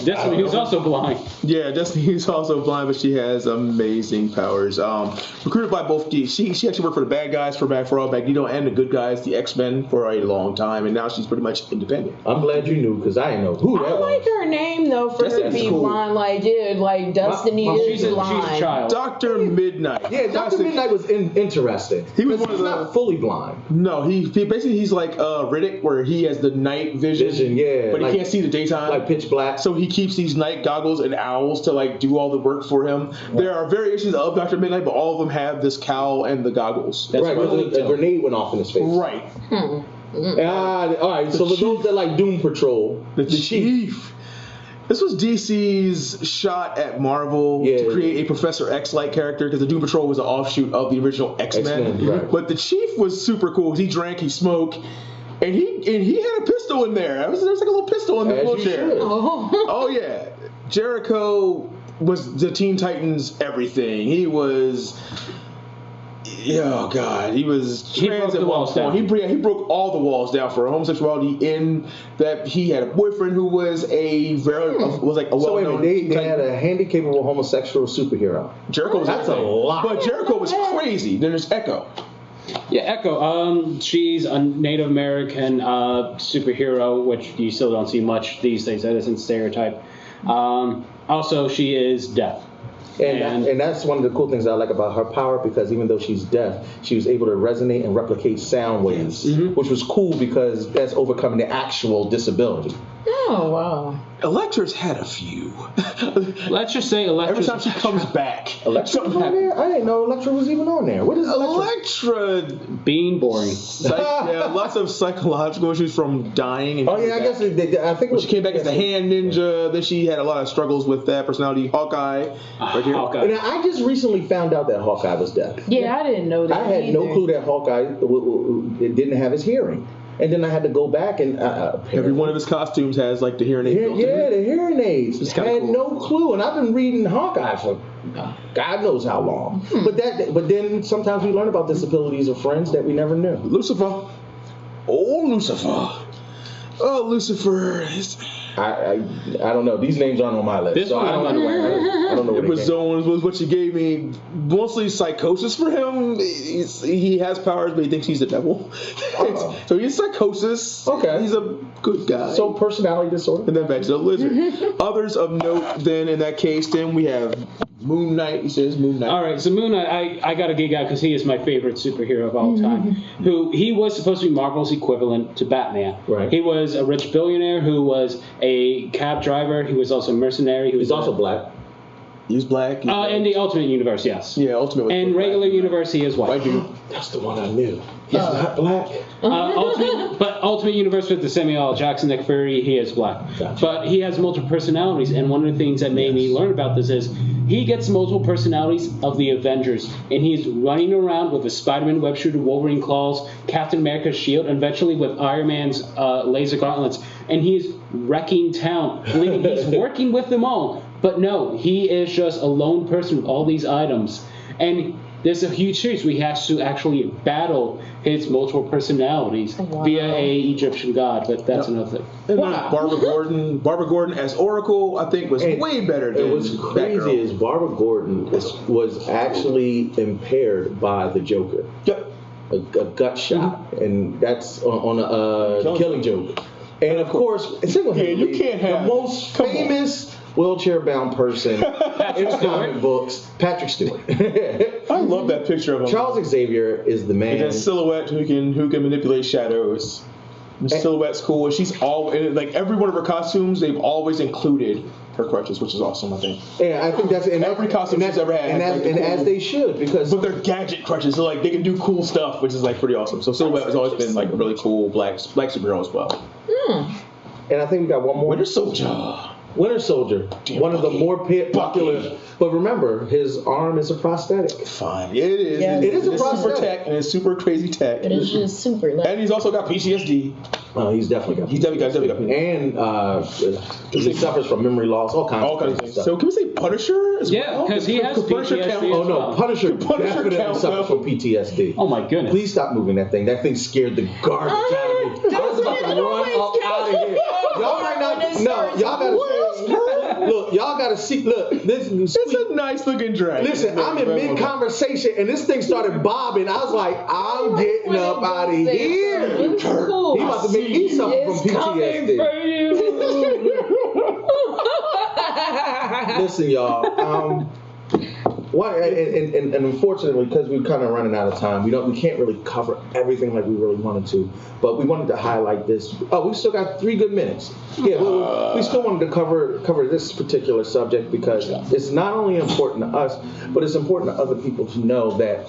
Destiny, who's also blind. Yeah, Destiny is also blind, but she has amazing powers. Recruited by both she actually worked for the bad guys for Magneto and the good guys, the X-Men, for a long time, and now she's pretty much independent. I'm glad you knew because I didn't know who that was. I like her name though for her to be blind. Like Destiny is blind. She's a child. Dr. Midnight. Yeah, Dr. Midnight was interesting. He was one of not fully blind. No, he's like Riddick, where he has the night vision. But he can't see the daytime, like pitch black. So he keeps these night goggles and owls to do all the work for him. There are variations of Dr. Midnight, but all of them have this cowl and the goggles. That's right, because a grenade went off in his face. Right. All right, so for those that like Doom Patrol, the Chief. This was DC's shot at Marvel to create a Professor X-like character, because the Doom Patrol was an offshoot of the original X-Men. Right. But the Chief was super cool. He drank, he smoked, and he had a pistol in there. There was like a little pistol in the wheelchair. Oh yeah, Jericho was the Teen Titans everything. He was. Oh God, he was trans at one point. He broke all the walls down for homosexuality. In that he had a boyfriend who was was like a well-known. They had a handy-capable homosexual superhero. Jericho was a lot. But Jericho was crazy. Then there's Echo. Yeah, Echo. She's a Native American superhero, which you still don't see much these days. That isn't stereotype. Also, she is deaf. And that's one of the cool things I like about her power, because even though she's deaf, she was able to resonate and replicate sound waves, which was cool because that's overcoming the actual disability. Oh, wow. Electra's had a few. Let's just say Electra. Every time she comes back. Electra was on there? I didn't know Electra was even on there. What is Electra? Being boring. Lots of psychological issues from dying. I guess I think she came back as the hand ninja. Then she had a lot of struggles with that personality. Hawkeye. Hawkeye. And I just recently found out that Hawkeye was deaf. Yeah, I didn't know that. I had no clue that Hawkeye didn't have his hearing. And then I had to go back and every one of his costumes has like the hearing aid. Yeah, the hearing aids. I had no clue, and I've been reading Hawkeye for God knows how long. But then sometimes we learn about disabilities of friends that we never knew. Lucifer. Oh, Lucifer. I don't know. These names aren't on my list. I don't know. It was what you gave me. Mostly psychosis for him. He has powers, but he thinks he's the devil. So he's psychosis. Okay. He's a good guy. So personality disorder. And then back to the lizard. Others of note then in that case, then we have Moon Knight. He says Moon Knight. All right, so Moon Knight, I got to geek out because he is my favorite superhero of all time. He was supposed to be Marvel's equivalent to Batman. Right. He was a rich billionaire who was a cab driver. He was also a mercenary. He was He's also black. He's black. in the Ultimate Universe, yes. Yeah, Ultimate. And regular universe, he is white. White dude. That's the one I knew. He's not black. Ultimate Universe with the Samuel L. Jackson, Nick Fury, he is black. Gotcha. But he has multiple personalities, and one of the things that made me learn about this is he gets multiple personalities of the Avengers, and he's running around with a Spider-Man web shooter, Wolverine claws, Captain America's shield, and eventually with Iron Man's laser gauntlets, and he's wrecking town, believing he's working with them all. But no, he is just a lone person with all these items. And there's a huge series where he has to actually battle his multiple personalities via a Egyptian god, but that's another thing. And Barbara Gordon as Oracle, I think was way better than what's crazy Batgirl. is Barbara Gordon was actually impaired by the Joker. Yep. A gut shot, and that's on a Killing Joke. And of course, single-handedly, you can't have the most famous wheelchair-bound person in comic books, Patrick Stewart. I love that picture of him. Charles Xavier is the man. That silhouette who can manipulate shadows. The silhouette's cool, and she's all like every one of her costumes. They've always included her crutches, which is awesome. I think. Yeah, I think that's every costume she's ever had, as they should, because but they're gadget crutches, so like they can do cool stuff, which is like pretty awesome. So Silhouette has always been like a really cool black superhero as well. And I think we got one more. Winter Soldier. Winter Soldier, one of the more popular. But remember, his arm is a prosthetic. Fine, it is. Yeah. It is a It's super prosthetic. tech, and it's super crazy tech. But it's just super. Like, And he's also got PTSD. He's definitely got. He's definitely got. And he suffers from memory loss, all kinds of things. stuff. So can we say Punisher as Yeah, well? 'cause he has Punisher PTSD count? as Oh no, well. Punisher Punisher definitely counts, suffers though. from PTSD. Oh my goodness. Please stop moving that thing. That thing scared the garbage out of me. I was about to run up out of here. Y'all might not. No, y'all gotta. Look, y'all gotta see. Look, this is. It's a nice looking dragon. Listen, I'm in mid conversation and this thing started bobbing. I was like, I'm getting up out of here. It's cool. He about to make me suffer from PTSD. Listen, y'all. And unfortunately, because we're kind of running out of time, we can't really cover everything like we really wanted to. But we wanted to highlight this. Oh, we still got 3 good minutes. Yeah, we still wanted to cover this particular subject because it's not only important to us, but it's important to other people to know that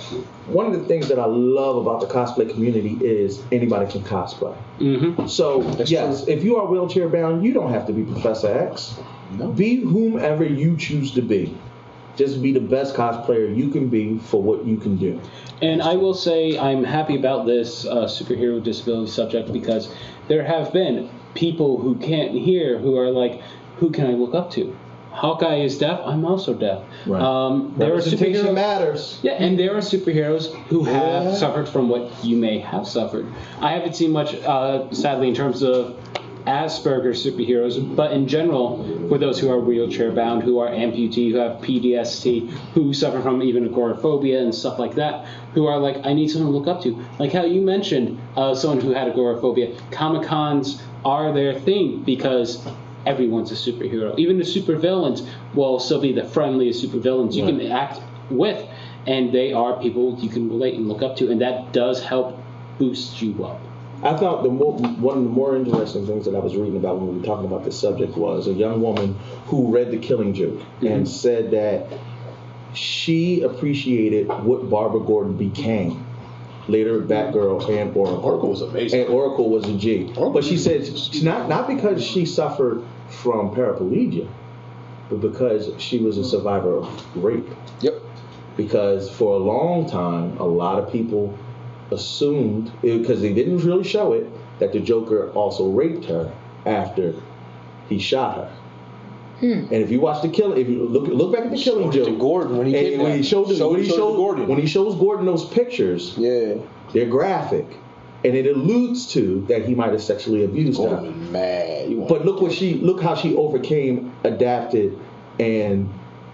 one of the things that I love about the cosplay community is anybody can cosplay. Mm-hmm. So yes, if you are wheelchair bound, you don't have to be Professor X. No. Be whomever you choose to be. Just be the best cosplayer you can be for what you can do. And I will say I'm happy about this superhero disability subject because there have been people who can't hear who are like, who can I look up to? Hawkeye is deaf. I'm also deaf. Right. There are Representation superheroes. matters. Yeah, and there are superheroes who have suffered from what you may have suffered. I haven't seen much, sadly, in terms of Asperger's superheroes, but in general, for those who are wheelchair bound, who are amputee, who have PTSD, who suffer from even agoraphobia and stuff like that, who are like, I need someone to look up to. Like how you mentioned someone who had agoraphobia. Comic-Cons are their thing because everyone's a superhero. Even the supervillains will still be the friendliest supervillains you can act with, and they are people you can relate and look up to, and that does help boost you up. I thought one of the more interesting things that I was reading about when we were talking about this subject was a young woman who read The Killing Joke and said that she appreciated what Barbara Gordon became. Later, Batgirl and Oracle. Oracle was amazing. And Oracle was a G. But she said not because she suffered from paraplegia, but because she was a survivor of rape. Yep. Because for a long time, a lot of people assumed, because they didn't really show it, that the Joker also raped her after he shot her. And if you watch if you look back at the Killing Joke, Gordon when he shows Gordon those pictures, they're graphic, and it alludes to that he might have sexually abused her. Mad. But look how she overcame, adapted, and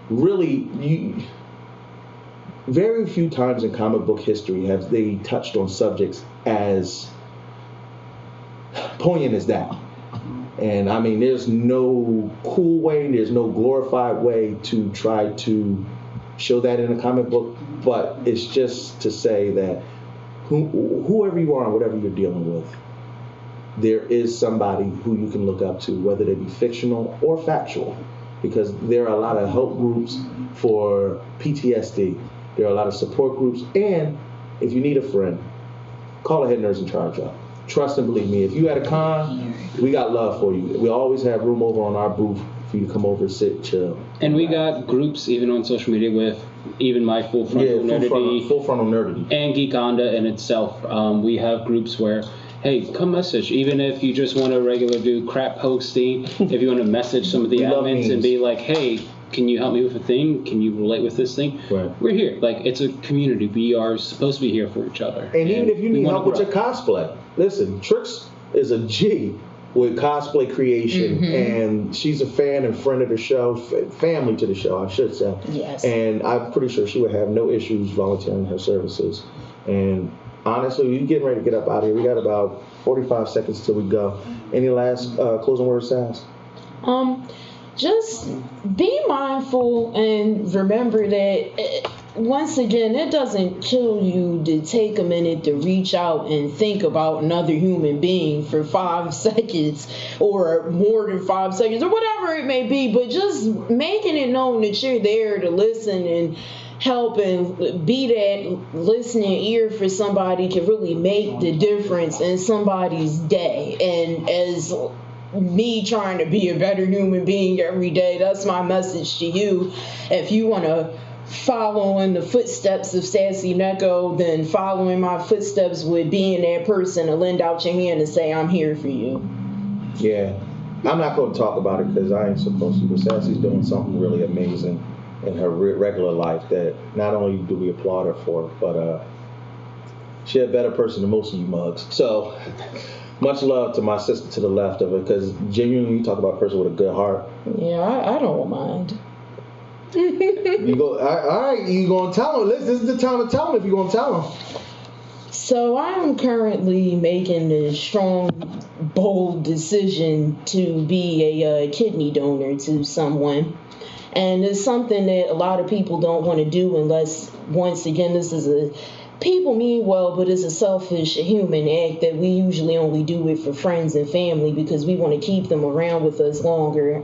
really very few times in comic book history have they touched on subjects as poignant as that. And I mean, there's no cool way, there's no glorified way to try to show that in a comic book, but it's just to say that whoever you are and whatever you're dealing with, there is somebody who you can look up to, whether they be fictional or factual, because there are a lot of help groups for PTSD. There are a lot of support groups, and if you need a friend, call a Head Nerds in Charge up. Trust and believe me, if you at a con, we got love for you. We always have room over on our booth for you to come over, sit, chill. And we got groups even on social media with even my Full Frontal Nerdity, Full Frontal Nerdity, and Geekonda in itself. We have groups where, hey, come message. Even if you just want to regular do crap posting, if you want to message some of the admins and be like, hey, can you help me with a thing? Can you relate with this thing? Right. We're here. Like, it's a community. We are supposed to be here for each other. And even if you need help with your cosplay, listen, Trix is a G with cosplay creation, and she's a fan and friend of the show, family to the show, I should say. Yes. And I'm pretty sure she would have no issues volunteering her services. And honestly, we're getting ready to get up out of here. We got about 45 seconds till we go. Any last closing words, Sass? Just be mindful and remember that, once again, it doesn't kill you to take a minute to reach out and think about another human being for 5 seconds or more than 5 seconds or whatever it may be, but just making it known that you're there to listen and help and be that listening ear for somebody can really make the difference in somebody's day. And as me trying to be a better human being every day, that's my message to you. If you want to follow in the footsteps of Sassy Neko, then following my footsteps with being that person to lend out your hand and say, I'm here for you. Yeah, I'm not going to talk about it because I ain't supposed to, but Sassy's doing something really amazing in her regular life that not only do we applaud her for, but she's a better person than most of you mugs. So much love to my sister to the left of it, because genuinely you talk about a person with a good heart. Yeah, I don't mind. You go, all right, you going to tell him. This is the time to tell him if you're going to tell him. So I am currently making a strong, bold decision to be a kidney donor to someone. And it's something that a lot of people don't want to do unless, once again, this is people mean well, but it's a selfish human act that we usually only do it for friends and family because we want to keep them around with us longer.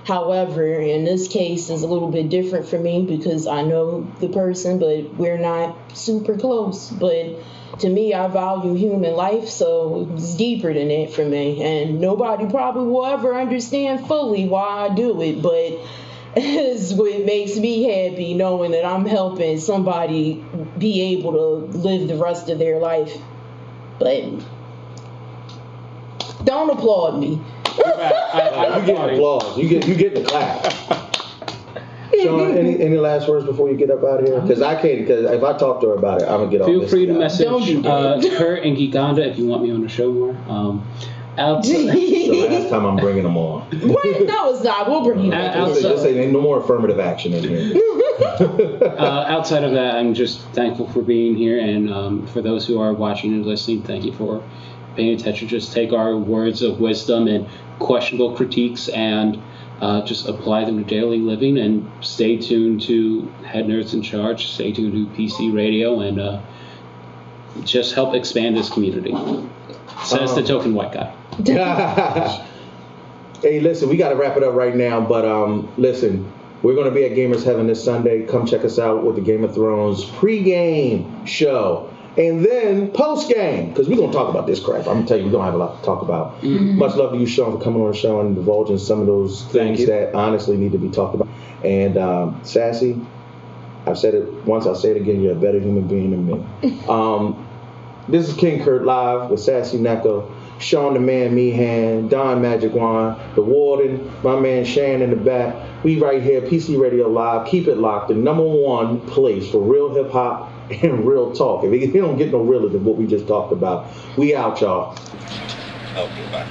However, in this case, it's a little bit different for me because I know the person, but we're not super close. But to me, I value human life, so it's deeper than that for me. And nobody probably will ever understand fully why I do it, but it's what makes me happy knowing that I'm helping somebody be able to live the rest of their life. But don't applaud me. You getting applause. You get the clap. Sean, any last words before you get up out of here? Because I can't. Because if I talk to her about it, I'm gonna get off. Feel free to message Don't her and Geekonda if you want me on the show more. It's the last time I'm bringing them on. What? No, it's not. We'll bring you back. Just say ain't no more affirmative action in here. Outside of that, I'm just thankful for being here, and for those who are watching and listening, thank you for paying attention. Just take our words of wisdom and questionable critiques and just apply them to daily living, and stay tuned to Head Nerds in Charge, stay tuned to PC Radio, and just help expand this community. Says the token white guy. Hey, listen, we got to wrap it up right now, but listen, we're going to be at Gamers Heaven this Sunday. Come check us out with the Game of Thrones pre-game show. And then post-game, because we're going to talk about this crap. I'm going to tell you, we're going to have a lot to talk about. Much love to you, Sean, for coming on the show and divulging some of those things that honestly need to be talked about. And Sassy, I've said it once, I'll say it again, you're a better human being than me. This is King Kurt live with Sassy Neko, Sean the Man Meehan, Don Magic Wand, the Warden, my man Shan in the back. We right here, PC Radio Live. Keep it locked. The #1 place for real hip hop and real talk. If it don't get no realer than what we just talked about, we out, y'all. Okay, bye.